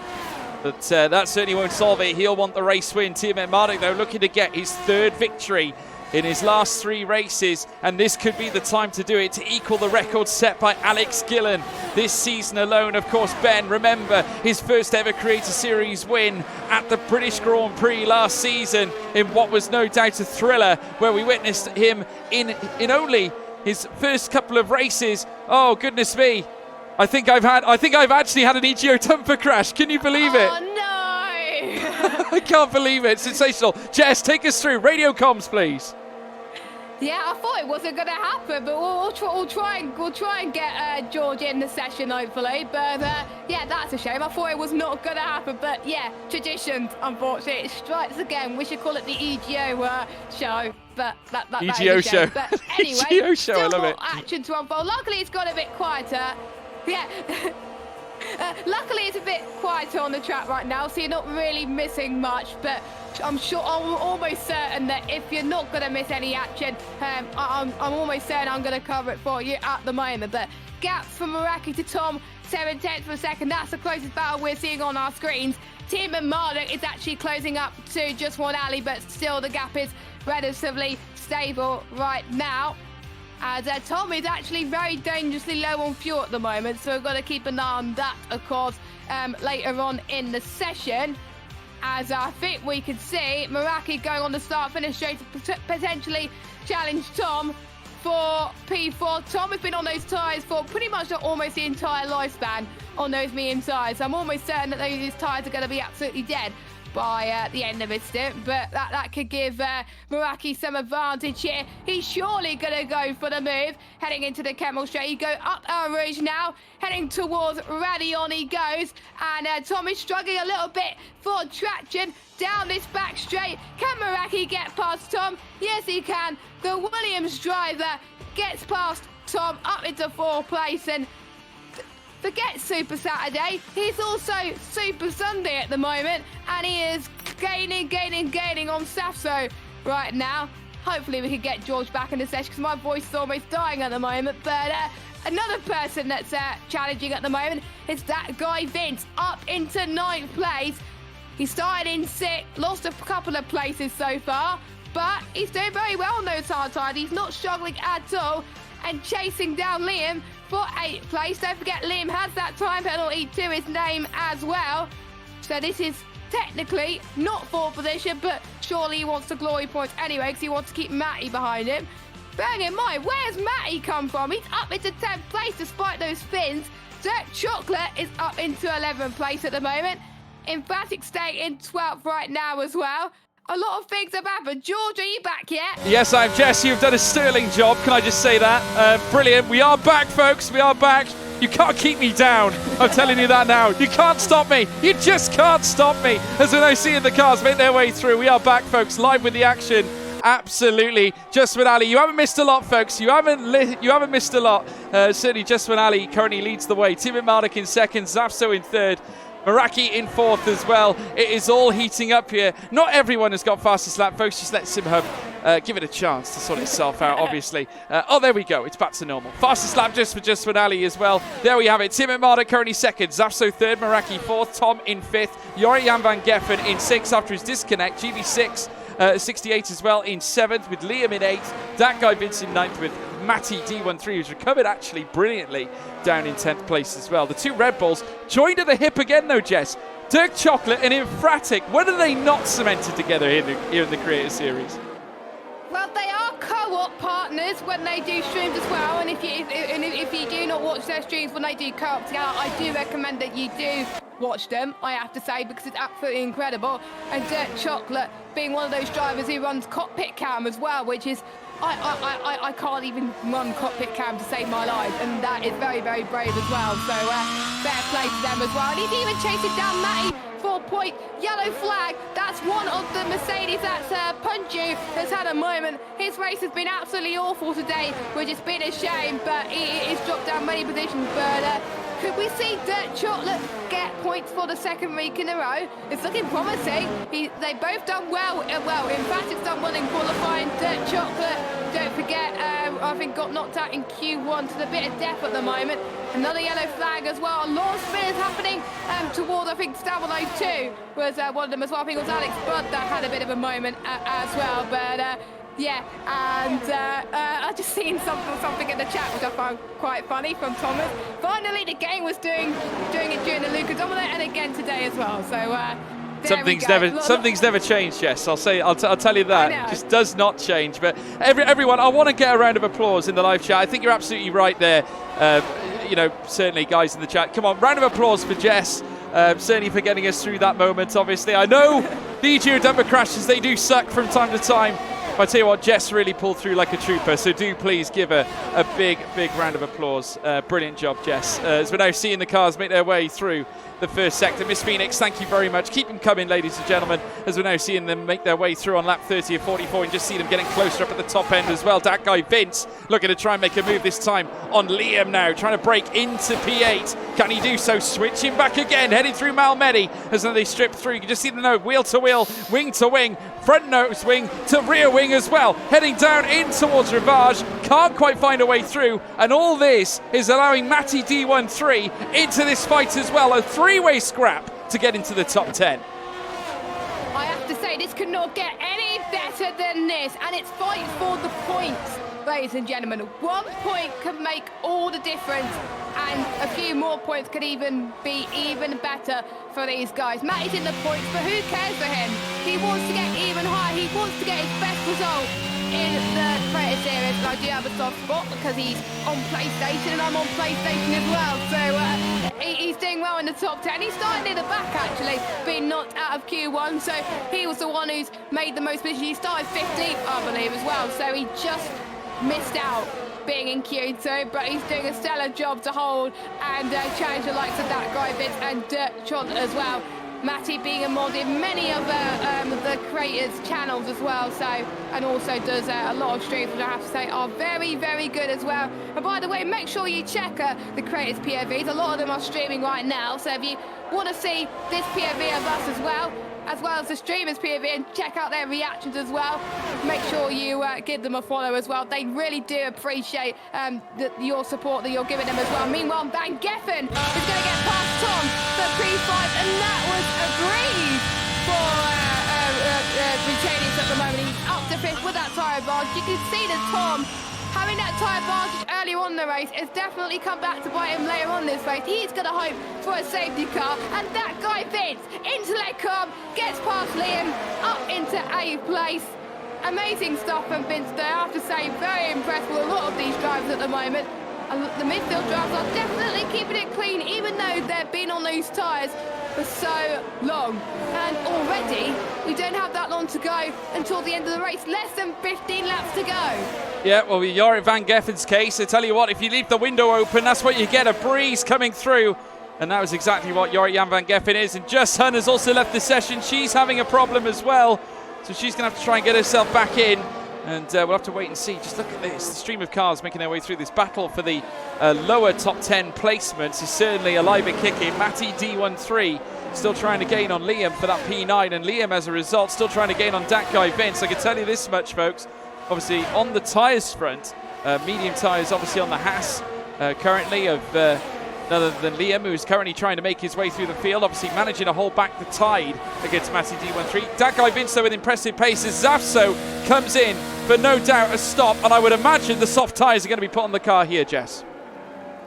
But that certainly won't solve it. He'll want the race win. Tiametmarduk, though, looking to get his 3rd victory in his last 3 races, and this could be the time to do it, to equal the record set by Alex Gillen this season alone. Of course, Ben, remember his first ever Creator Series win at the British Grand Prix last season in what was no doubt a thriller, where we witnessed him in only his first couple of races. Oh goodness me! I think I've actually had an EGO Tumper crash. Can you believe it? Oh no! I can't believe it. Sensational. Jess, take us through radio comms, please. Yeah, I thought it wasn't going to happen, but we'll try and get George in the session hopefully. But yeah, that's a shame. I thought it was not going to happen, but yeah, traditions. Unfortunately, it strikes again. We should call it the EGO show, but that EGO is a shame. show. But anyway, EGO show. I love more it. action to unfold. Luckily, it's got a bit quieter. Yeah. Luckily, it's a bit quieter on the track right now, so you're not really missing much. But I'm almost certain that if you're not going to miss any action, I'm almost certain I'm going to cover it for you at the moment. But gap from Meraki to Tom, 7/10 for a second. That's the closest battle we're seeing on our screens. Tiametmarduk is actually closing up to just one alley, but still the gap is relatively stable right now. As Tom is actually very dangerously low on fuel at the moment, so we've got to keep an eye on that, of course, later on in the session. As I think we can see Meraki going on the start-finish straight to potentially challenge Tom for P4. Tom has been on those tyres for pretty much almost the entire lifespan on those medium tyres. I'm almost certain that those tyres are going to be absolutely dead by the end of his stint, but that could give Meraki some advantage here. He's surely going to go for the move, heading into the Kemmel straight. He go up Eau Rouge now, heading towards Radion he goes, and Tom is struggling a little bit for traction down this back straight. Can Meraki get past Tom? Yes, he can. The Williams driver gets past Tom up into 4th place, and forget Super Saturday, he's also Super Sunday at the moment, and he is gaining on Safso right now. Hopefully we can get George back in the session, because my voice is almost dying at the moment. But another person that's challenging at the moment is that guy Vince, up into 9th place. He started in 6th, lost a couple of places so far, but he's doing very well on those hard tires. He's not struggling at all, and chasing down Liam for 8th place. Don't forget, Liam has that time penalty to his name as well. So this is technically not 4th position, but surely he wants the glory points anyway, because he wants to keep Matty behind him. Bearing in mind, where's Matty come from? He's up into 10th place despite those spins. Dirt Chocolate is up into 11th place at the moment. Emphatic staying in 12th right now as well. A lot of things have happened. George, are you back yet? Yes, I'm Jess. You've done a sterling job. Can I just say that? Brilliant. We are back, folks. We are back. You can't keep me down. I'm telling you that now. You can't stop me. You just can't stop me. As when I see the cars make their way through, we are back, folks, live with the action. Absolutely. Justman Ali, you haven't missed a lot, folks. You haven't missed a lot. Certainly, Justman Ali currently leads the way. Tiametmarduk in 2nd, Zafso in 3rd. Meraki in 4th as well. It is all heating up here. Not everyone has got fastest lap, folks. Just let SimHub give it a chance to sort itself out, obviously. Oh, there we go. It's back to normal. Fastest lap just for Justman Ali as well. There we have it. Tiametmarduk currently 2nd. Zafso 3rd. Meraki 4th. Tom in 5th. Jori-Jan van Geffen in 6th after his disconnect. GB6. 68 as well in 7th, with Liam in 8th. That guy Vince in 9th, with Matty D13, who's recovered actually brilliantly down in 10th place as well. The two Red Bulls joined at the hip again though, Jess. Dirk Chocolate and Emphatic. When are they not cemented together here in the Creator Series? Well, they are co-op partners when they do streams as well, and if you do not watch their streams when they do co-op together, I do recommend that you do watch them, I have to say, because it's absolutely incredible. And Dirt Chocolate being one of those drivers who runs cockpit cam as well, which is, I can't even run cockpit cam to save my life, and that is very, very brave as well. So fair play to them as well. And he's even chasing down Matty. 4-point yellow flag. That's one of the Mercedes that's Punju has had a moment. His race has been absolutely awful today, which has been a shame, but he's dropped down many positions. But could we see Dirt Chocolate get points for the 2nd week in a row? It's looking promising. They both done well. Emphatic's done well in qualifying. Dirt Chocolate, don't forget, I think got knocked out in Q1 to the bit of death at the moment. Another yellow flag as well. A lot of spinners happening towards, I think, Stabilo 2 was one of them as well. I think it was Alex Budd that had a bit of a moment as well. But yeah, and I just seen something in the chat which I found quite funny from Thomas. Finally, the game was doing it during the Luca Domino and again today as well. So something's never changed, Jess. I'll tell you that. It just does not change. But everyone, I want to get a round of applause in the live chat. I think you're absolutely right there. You know, certainly, guys in the chat. Come on, round of applause for Jess. Certainly for getting us through that moment. Obviously, I know the geodumper crashes, they do suck from time to time. But I tell you what, Jess really pulled through like a trooper, so do please give her a big round of applause. Brilliant job, Jess. As we're now seeing the cars make their way through the first sector. Miss Phoenix, thank you very much. Keep them coming, ladies and gentlemen, as we're now seeing them make their way through on lap 30 of 44 and just see them getting closer up at the top end as well. That guy Vince looking to try and make a move this time on Liam now, trying to break into P8. Can he do so? Switching back again, heading through Malmedy as they strip through. You can just see the note, wheel to wheel, wing to wing, front nose wing to rear wing as well. Heading down in towards Rivage, can't quite find a way through, and all this is allowing Matty D13 into this fight as well. A three-way scrap to get into the top 10. I have to say, this could not get any better than this, and it's fight for the points, ladies and gentlemen. 1 point could make all the difference, and a few more points could even be even better for these guys. Matty's in the points, but who cares for him? He wants to get even higher. He wants to get his best result in the Creator Series. And I do have a soft spot because he's on PlayStation and I'm on PlayStation as well. So he's doing well in the top 10. He's starting near the back, actually, being knocked out of Q1. So he was the one who's made the most position. He started 15th, I believe, as well. So he just missed out being in Q2, but he's doing a stellar job to hold and challenge the likes of that guy Vince and Chod as well. Matty being a mod in many of the creators' channels as well, so, and also does a lot of streams, which I have to say are very, very good as well. And by the way, make sure you check the creators' POVs. A lot of them are streaming right now, so if you want to see this POV of us as well as the streamers' POV, and check out their reactions as well, make sure you give them a follow as well. They really do appreciate your support that you're giving them as well. Meanwhile, Van Geffen is going to get past Tom for P5, and that was agreed for Retainers at the moment. He's up to 5th with that tyre advantage. You can see that Tom, having that tyre advantage earlier on in the race, has definitely come back to bite him later on this race. He's going to hope for a safety car, and that guy Vince into Lecom gets past Liam up into 8th place. Amazing stuff from Vince there. I have to say, very impressed with a lot of these drivers at the moment. And the midfield drivers are definitely keeping it clean, even though they've been on those tyres for so long. And already, we don't have that long to go until the end of the race. Less than 15 laps to go. Yeah, well, you're in Van Geffen's case. I tell you what, if you leave the window open, that's what you get, a breeze coming through. And that was exactly what Jan Van Geffen is. And Just Hun has also left the session. She's having a problem as well. So she's going to have to try and get herself back in. And we'll have to wait and see. Just look at this. The stream of cars making their way through this battle for the lower top 10 placements is certainly alive and kicking. Matty D13 still trying to gain on Liam for that P9. And Liam, as a result, still trying to gain on that guy Vince. I can tell you this much, folks. Obviously, on the tyres front, medium tyres obviously on the Haas currently of none other than Liam, who's currently trying to make his way through the field, obviously managing to hold back the tide against Matty D13. That guy Vince, though, with impressive pace as Zafso comes in for no doubt a stop, and I would imagine the soft tyres are going to be put on the car here, Jess.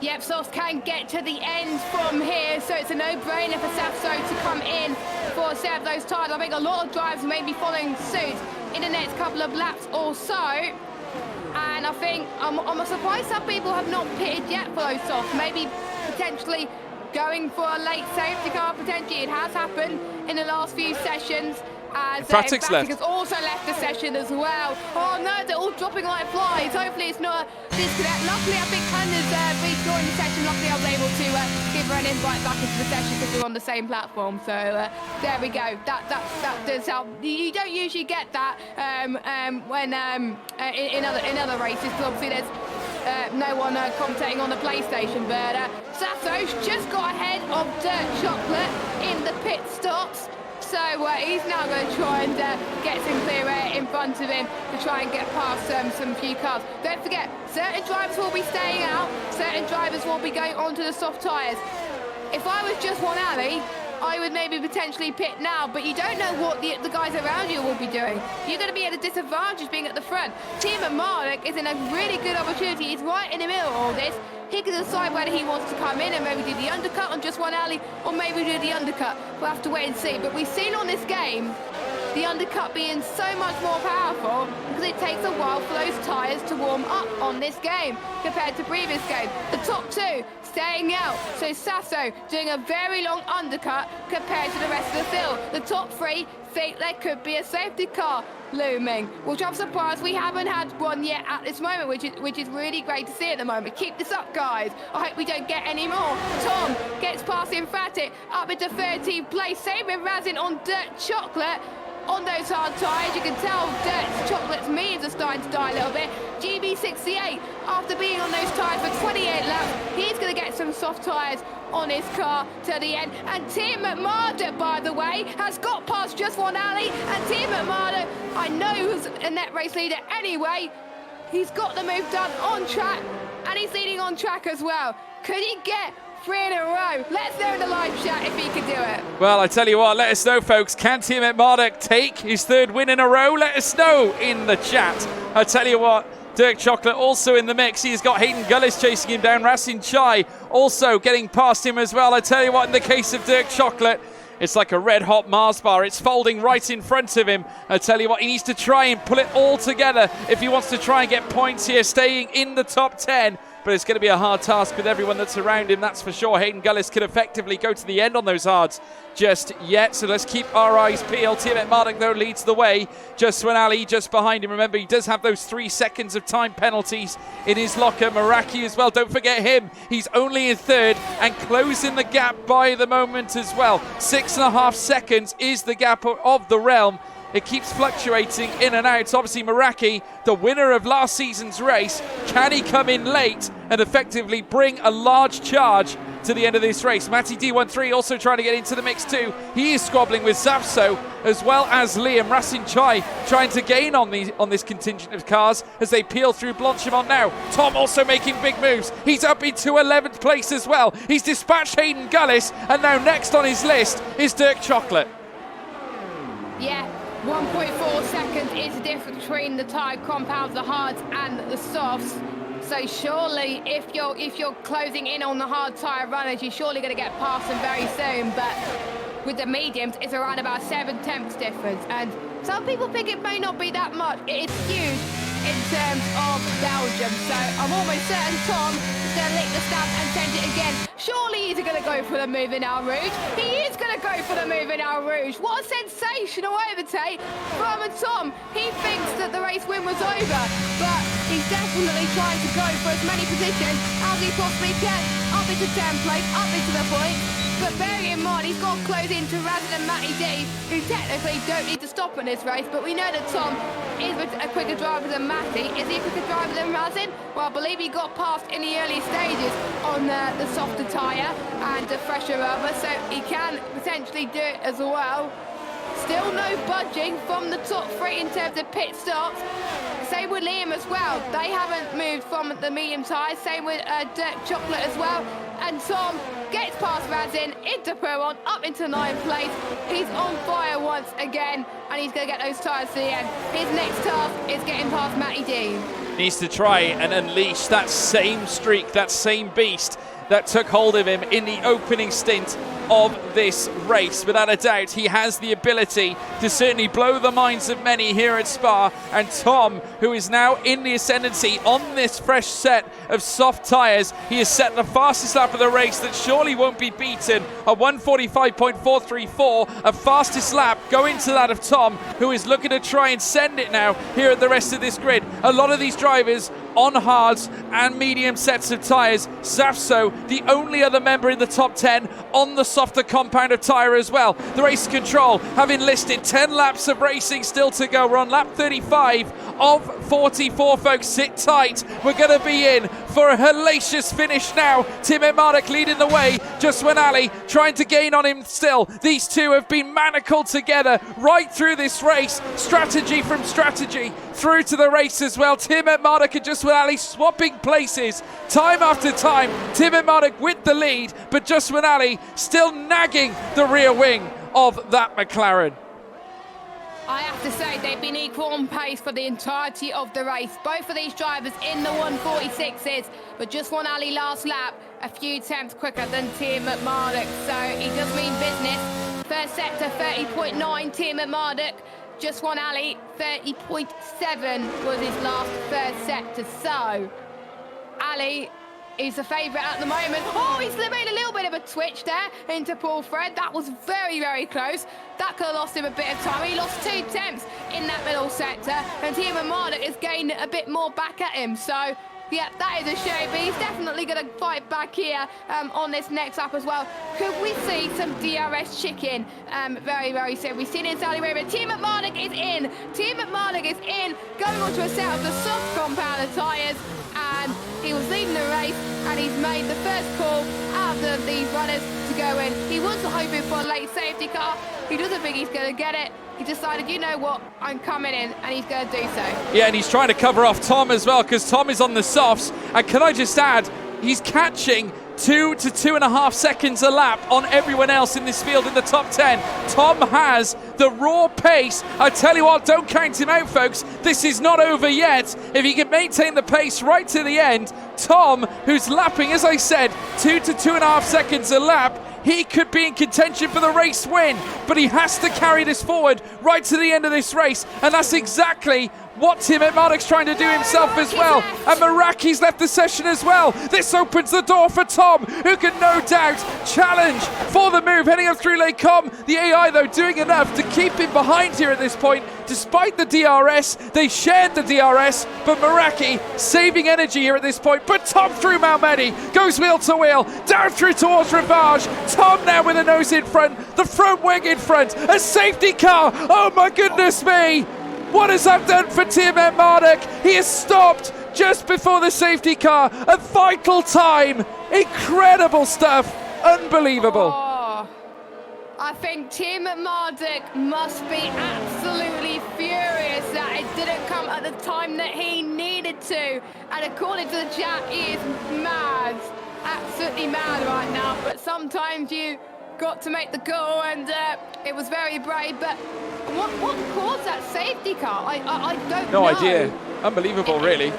Yep, Softs can get to the end from here, so it's a no-brainer for Zafso to come in for a set of those tyres. I think a lot of drivers may be following suit in the next couple of laps or so. And I think I'm surprised some people have not pitted yet for those softs. Maybe potentially going for a late safety car, potentially. It has happened in the last few sessions. As Pratic has also left the session as well. Oh no, they're all dropping like flies. Hopefully it's not a disconnect. Luckily, I think Hannah's rejoined the session. Luckily, I was able to give her an invite back into the session because we're on the same platform. So there we go. That does help. You don't usually get that when in other races, because obviously there's no one commentating on the PlayStation. But Sasso's just got ahead of Dirt Chocolate in the pit stops. So he's now going to try and get some clear air in front of him to try and get past some few cars. Don't forget, certain drivers will be staying out, certain drivers will be going onto the soft tyres. If I was just one alley, I would maybe potentially pit now, but you don't know what the guys around you will be doing. You're going to be at a disadvantage being at the front. Tiametmarduk is in a really good opportunity. He's right in the middle of all this. He can decide whether he wants to come in and maybe do the undercut on just one alley or maybe do the undercut. We'll have to wait and see. But we've seen on this game the undercut being so much more powerful because it takes a while for those tyres to warm up on this game compared to previous games. The top two staying out, so Sasso doing a very long undercut compared to the rest of the field. The top three think there could be a safety car looming, which I'm surprised we haven't had one yet at this moment, which is really great to see at the moment. Keep this up, guys. I hope we don't get any more. Tom gets past Emphatic up into 13th place. Same with Razin on Dirt Chocolate. On those hard tyres, you can tell Dirt Chocolate's mediums are starting to die a little bit. GB68, after being on those tyres for 28 laps, he's going to get some soft tyres on his car to the end. And Tiametmarduk, by the way, has got past just one alley. And Tiametmarduk, I know who's a net race leader anyway. He's got the move done on track, and he's leading on track as well. Could he get 3 in a row? Let's know in the live chat if he can do it. Well, I tell you what, let us know, folks. Can Tiametmarduk take his 3rd win in a row? Let us know in the chat. I tell you what, Dirk Chocolate also in the mix. He's got Hayden Gullis chasing him down. Rasin Chai also getting past him as well. I tell you what, in the case of Dirk Chocolate, it's like a red-hot Mars bar. It's folding right in front of him. I tell you what, he needs to try and pull it all together if he wants to try and get points here, staying in the top 10. But it's going to be a hard task with everyone that's around him, that's for sure. Hayden Gullis could effectively go to the end on those hards just yet, so let's keep our eyes peeled. Tiametmarduk, though, leads the way. Just when Ali just behind him. Remember, he does have those 3 seconds of time penalties in his locker. Meraki as well, don't forget him. He's only in 3rd and closing the gap by the moment as well. 6.5 seconds is the gap of the realm. It keeps fluctuating in and out. Obviously, Meraki, the winner of last season's race, can he come in late and effectively bring a large charge to the end of this race? Matty D13 also trying to get into the mix too. He is squabbling with Zavso as well as Liam. Rasin Chai trying to gain on this contingent of cars as they peel through Blanchimont now. Tom also making big moves. He's up into 11th place as well. He's dispatched Hayden Gullis, and now next on his list is Dirk Chocolate. Yeah. 1.4 seconds is the difference between the tyre compounds, the hards and the softs. So surely if you're closing in on the hard tyre runners, you're surely going to get past them very soon. But with the mediums, it's around about 7/10 difference. And some people think it may not be that much. It is huge in terms of Belgium. So I'm almost certain Tom is going to lick the stamp and send it again. Surely he's going to go for the move in our Rouge. He is going to go for the move in our Rouge. What a sensational overtake from Tom. He thinks that the race win was over, but he's definitely trying to go for as many positions as he possibly can. Up into 10th place, up into the point. But bearing in mind, he's got to close into Razin and Matty D, who technically don't need to stop in this race. But we know that Tom is a quicker driver than Matty. Is he a quicker driver than Razin? Well, I believe he got past in the early stages on the softer tyre and the fresher rubber, so he can potentially do it as well. Still no budging from the top 3 in terms of pit stops. Same with Liam as well. They haven't moved from the medium tyres. Same with Dirk Chocolate as well. And Tom gets past Razin, into Peron, up into 9th place. He's on fire once again, and he's going to get those tyres to the end. His next task is getting past Matty D. Needs to try and unleash that same streak, that same beast that took hold of him in the opening stint of this race. Without a doubt, he has the ability to certainly blow the minds of many here at Spa. And Tom, who is now in the ascendancy on this fresh set of soft tyres, he has set the fastest lap of the race that surely won't be beaten. A 1:45.434, a fastest lap going to that of Tom, who is looking to try and send it now here at the rest of this grid. A lot of these drivers on hards and medium sets of tyres. Safso, the only other member in the top 10 on the softer compound of tyre as well. The race control have enlisted 10 laps of racing still to go. We're on lap 35 of 44, folks. Sit tight. We're going to be in for a hellacious finish now. Tiametmarduk leading the way, just when Ali trying to gain on him still. These two have been manacled together right through this race. Strategy from strategy through to the race as well. Tiametmarduk and just when Ali swapping places time after time. Tiametmarduk with the lead, but just when Ali still nagging the rear wing of that McLaren. I have to say, they've been equal on pace for the entirety of the race. Both of these drivers in the 146s, but just one Ali last lap, a few tenths quicker than Tiametmarduk. So he does mean business. First sector, 30.9, Tiametmarduk. Just one Ali, 30.7 was his last first sector. So Ali is the favourite at the moment. Oh, he's made a little bit of a twitch there into Paul Fred. That was very, very close. That could have lost him a bit of time. He lost 2 tenths in that middle sector, and Tiametmarduk has gained a bit more back at him. So, yeah, that is a shame, but he's definitely going to fight back here on this next lap as well. Could we see some DRS chicken very, very soon? We've seen it in Saudi Arabia. Tiametmarduk is in. Tiametmarduk is in, going on to a set of the soft compounded tyres, and he was leading the race, and he's made the first call out of these runners to go in. He was hoping for a late safety car. He doesn't think he's going to get it. He decided, you know what, I'm coming in, and he's going to do so. Yeah, and he's trying to cover off Tom as well, because Tom is on the softs. And can I just add, he's catching 2 to 2.5 seconds a lap on everyone else in this field in the top 10. Tom has the raw pace. I tell you what, don't count him out, folks. This is not over yet. If he can maintain the pace right to the end, Tom, who's lapping, as I said, 2 to 2.5 seconds a lap, he could be in contention for the race win, but he has to carry this forward right to the end of this race, and that's exactly what Tiametmarduk's trying to do himself as well. And Meraki's left the session as well. This opens the door for Tom, who can no doubt challenge for the move, heading up through Lake Com. The AI, though, doing enough to keep him behind here at this point. Despite the DRS, they shared the DRS, but Meraki saving energy here at this point. But Tom through Malmedy, goes wheel to wheel, down through towards Rivage. Tom now with a nose in front, the front wing in front, a safety car. Oh my goodness me! What has that done for Tiametmarduk? He is stopped just before the safety car. A vital time. Incredible stuff. Unbelievable. Oh, I think Tiametmarduk must be absolutely furious that it didn't come at the time that he needed to. And according to the chat, he is mad. Absolutely mad right now. But sometimes you got to make the goal, and it was very brave. But what caused that safety car? I don't know. No idea. Unbelievable, really.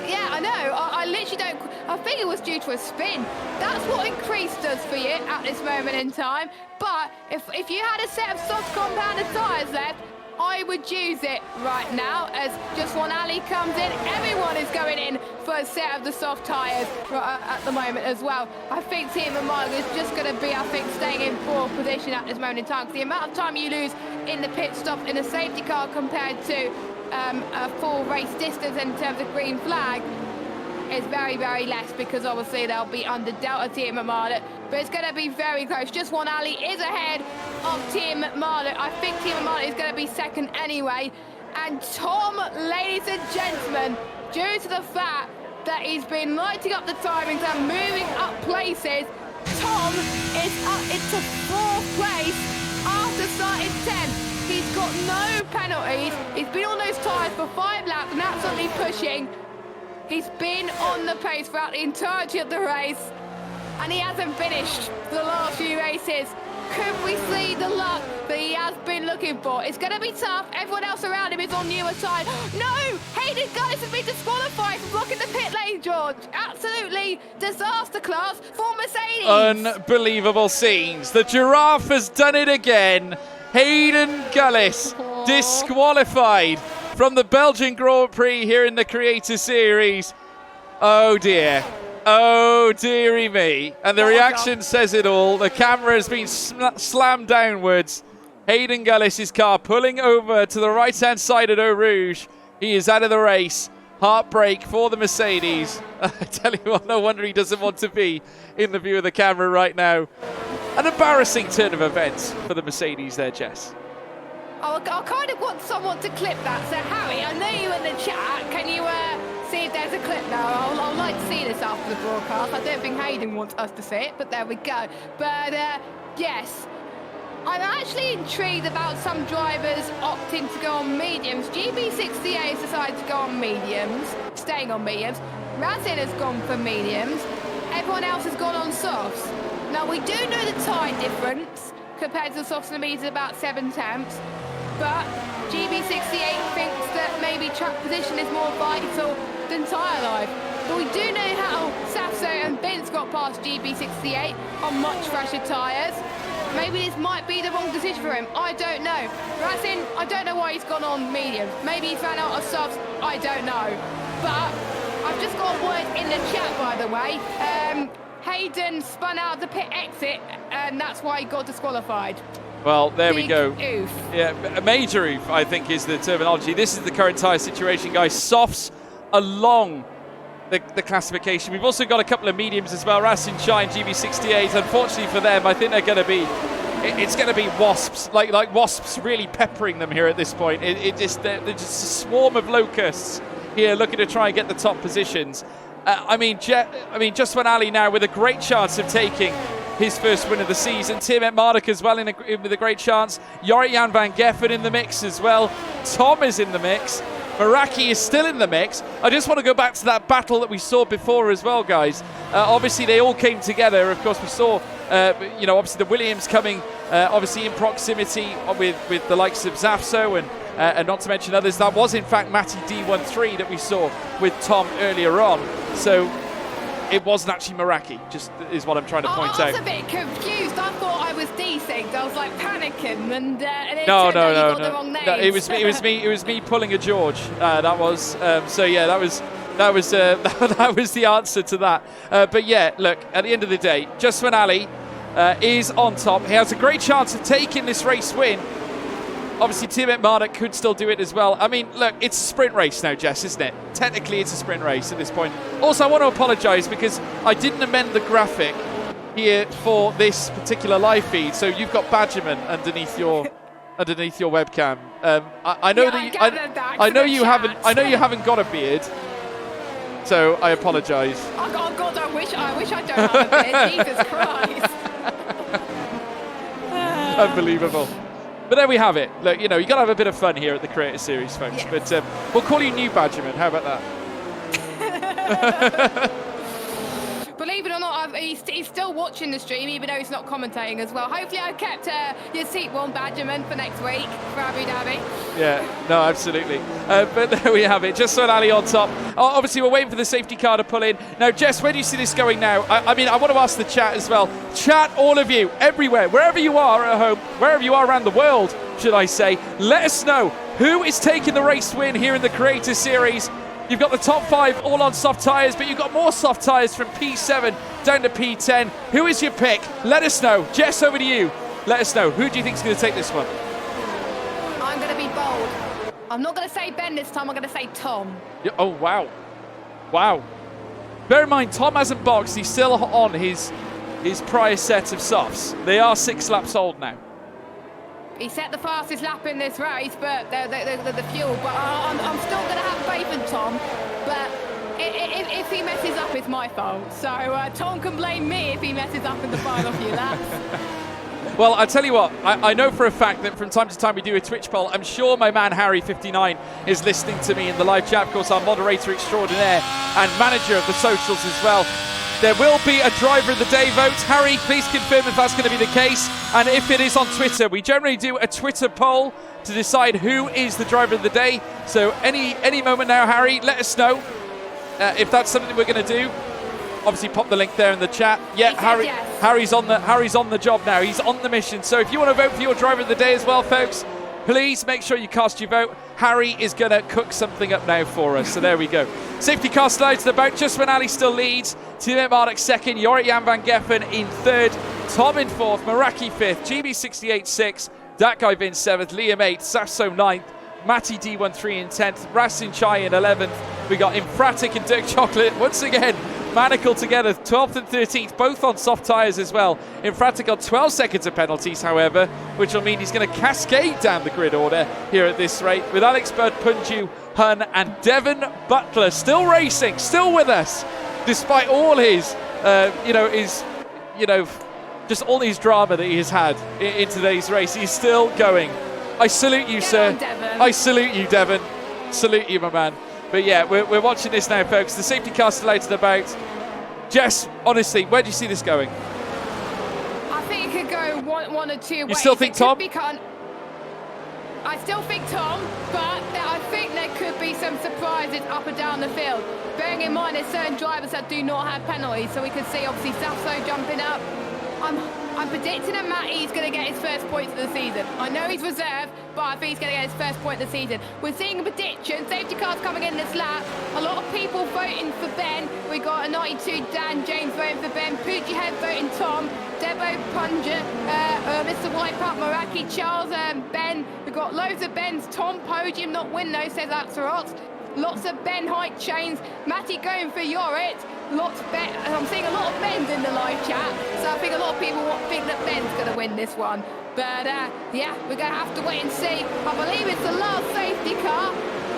Yeah, I know. I literally don't. I think it was due to a spin. That's what increase does for you at this moment in time. But if you had a set of soft compounded tyres left, I would use it right now, as just when Ali comes in, everyone is going in for a set of the soft tyres at the moment as well. I think Tiametmarduk is just going to be, staying in fourth position at this moment in time, because the amount of time you lose in the pit stop in a safety car compared to a full race distance in terms of green flag is very, very less, because obviously they'll be under Delta Tiametmarduk. But it's going to be very close. Just one Ali is ahead of Tiametmarduk. I think Tiametmarduk is going to be second anyway. And Tom, ladies and gentlemen, due to the fact that he's been lighting up the timings and moving up places, Tom is up into fourth place after starting 10th. He's got no penalties. He's been on those tyres for 5 laps and absolutely pushing. He's been on the pace throughout the entirety of the race, and he hasn't finished the last few races. Could we see the luck that he has been looking for? It's going to be tough. Everyone else around him is on newer side. No! Hayden Gullis has been disqualified for blocking the pit lane, George. Absolutely disaster class for Mercedes. Unbelievable scenes. The Giraffe has done it again. Hayden Gullis disqualified from the Belgian Grand Prix here in the Creator Series. Oh dear. Oh dearie me. And the reaction says it all. The camera has been slammed downwards. Hayden Gullis' car pulling over to the right hand side of Eau Rouge. He is out of the race. Heartbreak for the Mercedes. I tell you what, no wonder he doesn't want to be in the view of the camera right now. An embarrassing turn of events for the Mercedes there, Jess. I kind of want someone to clip that. So, Harry, I know you in the chat. Can you see if there's a clip now. I'll like to see this after the broadcast. I don't think Hayden wants us to see it, but there we go. But yes, I'm actually intrigued about some drivers opting to go on mediums. GB68 has decided to go on mediums, staying on mediums. Razin has gone for mediums. Everyone else has gone on softs. Now, we do know the tyre difference compared to the softs and the mediums, about 7 tenths. But GB68 thinks that maybe track position is more vital than tyre life. But we do know how Safso and Vince got past GB68 on much fresher tyres. Maybe this might be the wrong decision for him. I don't know. Razin, I don't know why he's gone on mediums. Maybe he's ran out of softs. I don't know. But I've just got a word in the chat, by the way. Hayden spun out the pit exit, and that's why he got disqualified. Well, there Big we go. Oof. Yeah, a major oof, I think, is the terminology. This is the current tyre situation, guys. Softs along the classification. We've also got a couple of mediums as well. Rasin Shine, GB68. Unfortunately for them, I think they're going to be. It's going to be wasps, like wasps, really peppering them here at this point. They're just a swarm of locusts here, looking to try and get the top positions. Just when Ali now with a great chance of taking his first win of the season. Tiametmarduk as well with a great chance. Jan van Geffen in the mix as well. Tom is in the mix. Meraki is still in the mix. I just want to go back to that battle that we saw before as well, guys. Obviously, they all came together. Of course, we saw, obviously the Williams coming, obviously in proximity with the likes of Zafso and not to mention others. That was, in fact, Matty D13 that we saw with Tom earlier on. So it wasn't actually Meraki, just is what I'm trying to point out. I was a bit confused. I thought I was desynced. I was like panicking, and it no, got the wrong names. No, it was me pulling a George. That was that was the answer to that. But yeah, look, at the end of the day, just when Ali is on top, he has a great chance of taking this race win. Obviously, Tiametmarduk could still do it as well. I mean, look, it's a sprint race now, Jess, isn't it? Technically, it's a sprint race at this point. Also, I want to apologise because I didn't amend the graphic here for this particular live feed. So you've got Badgerman underneath your webcam. I know you haven't got a beard. So I apologise. Oh God, I wish I don't have a beard. Jesus Christ. Unbelievable. But there we have it. Look, you got to have a bit of fun here at the Creator Series, folks. Yes. But we'll call you New Badgerman. How about that? Believe it or not, he's still watching the stream, even though he's not commentating as well. Hopefully I've kept your seat warm, Badgerman, for next week for Abu Dhabi. Yeah, no, absolutely. But there we have it. Just so Ali on top. Obviously, we're waiting for the safety car to pull in. Now, Jess, where do you see this going now? I want to ask the chat as well. Chat, all of you, everywhere, wherever you are at home, wherever you are around the world, should I say, let us know who is taking the race win here in the Creator Series. You've got the top 5 all on soft tyres, but you've got more soft tyres from P7 down to P10. Who is your pick? Let us know. Jess, over to you. Let us know. Who do you think is going to take this one? I'm going to be bold. I'm not going to say Ben this time. I'm going to say Tom. Yeah, oh, wow. Wow. Bear in mind, Tom hasn't boxed. He's still on his prior set of softs. They are 6 laps old now. He set the fastest lap in this race, but they're the fuel. But I'm still going to have faith in Tom. But if he messes up, it's my fault. So Tom can blame me if he messes up in the final few laps. Well, I tell you what, I know for a fact that from time to time we do a Twitch poll. I'm sure my man Harry59 is listening to me in the live chat. Of course, our moderator extraordinaire and manager of the socials as well. There will be a driver of the day vote. Harry, please confirm if that's going to be the case. And if it is on Twitter, we generally do a Twitter poll to decide who is the driver of the day. So any moment now, Harry, let us know if that's something that we're going to do. Obviously, pop the link there in the chat. Yeah, Harry, yes. Harry's on the job now. He's on the mission. So if you want to vote for your driver of the day as well, folks, please make sure you cast your vote. Harry is going to cook something up now for us. So there we go. Safety car slides to the boat just when Ali still leads. Tiametmarduk second, Jan van Geffen in third, Tom in fourth, Meraki fifth, GB68 6th, that guy Vince 7th, Liam 8th, Sasso 9th, Matty D13 in 10th, Rasin Chai in 11th. We got Infratic and Dirk Chocolate once again manacled together, 12th and 13th, both on soft tyres as well. Infratic got 12 seconds of penalties, however, which will mean he's going to cascade down the grid order here at this rate, with Alex Bird, Punju, Hun, and Devon Butler still racing, still with us, despite all his, just all his drama that he has had in today's race. He's still going. I salute you, sir. I salute you, Devon. Salute you, my man. But yeah, we're watching this now, folks. The safety car still out and about. Jess, honestly, where do you see this going? I think it could go one or two ways. You still think Tom? I still think Tom, but I think there could be some surprises up and down the field. Bearing in mind there's certain drivers that do not have penalties, so we could see obviously Sasso jumping up. I'm predicting that Matty's going to get his first points of the season. I know he's reserved, but I think he's going to get his first point of the season. We're seeing a prediction. Safety cars coming in this lap. A lot of people voting for Ben. We got a 92 Dan James voting for Ben. Poochie Head voting Tom. Debo Punger, Mr. Wipeout, Maraki, Charles, Ben. We've got loads of Bens. Tom Podium, not win though, says Axerox. Lots of Ben height chains. Matty going for Yorit. Lots of Ben. I'm seeing a lot of Bens in the live chat, so I think a lot of people think that Ben's going to win this one. But yeah, we're going to have to wait and see. I believe it's the last safety car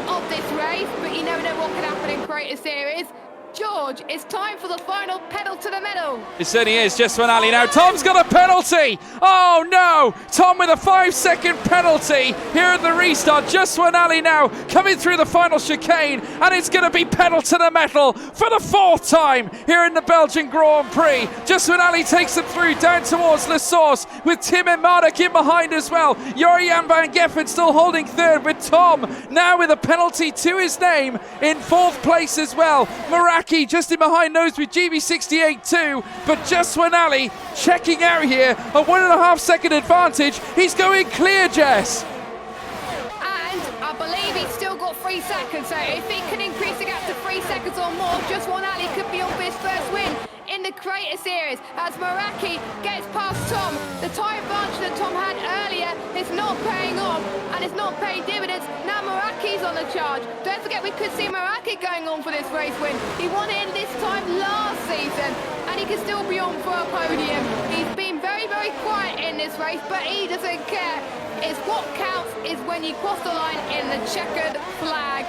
of this race, but you never know what could happen in Creator Series. George, it's time for the final pedal to the metal. It certainly is. Just when Ali now. Tom's got a penalty. Oh no! Tom with a 5-second penalty here at the restart. Just when Ali now coming through the final chicane, and it's going to be pedal to the metal for the 4th time here in the Belgian Grand Prix. Just when Ali takes them through down towards La Source with Tiametmarduk in behind as well. Jorian van Geffen still holding 3rd with Tom now with a penalty to his name in 4th place as well. Maraki just in behind nose with GB68 too, but just when Ali checking out here, a 1.5 second advantage. He's going clear, Jess. And I believe he's still got 3 seconds, so if he can increase the gap to 3 seconds or more, just one Ali could be on for his first win in the Creator Series as Maraki gets past Tom. The tyre advantage that Tom had earlier is not paying off and it's not paying dividends. Now Maraki's on the charge. Don't forget we could see Maraki going on for this race win. He won it this time last season and he can still be on for a podium. He's been very, very quiet in this race, but he doesn't care. It's what counts is when you cross the line in the checkered flag.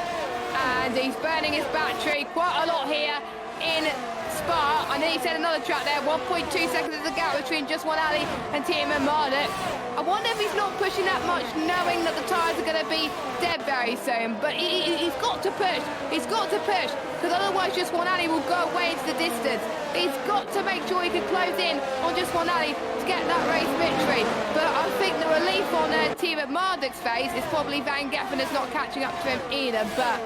And he's burning his battery quite a lot here in Spa. I know he said another track there. 1.2 seconds is the gap between just one Ali and Tiametmarduk. I wonder if he's not pushing that much, knowing that the tyres are going to be dead very soon. But he's got to push. He's got to push, because otherwise just one Ali will go away into the distance. He's got to make sure he can close in on just one Ali to get that race victory. But I think the relief on Tiametmarduk's face is probably Van Geffen is not catching up to him either. But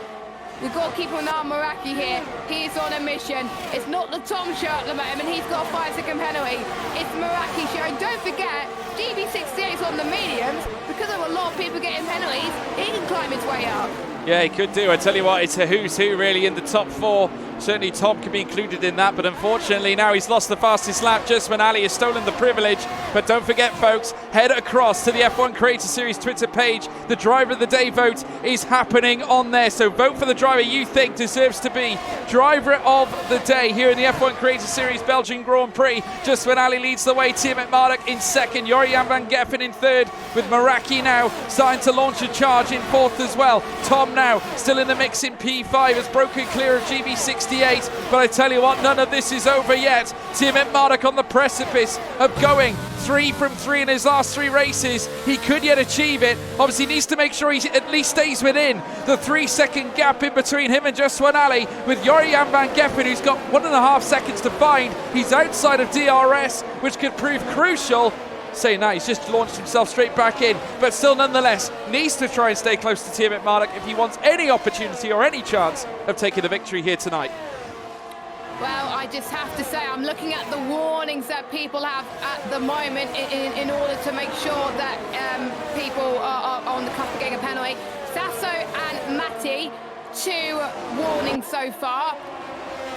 we've got to keep an eye on Maraki here. He's on a mission. It's not the Tom show at the moment. He's got a 5-second penalty. It's Maraki show. And don't forget, GB68 is on the mediums. Because of a lot of people getting penalties, he can climb his way up. Yeah, he could do. I tell you what, it's a who's who really in the top 4. Certainly Tom could be included in that, but unfortunately now he's lost the fastest lap just when Ali has stolen the privilege. But don't forget, folks, head across to the F1 Creator Series Twitter page. The Driver of the Day vote is happening on there, so vote for the driver you think deserves to be Driver of the Day here in the F1 Creator Series Belgian Grand Prix. Just when Ali leads the way, Tiametmarduk in 2nd, Jorian van Geffen in 3rd, with Maraki now starting to launch a charge in 4th as well. Tom now still in the mix in P5, has broken clear of GB68, but I tell you what, none of this is over yet. Tiametmarduk on the precipice of going 3 from 3 in his last 3 races. He could yet achieve it. Obviously needs to make sure he at least stays within the 3-second gap in between him and just one Ali, with Jorian van Geffen, who's got 1.5 seconds to find. He's outside of DRS, which could prove crucial. Saying that, he's just launched himself straight back in, but still nonetheless needs to try and stay close to Tiametmarduk if he wants any opportunity or any chance of taking the victory here tonight. Well, I just have to say, I'm looking at the warnings that people have at the moment in order to make sure that people are on the cusp of getting a penalty. Sasso and Matty, 2 warnings so far.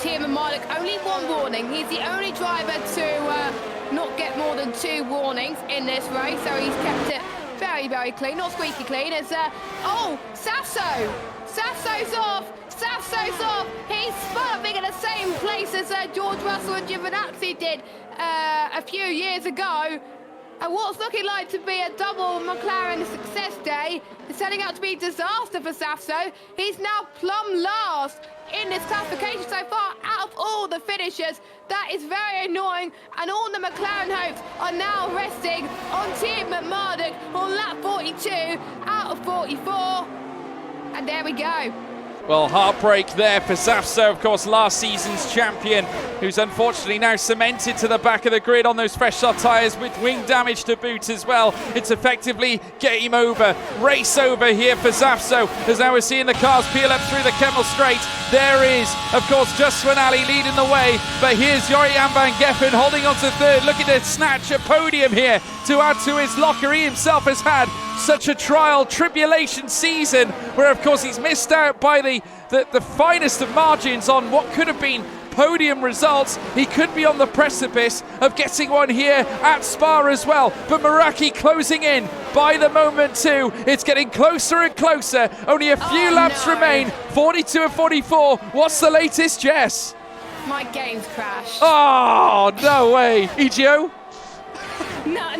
Tiametmarduk, only 1 warning. He's the only driver to not get more than 2 warnings in this race, so he's kept it very, very clean, not squeaky clean. As oh, Sasso! Sasso's off! Sasso's off! He's swerving in the same place as George Russell and Giovinazzi did a few years ago. And what's looking like to be a double McLaren success day is turning out to be a disaster for Safso. He's now plumb last in this classification so far out of all the finishers. That is very annoying, and all the McLaren hopes are now resting on Tiametmarduk on lap 42 out of 44. And there we go. Well, heartbreak there for Safso, of course, last season's champion, who's unfortunately now cemented to the back of the grid on those fresh shot tyres with wing damage to boot as well. It's effectively game over, race over here for Safso, as now we're seeing the cars peel up through the Kemmel Straight. There is, of course, Just Ali leading the way, but here's Jorian van Geffen holding on to third, looking to snatch a podium here to add to his locker. He himself has had such a tribulation season where, of course, he's missed out by the finest of margins on what could have been podium results. He could be on the precipice of getting one here at Spa as well, but Meraki closing in by the moment too. It's getting closer and closer. Only a few laps remain. 42 and 44. What's the latest, Jess? My game's crashed. Oh, no way. EGO? No,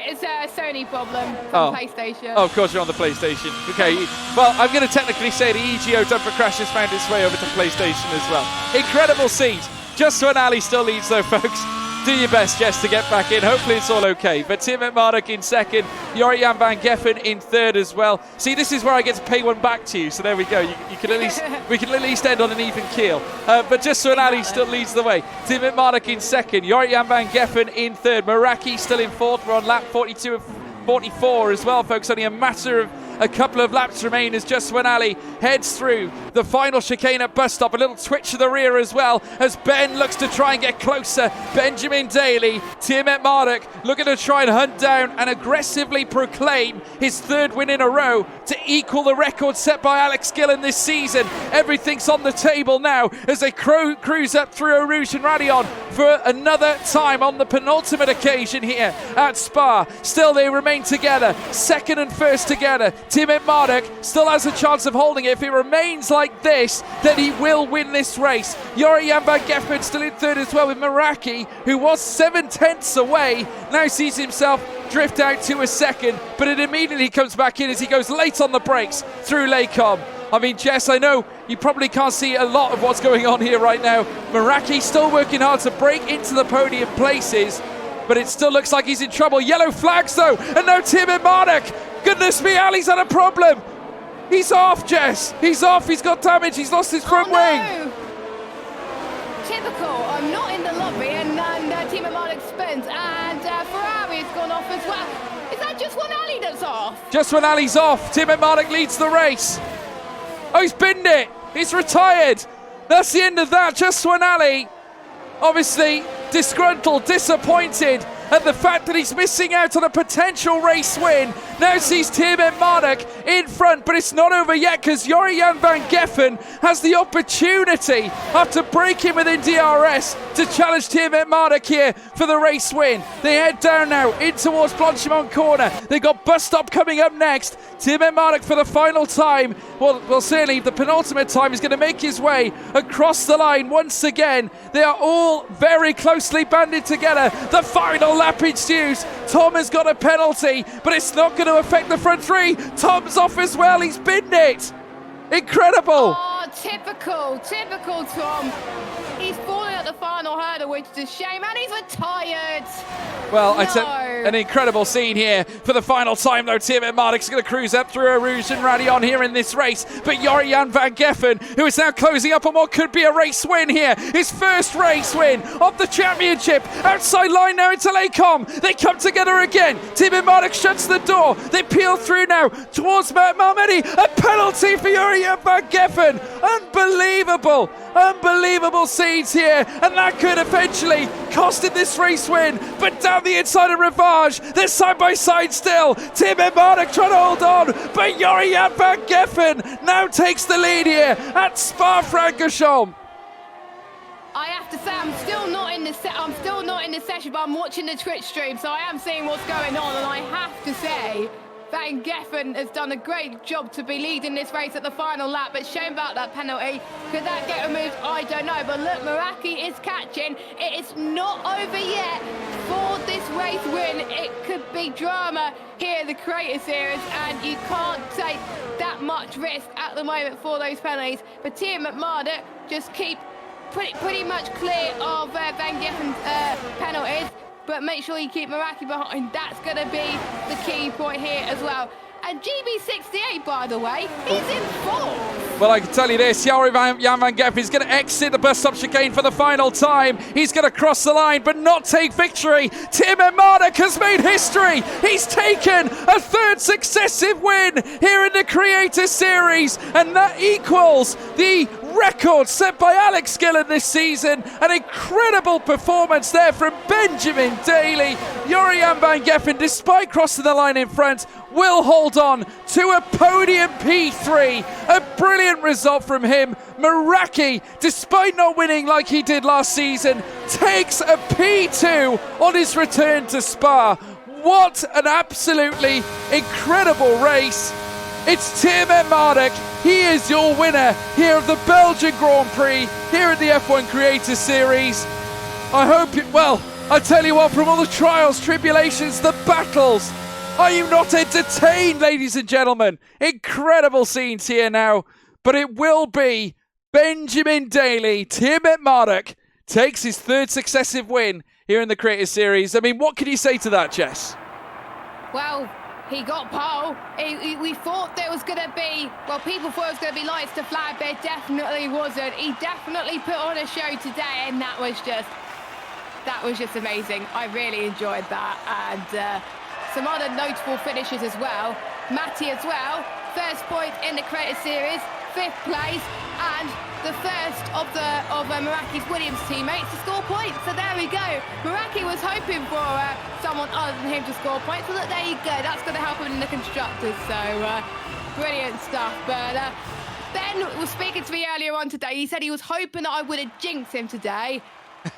it's a Sony problem from PlayStation. Oh, of course you're on the PlayStation. Okay, well, I'm going to technically say the EGO Dumper Crash has found its way over to PlayStation as well. Incredible scenes. Just when Ali still leads though, folks. Do your best, Jess, to get back in. Hopefully it's all okay. But Tiametmarduk in second, Jorian van Geffen in third as well. See, this is where I get to pay one back to you. So there we go. You can at least we can at least end on an even keel. But just when Ali still leads the way. Tiametmarduk in second, Jorian van Geffen in third, Meraki still in fourth. We're on lap 42 and 44 as well, folks. Only a matter of a couple of laps remain as Just when Ali heads through the final chicane at bus stop. A little twitch to the rear as well as Ben looks to try and get closer. Benjamin Daly, Tiametmarduk looking to try and hunt down and aggressively proclaim his third win in a row to equal the record set by Alex Gillen this season. Everything's on the table now as they cruise up through Eau Rouge and Radion for another time on the penultimate occasion here at Spa. Still they remain together, second and first together. Tiametmarduk still has a chance of holding it. If it remains like this, then he will win this race. Jorian van Geffen still in third as well, with Meraki, who was 7/10 away, now sees himself drift out to a second, but it immediately comes back in as he goes late on the brakes through Lecom. I mean, Jess, I know you probably can't see a lot of what's going on here right now. Meraki still working hard to break into the podium places, but it still looks like he's in trouble. Yellow flags though, and now Tiametmarduk. Goodness me, Ali's had a problem. He's off, Jess. He's off. He's got damage. He's lost his front wing. Typical. I'm not in the lobby, and Tiametmarduk spins, and Ferrari's gone off as well. Is that Just when Ali that's off? Just when Ali's off, Tiametmarduk leads the race. Oh, he's binned it. He's retired. That's the end of that. Just when Ali, obviously disgruntled, disappointed at the fact that he's missing out on a potential race win. Now sees Tiametmarduk in front, but it's not over yet because Jorian van Geffen has the opportunity after breaking within DRS to challenge Tiametmarduk here for the race win. They head down now in towards Blanchimont corner. They got bus stop coming up next. Tiametmarduk for the final time, well certainly the penultimate time, is going to make his way across the line once again. They are all very closely banded together. The final lap ensues. Tom has got a penalty, but it's not going to affect the front three. Tom's off as well. He's binned it. Incredible. Oh, typical Tom. He's falling at the final hurdle, which is a shame, and he's retired. Well, it's an incredible scene here for the final time, though. Tiametmarduk's going to cruise up through Eau Rouge and Radion here in this race, but Jorian van Geffen, who is now closing up on what could be a race win here, his first race win of the championship, outside line now into Lecom. They come together again. Tiametmarduk shuts the door. They peel through now towards Malmedy. A penalty for Jorian van Geffen. Unbelievable scenes here, and that could eventually cost him this race win. But down the inside of Rivage, they're side by side still. Tiametmarduk trying to hold on, but Jorian van Geffen now takes the lead here at Spa-Francorchamps. I have to say, I'm still not in the session, but I'm watching the Twitch stream, so I am seeing what's going on, and I have to say Van Geffen has done a great job to be leading this race at the final lap, but shame about that penalty. Could that get removed? I don't know. But look, Meraki is catching. It is not over yet for this race win. It could be drama here in the Creator Series, and you can't take that much risk at the moment for those penalties. But Tiametmarduk just keep pretty much clear of Van Geffen's penalties, but make sure you keep Meraki behind. That's going to be the key point here as well. And GB68, by the way, he's in fourth. Well, I can tell you this, Jan van Geffen is going to exit the bus stop chicane for the final time. He's going to cross the line, but not take victory. Tiametmarduk has made history. He's taken a third successive win here in the Creator Series, and that equals the record set by Alex Gillen this season. An incredible performance there from Benjamin Daly. Jan van Geffen, despite crossing the line in front, will hold on to a podium P3. A brilliant result from him. Meraki, despite not winning like he did last season, takes a P2 on his return to Spa. What an absolutely incredible race. It's Tiametmarduk. He is your winner here of the Belgian Grand Prix, here at the F1 Creator Series. I hope you, well, I tell you what, from all the trials, tribulations, the battles, are you not entertained, ladies and gentlemen? Incredible scenes here now, but it will be Benjamin Daly. Tiametmarduk takes his third successive win here in the Creator Series. I mean, what can you say to that, Jess? Well, he got pole. We thought there was going to be, well, people thought it was going to be lights to flag, but it definitely wasn't. He definitely put on a show today, and that was just amazing. I really enjoyed that. And some other notable finishes as well. Matty as well, first point in the Creator Series, 5th place, and the first of Meraki's Williams teammates to score points. So there we go. Meraki was hoping for someone other than him to score points. But look, there you go. That's going to help him in the constructors. So brilliant stuff. But Ben was speaking to me earlier on today. He said he was hoping that I would have jinxed him today.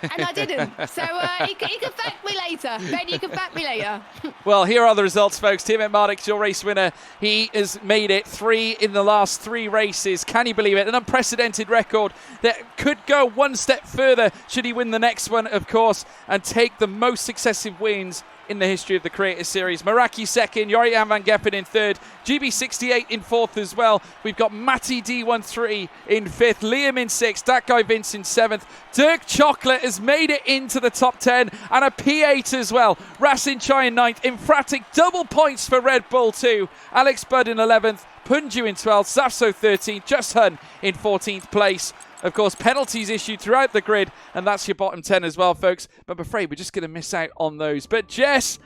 And I didn't. So he can thank me later. Ben, you can thank me later. Well, here are the results, folks. Tiametmarduk's your race winner. He has made it 3 in the last 3 races. Can you believe it? An unprecedented record that could go one step further should he win the next one, of course, and take the most successive wins in the history of the Creator Series. Meraki second, Jan van Geffen in third, GB68 in fourth as well. We've got Matty D13 in fifth, Liam in sixth, that guy Vince in seventh. Dirk Chocolate has made it into the top 10 and a P8 as well. Rasin Chai in ninth, Emphatic double points for Red Bull too. Alex Budd in 11th, Punju in 12th, Zafso 13th, Just Hun in 14th place. Of course, penalties issued throughout the grid, and that's your bottom 10 as well, folks. But I'm afraid we're just going to miss out on those. But Jess,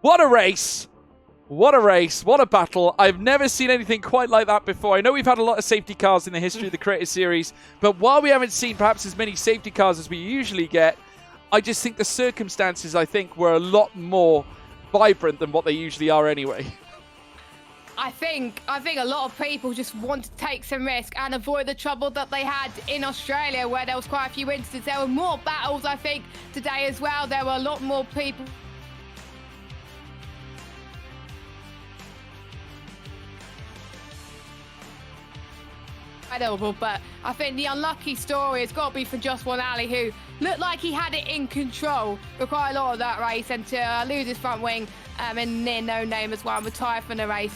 what a race. What a race. What a battle. I've never seen anything quite like that before. I know we've had a lot of safety cars in the history of the Creator Series, but while we haven't seen perhaps as many safety cars as we usually get, I just think the circumstances, I think, were a lot more vibrant than what they usually are anyway. I think a lot of people just want to take some risk and avoid the trouble that they had in Australia, where there was quite a few incidents. There were more battles, I think, today as well. There were a lot more people. But I think the unlucky story has got to be for Just One Ali, who looked like he had it in control for quite a lot of that race, and to lose his front wing and near no name as well and retire from the race.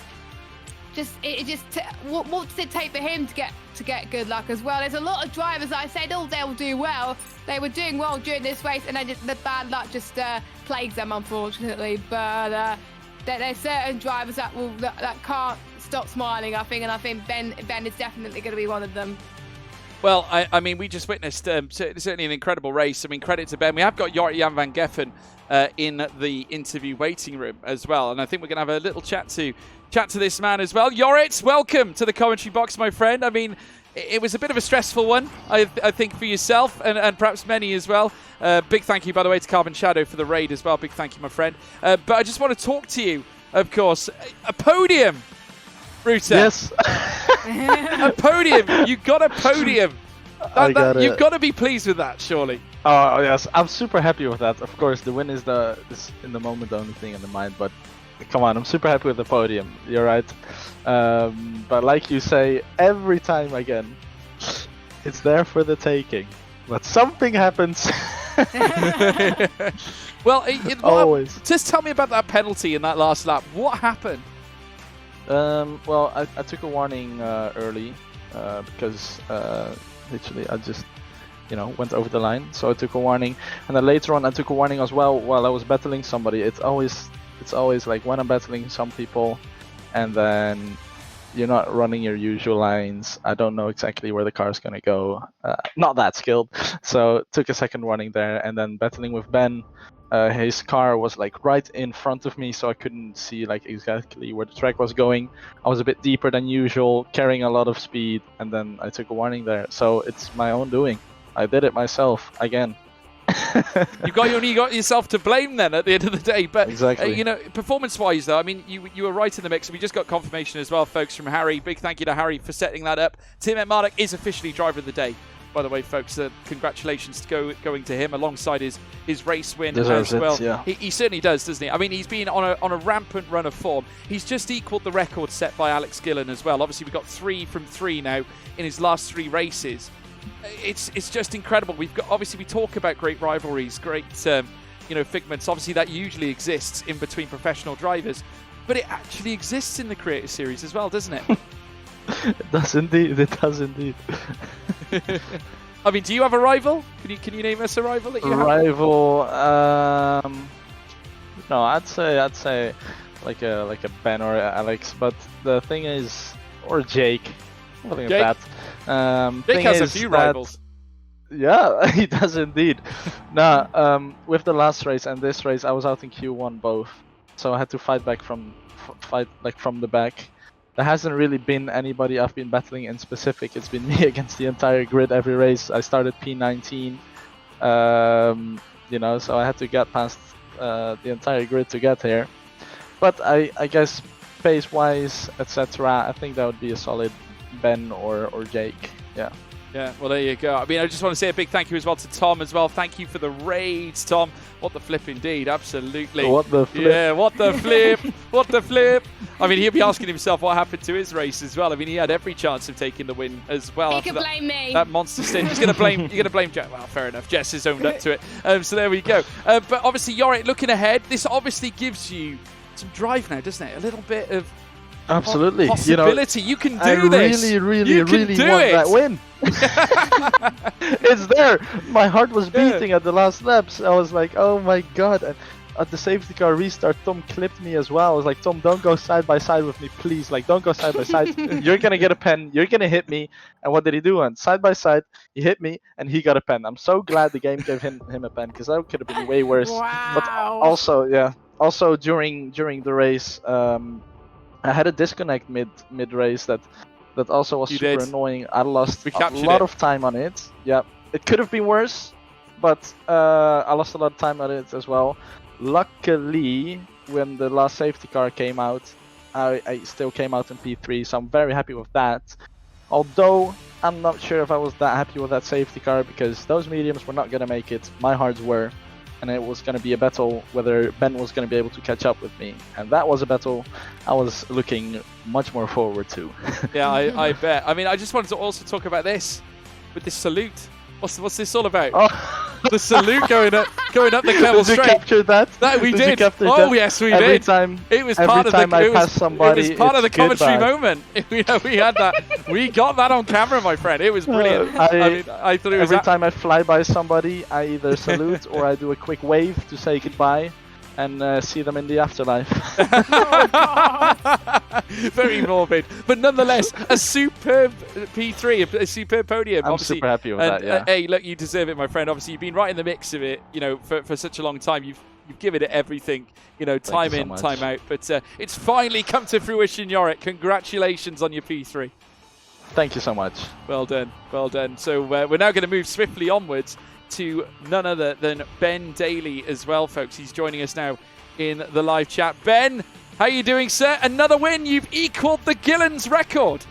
What does it take for him to get good luck as well? There's a lot of drivers that I said, oh, they'll do well. They were doing well during this race, and then the bad luck just plagues them, unfortunately. But there's certain drivers that can't stop smiling, I think, and I think Ben is definitely going to be one of them. Well, I mean, we just witnessed certainly an incredible race. I mean, credit to Ben. We have got Jan van Geffen in the interview waiting room as well, and I think we're going to have a little chat to this man as well. Jorrit, welcome to the commentary box, my friend. I mean, it was a bit of a stressful one, I think, for yourself and perhaps many as well. Big thank you, by the way, to Carbon Shadow for the raid as well. Big thank you, my friend. But I just want to talk to you, of course. A podium, Ruta. Yes. A podium. You got a podium. You've got to be pleased with that, surely. Oh yes, I'm super happy with that. Of course, the win is in the moment the only thing in the mind, but come on, I'm super happy with the podium. You're right. But like you say, every time again, it's there for the taking. But something happens. Well, Always. just tell me about that penalty in that last lap. What happened? Well, I took a warning early because literally I just went over the line. So I took a warning, and then later on I took a warning as well while I was battling somebody. It's always like when I'm battling some people, and then you're not running your usual lines. I don't know exactly where the car is gonna go. Not that skilled, so took a second warning there, and then battling with Ben. His car was like right in front of me, so I couldn't see like exactly where the track was going. I was a bit deeper than usual, carrying a lot of speed, and then I took a warning there. So it's my own doing. I did it myself again. You got yourself to blame then at the end of the day. But exactly. Performance-wise though, I mean, you were right in the mix. We just got confirmation as well, folks, from Harry. Big thank you to Harry for setting that up. Tiametmarduk is officially driver of the day. By the way, folks, congratulations going to him alongside his race win Deserves as well. it, yeah. He certainly does, doesn't he? I mean, he's been on a rampant run of form. He's just equalled the record set by Alex Gillen as well. Obviously, we've got 3 from 3 now in his last 3 races. It's just incredible. We talk about great rivalries, great figments. Obviously, that usually exists in between professional drivers, but it actually exists in the Creator Series as well, doesn't it? It does indeed. It does indeed. I mean, do you have a rival? Can you name us a rival that you have? Rival? No, I'd say like a Ben or Alex. But the thing is, or Jake. Something like that. Jake has a few rivals. Yeah, he does indeed. With the last race and this race, I was out in Q1 both, so I had to fight back from the back. There hasn't really been anybody I've been battling in specific. It's been me against the entire grid every race. I started P19, so I had to get past the entire grid to get here. But I guess pace-wise, etc., I think that would be a solid Ben or Jake. Yeah. Yeah, well, there you go. I mean, I just want to say a big thank you as well to Tom as well. Thank you for the raids, Tom. What the flip indeed, absolutely. What the flip. Yeah, what the flip, what the flip. I mean, he'll be asking himself what happened to his race as well. I mean, he had every chance of taking the win as well. He can blame me. That monster stint. You're going to blame Jess. Well, fair enough. Jess has owned up to it. So there we go. But obviously, Yorick, looking ahead, this obviously gives you some drive now, doesn't it? A little bit of absolutely possibility. You can do this. I really want that win. It's there. My heart was beating at the last laps. I was like, oh my god. And at the safety car restart, Tom clipped me as well. I was like, Tom, don't go side by side with me, please. Like, don't go side by side. You're gonna get a pen. You're gonna hit me. And what did he do? And side by side, he hit me, and he got a pen. I'm so glad the game gave him a pen, because that could have been way worse. Wow. But also during the race, I had a disconnect mid race that also was super annoying. I lost a lot of time on it. Yeah, it could have been worse, but I lost a lot of time on it as well. Luckily, when the last safety car came out, I still came out in P3, so I'm very happy with that. Although I'm not sure if I was that happy with that safety car, because those mediums were not going to make it. My hards were. And it was going to be a battle whether Ben was going to be able to catch up with me. And that was a battle I was looking much more forward to. Yeah, I bet. I mean, I just wanted to also talk about this, with this salute. What's this all about? Oh. The salute going up the Kevel Straight. Did you capture that? We did. Oh, yes, we every did. Time, it was every part of time the. I pass somebody, it was part of the commentary goodbye. moment. We had that. We got that on camera, my friend. It was brilliant. I thought it was. Every time I fly by somebody, I either salute or I do a quick wave to say goodbye, and see them in the afterlife. Very morbid, but nonetheless, a superb P3, a superb podium. I'm obviously. super happy with that. Yeah. Hey, look, you deserve it, my friend. Obviously, you've been right in the mix of it. For such a long time, you've given it everything. Time in, time out. But it's finally come to fruition, Yorick. Congratulations on your P3. Thank you so much. Well done, well done. So we're now going to move swiftly onwards to none other than Ben Daly as well, folks. He's joining us now in the live chat. Ben, how are you doing, sir? Another win. You've equalled the Gillen's record.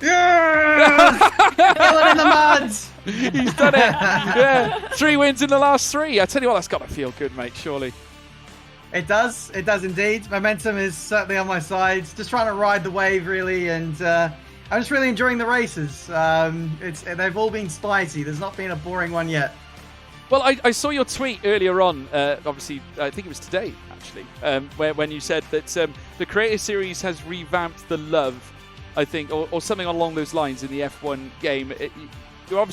Yeah! Gillen in the mud! He's done it. Yeah, 3 wins in the last 3. I tell you what, that's got to feel good, mate, surely. It does indeed. Momentum is certainly on my side. Just trying to ride the wave, really, and I'm just really enjoying the races. They've all been spicy. There's not been a boring one yet. Well, I saw your tweet earlier on, obviously, I think it was today, actually, when you said that the Creator Series has revamped the love, I think, or something along those lines in the F1 game. You're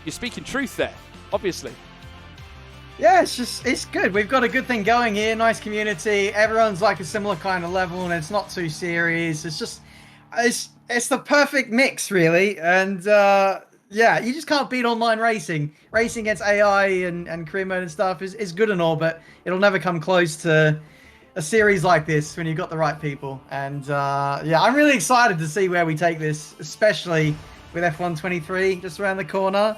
speaking truth there, obviously. Yeah, it's good. We've got a good thing going here. Nice community. Everyone's like a similar kind of level, and it's not too serious. It's the perfect mix, really. And yeah, you just can't beat online racing. Racing against AI and career mode and stuff is good and all, but it'll never come close to a series like this when you've got the right people. And yeah, I'm really excited to see where we take this, especially with F1 23 just around the corner.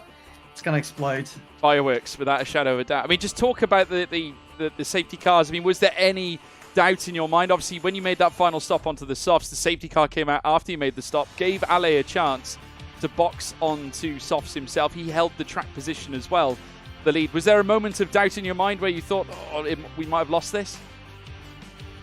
It's going to explode. Fireworks, without a shadow of a doubt. I mean, just talk about the safety cars. I mean, was there any doubt in your mind? Obviously, when you made that final stop onto the softs, the safety car came out after you made the stop, gave Ale a chance to box onto softs himself. He held the track position as well, the lead. Was there a moment of doubt in your mind where you thought, we might have lost this?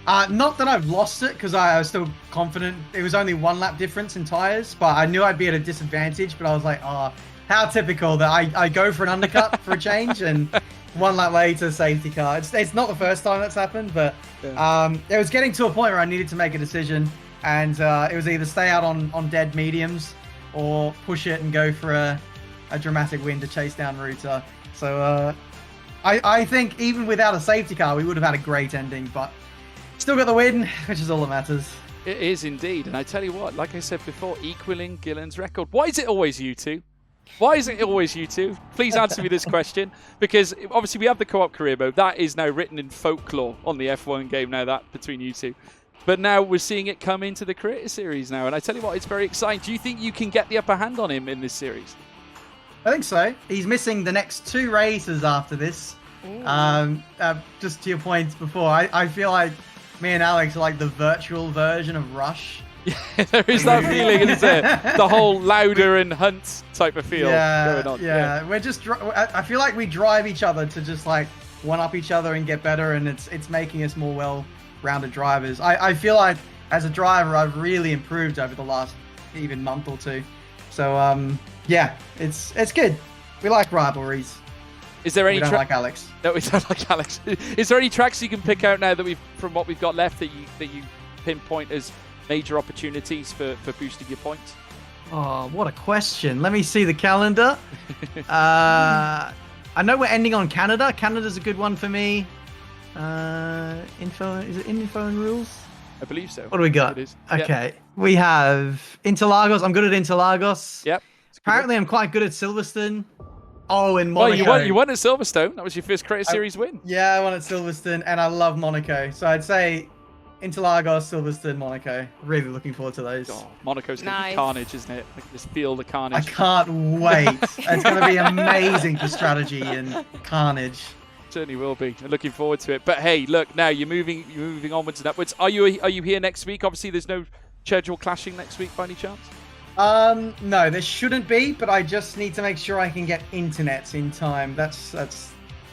Not that I've lost it, because I was still confident. It was only 1 lap difference in tyres, but I knew I'd be at a disadvantage. But I was like, how typical that I go for an undercut for a change, and 1 lap later, safety car. It's not the first time that's happened, but it was getting to a point where I needed to make a decision, and it was either stay out on dead mediums or push it and go for a dramatic win to chase down Ruta. So I think even without a safety car, we would have had a great ending, but still got the win, which is all that matters. It is indeed, and I tell you what, like I said before, equaling Gillen's record. Why is it always you two? Why is it always you two? Please answer me this question, because obviously we have the co-op career mode. That is now written in folklore on the F1 game now, that between you two. But now we're seeing it come into the Creator Series now, and I tell you what, it's very exciting. Do you think you can get the upper hand on him in this series? I think so. He's missing the next 2 races after this. Just to your point before, I feel like me and Alex are like the virtual version of Rush. Yeah, there is that feeling, isn't there? The whole Lauder and Hunt type of feel going on. Yeah. We're just. I feel like we drive each other to just like one up each other and get better, and it's making us more well-rounded drivers. I feel like as a driver, I've really improved over the last even month or 2. So yeah, it's good. We like rivalries. Is there any we don't like Alex? No, we don't like Alex. Is there any tracks you can pick out now that from what we've got left that you pinpoint as major opportunities for boosting your points? Oh, what a question. Let me see the calendar. I know we're ending on Canada. Canada's a good one for me. Is it info and rules? I believe so. What do we got? It is. Okay. Yep. We have Interlagos. I'm good at Interlagos. Yep. Apparently, I'm quite good at Silverstone. Oh, in Monaco. Well, you won at Silverstone. That was your first Creator Series win. Yeah, I won at Silverstone, and I love Monaco. So I'd say Interlagos, Silverstone, Monaco. Really looking forward to those. Oh, Monaco's going to be carnage, isn't it? I can just feel the carnage. I can't wait. It's going to be amazing for strategy and carnage. Certainly will be. I'm looking forward to it. But hey, look, now you're moving onwards and upwards. Are you here next week? Obviously, there's no schedule clashing next week by any chance? No, there shouldn't be, but I just need to make sure I can get internet in time. That's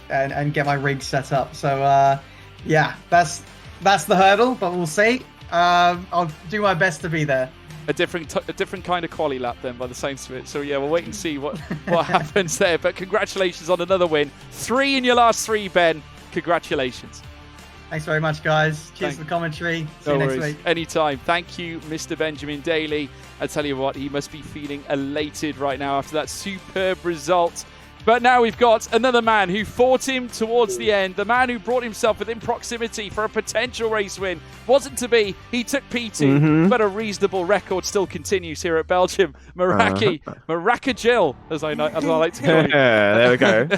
and get my rig set up. So yeah, that's the hurdle, but we'll see. I'll do my best to be there. A different kind of quali lap then, by the sounds of it. So yeah, we'll wait and see what happens there. But congratulations on another win. 3 in your last 3, Ben. Congratulations. Thanks very much, guys. Cheers for the commentary. See you next week. Anytime. Thank you, Mr. Benjamin Daly. I tell you what, he must be feeling elated right now after that superb result. But now we've got another man who fought him towards the end, the man who brought himself within proximity for a potential race win. Wasn't to be. He took P2, but a reasonable record still continues here at Belgium. Maracca Jill, as I like to call him. Yeah, there we go.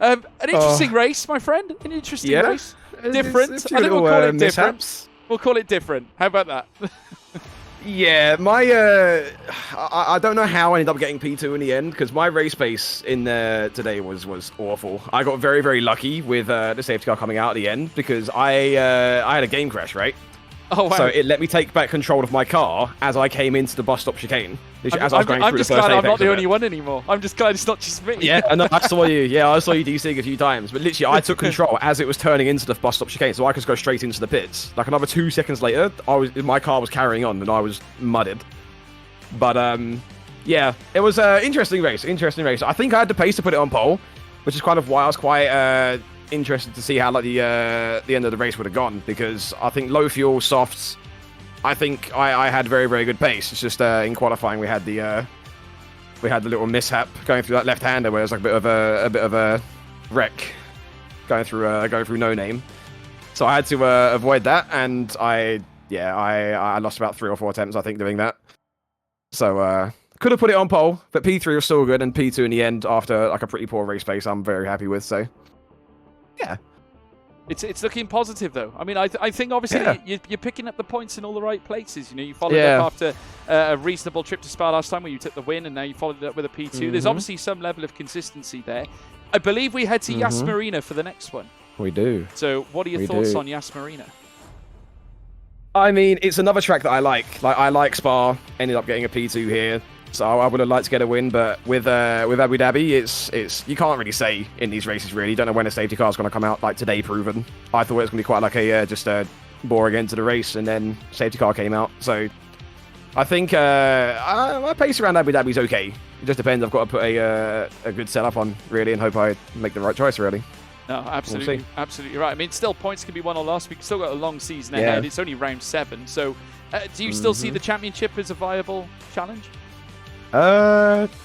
An interesting race, my friend. An interesting race. Different. I think we'll call it different. We'll call it different. How about that? Yeah, I don't know how I ended up getting P2 in the end, because my race pace in there today was awful. I got very, very lucky with the safety car coming out at the end, because I had a game crash, right? Oh, wow. So it let me take back control of my car as I came into the bus stop chicane. As I was going I'm through just the first glad I'm not apex the of only it. one anymore. I'm just glad it's not just me. Yeah, I know. I saw you. Yeah, I saw you DCing a few times. But literally, I took control as it was turning into the bus stop chicane, so I could go straight into the pits. Like another 2 seconds later, my car was carrying on, and I was mudded. But yeah, it was an interesting race. Interesting race. I think I had the pace to put it on pole, which is kind of why I was quite interested to see how like the end of the race would have gone, because I think low fuel softs. I think I had very, very good pace. It's just in qualifying we had the little mishap going through that left-hander where it was like a bit of a wreck going through no name. So I had to avoid that, and I lost about 3 or 4 attempts I think doing that. So could have put it on pole, but P3 was still good, and P2 in the end after like a pretty poor race pace I'm very happy with. So yeah. It's looking positive though. I mean, I think obviously you're picking up the points in all the right places. You know, you followed up after a reasonable trip to Spa last time where you took the win, and now you followed it up with a P2. There's obviously some level of consistency there. I believe we head to Yas Marina for the next one. We do. So what are your thoughts on Yas Marina? I mean, it's another track that I like. Like I like Spa. Ended up getting a P2 here. So I would have liked to get a win, but with Abu Dhabi, it's you can't really say in these races really. You don't know when a safety car is going to come out. Like today, proven. I thought it was going to be quite like a just a boring end to the race, and then safety car came out. So I think my pace around Abu Dhabi is okay. It just depends. I've got to put a good setup on really, and hope I make the right choice really. No, absolutely, We'll absolutely right. I mean, still points can be won or lost. We've still got a long season ahead. It's only round 7, so do you still see the championship as a viable challenge?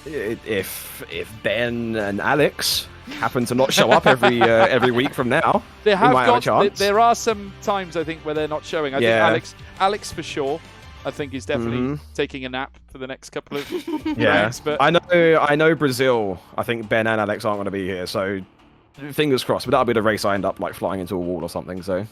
If Ben and Alex happen to not show up every week from now, they have might have a chance. There are some times I think where they're not showing. I think Alex for sure. I think is definitely taking a nap for the next couple of rounds. But I know Brazil. I think Ben and Alex aren't going to be here, so fingers crossed. But that'll be the race I end up like flying into a wall or something. So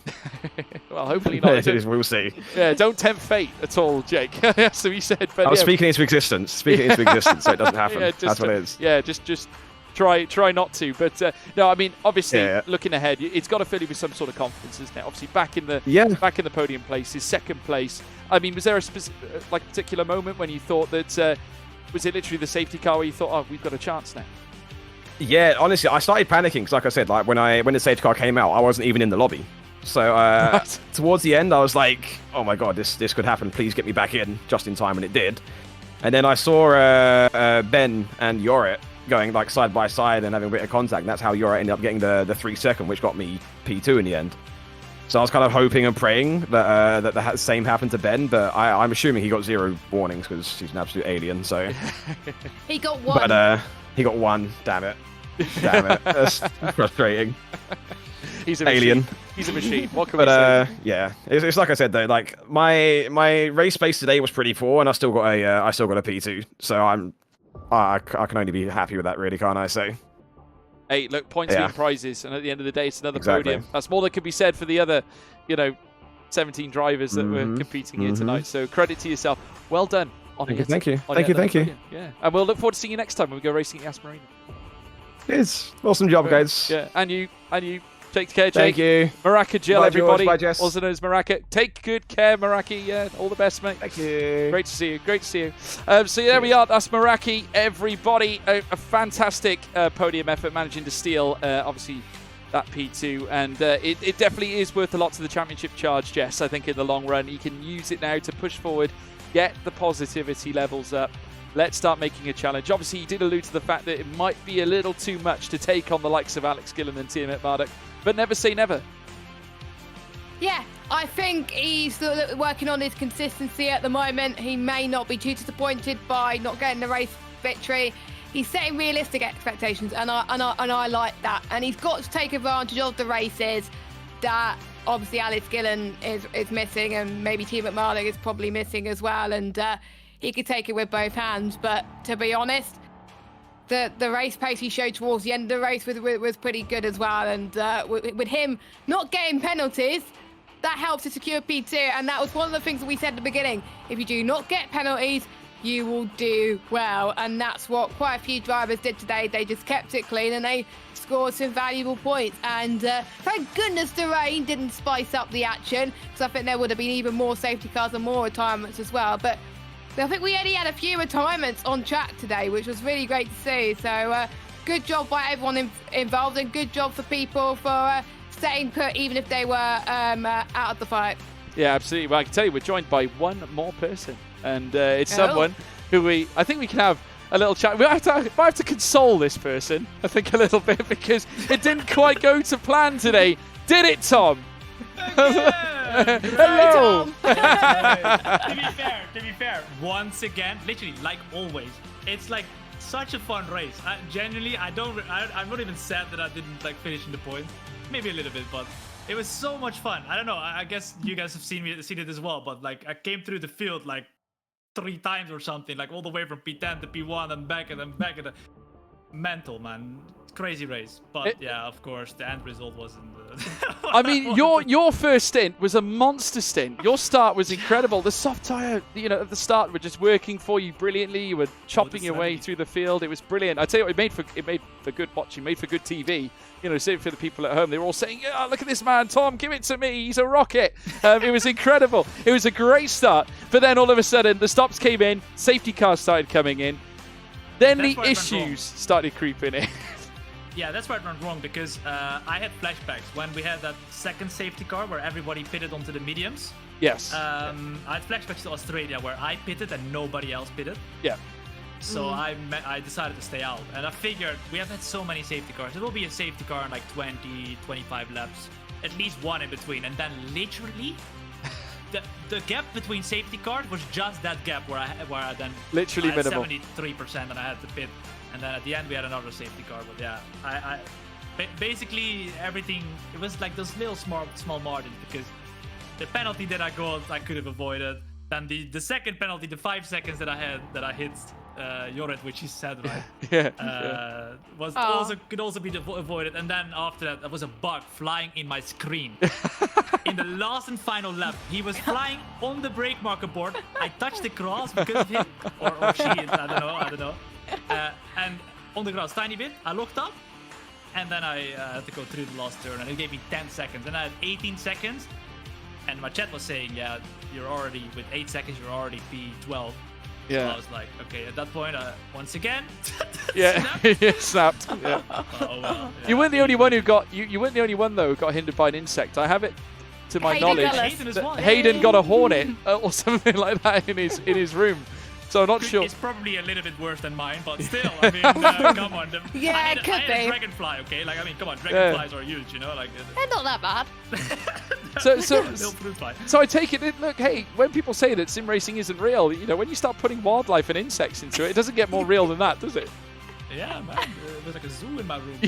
well, hopefully not. We'll see. Yeah, don't tempt fate at all, Jake. So he said. But I was speaking into existence. So it doesn't happen. That's what it is. Yeah, just try not to. But no, I mean, obviously, looking ahead, it's got to fill you with some sort of confidence, isn't it? Obviously, back in the podium places, second place. I mean, was there a particular moment when you thought that was it literally the safety car where you thought, oh, we've got a chance now? Yeah, honestly, I started panicking because, like I said, like when the safety car came out, I wasn't even in the lobby. So towards the end, I was like, "Oh my god, this could happen! Please get me back in just in time," and it did. And then I saw Ben and Yorit going like side by side and having a bit of contact. And that's how Yorit ended up getting the 3 second, which got me P2 in the end. So I was kind of hoping and praying that the same happened to Ben, but I'm assuming he got 0 warnings because he's an absolute alien. So he got 1. But he got 1. Damn it. That's frustrating. He's an alien. Machine. He's a machine. What can we say? Yeah, it's like I said though. Like my race pace today was pretty poor, and I still got a P2. So I can only be happy with that, really, can't I? So. Hey, look, points mean prizes, and at the end of the day, it's another podium. That's more that could be said for the other, 17 drivers that were competing here tonight. So credit to yourself. Well done. Thank you. Yeah, and we'll look forward to seeing you next time when we go racing at Yas Marina. Yes, awesome job, guys. Yeah, and you take care, Jake. Thank you. Maraka Jill, Bye, everybody. George. Bye, Jess. Also known as Maraka. Take good care, Maraki. Yeah, all the best, mate. Thank you. Great to see you. So there we are. That's Maraki, everybody. A fantastic podium effort, managing to steal, obviously, that P2. And it definitely is worth a lot to the championship charge, Jess. I think in the long run, you can use it now to push forward, get the positivity levels up. Let's start making a challenge. Obviously, he did allude to the fact that it might be a little too much to take on the likes of Alex Gillen and Tiametmarduk, but never say never. Yeah, I think he's working on his consistency at the moment. He may not be too disappointed by not getting the race victory. He's setting realistic expectations, and I like that. And he's got to take advantage of the races that obviously Alex Gillen is missing, and maybe Tiametmarduk is probably missing as well. And he could take it with both hands, but to be honest, the race pace he showed towards the end of the race was pretty good as well. And with him not getting penalties, that helps to secure P2. And that was one of the things that we said at the beginning. If you do not get penalties, you will do well. And that's what quite a few drivers did today. They just kept it clean and they scored some valuable points. And thank goodness the rain didn't spice up the action, because I think there would have been even more safety cars and more retirements as well. But I think we only had a few retirements on track today, which was really great to see. So good job by everyone involved, and good job for people for staying put even if they were out of the fight. Yeah, absolutely. Well, I can tell you we're joined by one more person, and it's someone who I think we can have a little chat. We might have to console this person, I think, a little bit, because it didn't quite go to plan today. Did it, Tom? Hello. To be fair, once again, literally like always, it's like such a fun race. Genuinely, I'm not even sad that I didn't like finish in the points. Maybe a little bit, but it was so much fun. I don't know. I guess you guys have seen it as well. But like, I came through the field like 3 times or something, like all the way from P10 to P1 and back and then back. And mental, man. Crazy race. But yeah, of course, the end result wasn't. I mean, your first stint was a monster stint. Your start was incredible. The soft tyre, at the start were just working for you brilliantly. You were chopping your way through the field. It was brilliant. I tell you what, it made for good watching, made for good TV. Same for the people at home. They were all saying, "Yeah, look at this man, Tom. Give it to me. He's a rocket." It was incredible. It was a great start. But then all of a sudden, the stops came in. Safety cars started coming in. Then the issues started creeping in. Yeah, that's where it went wrong, because I had flashbacks when we had that second safety car where everybody pitted onto the mediums. Yes. I had flashbacks to Australia where I pitted and nobody else pitted. Yeah. So I decided to stay out. And I figured we have had so many safety cars. It will be a safety car in like 20, 25 laps. At least one in between. And then literally, the gap between safety cars was just that gap where I then literally I had minimal. 73% and I had to pit. And then at the end we had another safety car. But yeah, basically everything, it was like those little small margins, because the penalty that I got I could have avoided. Then the second penalty, the 5 seconds that I hit Jorrit, which he said right, could also be avoided. And then after that, there was a bug flying in my screen. In the last and final lap, he was flying on the brake marker board. I touched the grass because of him, or she, I don't know. And on the grass, tiny bit. I looked up, and then I had to go through the last turn, and it gave me 10 seconds. And I had 18 seconds, and my chat was saying, yeah, you're already, with 8 seconds, you're already P12. Yeah. So I was like, okay, at that point, once again, snapped. Yeah. Oh, well, yeah. You weren't the only one who got. You weren't the only one though who got hindered by an insect. I have it, to my knowledge, Hayden got a hornet or something like that in his room. So I'm not sure. It's probably a little bit worse than mine, but still, I mean, come on. Yeah, I had be. a dragonfly, okay? Like, I mean, come on, dragonflies are huge, like. They're not that bad. So I take it. Look, hey, when people say that sim racing isn't real, when you start putting wildlife and insects into it, it doesn't get more real than that, does it? Yeah, man. There's like a zoo in my room.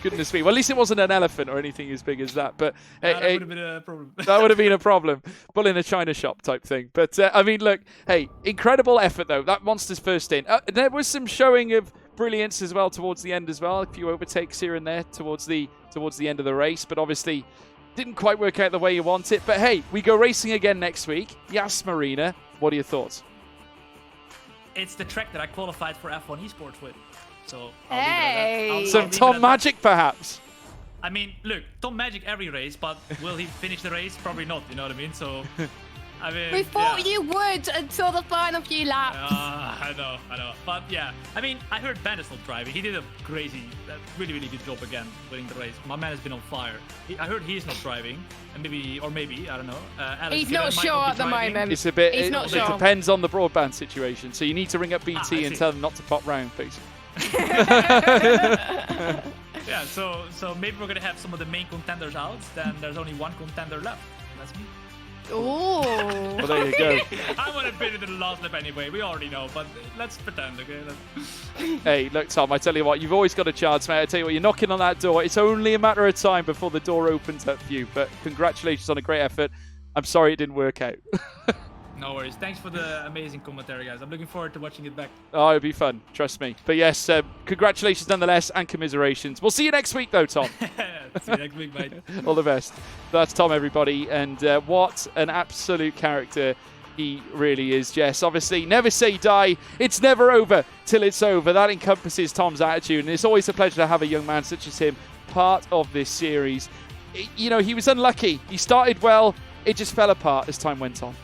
Goodness me. Well, at least it wasn't an elephant or anything as big as that. But that would have been a problem. That would have been a problem. Bull in a china shop type thing. But I mean, look, hey, incredible effort though. That Monster's first in. There was some showing of brilliance as well towards the end as well. A few overtakes here and there towards the end of the race, but obviously didn't quite work out the way you want it. But hey, we go racing again next week. Yas Marina. What are your thoughts? It's the track that I qualified for F1 esports with. So some Tom Magic perhaps. I mean, look, Tom Magic every race, but will he finish the race? Probably not, you know what I mean? So, I mean, we thought you would until the final few laps. I know. But yeah, I mean, I heard Ben is not driving. He did a really good job again winning the race. My man has been on fire. I heard he's not driving, and maybe, I don't know. Alex, he's not sure at the moment. It's a bit. He's not sure. It depends on the broadband situation. So you need to ring up BT and tell them not to pop round, please. Yeah, so maybe we're gonna have some of the main contenders out. Then there's only one contender left. That's me. Oh. Well, there you go. I would have been in the last lap anyway. We already know, but let's pretend, okay? Hey, look, Tom, I tell you what, you've always got a chance, mate. I tell you what, you're knocking on that door. It's only a matter of time before the door opens up for you. But congratulations on a great effort. I'm sorry it didn't work out. No worries. Thanks for the amazing commentary, guys. I'm looking forward to watching it back. Oh, it'll be fun. Trust me. But yes, congratulations nonetheless and commiserations. We'll see you next week, though, Tom. See you next week, mate. All the best. That's Tom, everybody. And what an absolute character He really is, Jess. Obviously, never say die. It's never over till it's over. That encompasses Tom's attitude, and it's always a pleasure to have a young man such as him part of this series. You know, he was unlucky. He started well. It just fell apart as time went on.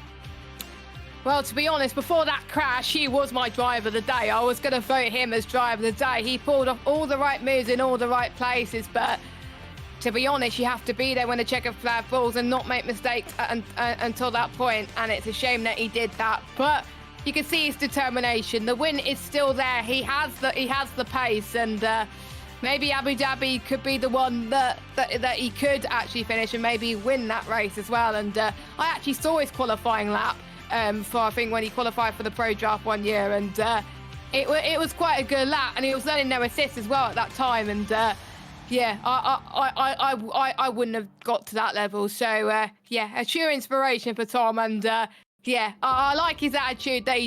Well, to be honest, before that crash, he was my driver of the day. I was going to vote him as driver of the day. He pulled off all the right moves in all the right places, but to be honest, you have to be there when the checkered flag falls and not make mistakes until that point, and it's a shame that he did that. But you can see his determination. The win is still there. He has the pace, and maybe Abu Dhabi could be the one that he could actually finish and maybe win that race as well. And I actually saw his qualifying lap for, I think, when he qualified for the Pro Draft one year, and it was quite a good lap, and he was learning no assist as well at that time. And yeah, I wouldn't have got to that level. So yeah, a true inspiration for Tom, and yeah, I like his attitude that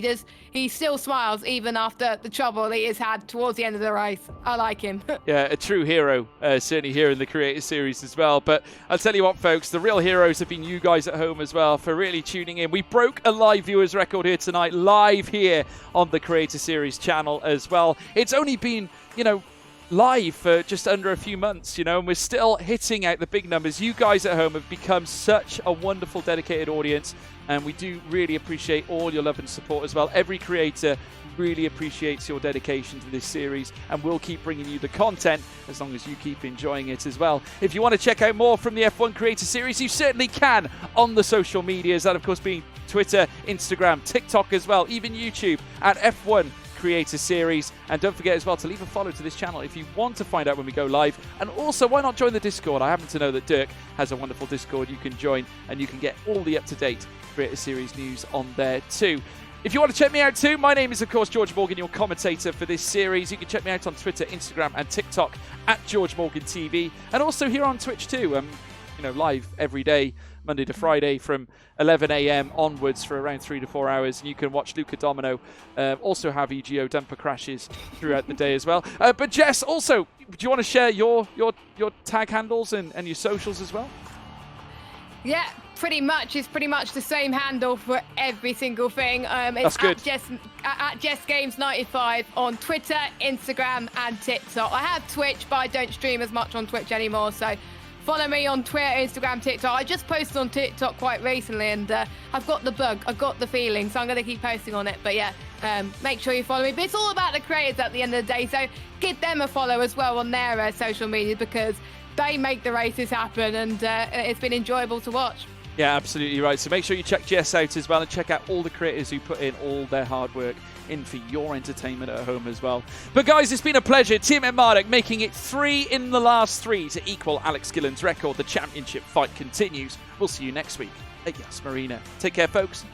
he still smiles even after the trouble that he has had towards the end of the race. I like him. Yeah, a true hero, certainly here in the Creator Series as well. But I'll tell you what, folks, the real heroes have been you guys at home as well for really tuning in. We broke a live viewers record here tonight, live here on the Creator Series channel as well. It's only been, you know, live for just under a few months, you know, and we're still hitting out the big numbers. You guys at home have become such a wonderful, dedicated audience, and we do really appreciate all your love and support as well. Every creator really appreciates your dedication to this series, and we'll keep bringing you the content as long as you keep enjoying it as well. If you want to check out more from the F1 Creator Series, you certainly can on the social medias, that of course being Twitter, Instagram, TikTok as well, even YouTube at F1 Creator Series. And don't forget as well to leave a follow to this channel if you want to find out when we go live. And also, why not join the Discord? I happen to know that Dirk has a wonderful Discord you can join, and you can get all the up-to-date Creator Series news on there too. If you want to check me out too, my name is of course George Morgan, your commentator for this series. You can check me out on Twitter, Instagram and TikTok at George Morgan TV, and also here on Twitch too. You know, live every day, Monday to Friday from 11 a.m. onwards for around 3 to 4 hours. And you can watch Luca Domino also have EGO dumper crashes throughout the day as well. But Jess, also, do you want to share your tag handles and your socials as well? Yeah, pretty much. It's pretty much the same handle for every single thing. That's It's good. at JessGames95 on Twitter, Instagram and TikTok. I have Twitch, but I don't stream as much on Twitch anymore, so follow me on Twitter, Instagram, TikTok. I just posted on TikTok quite recently, and I've got the bug. I've got the feeling, so I'm going to keep posting on it. But yeah, make sure you follow me. But it's all about the creators at the end of the day, so give them a follow as well on their social media, because they make the races happen, and it's been enjoyable to watch. Yeah, absolutely right. So make sure you check Jess out as well, and check out all the creators who put in all their hard work in for your entertainment at home as well. But guys, it's been a pleasure. Tiametmarduk making it 3 in the last 3 to equal Alex Gillen's record. The championship fight continues. We'll see you next week at Yas Marina. Take care, folks.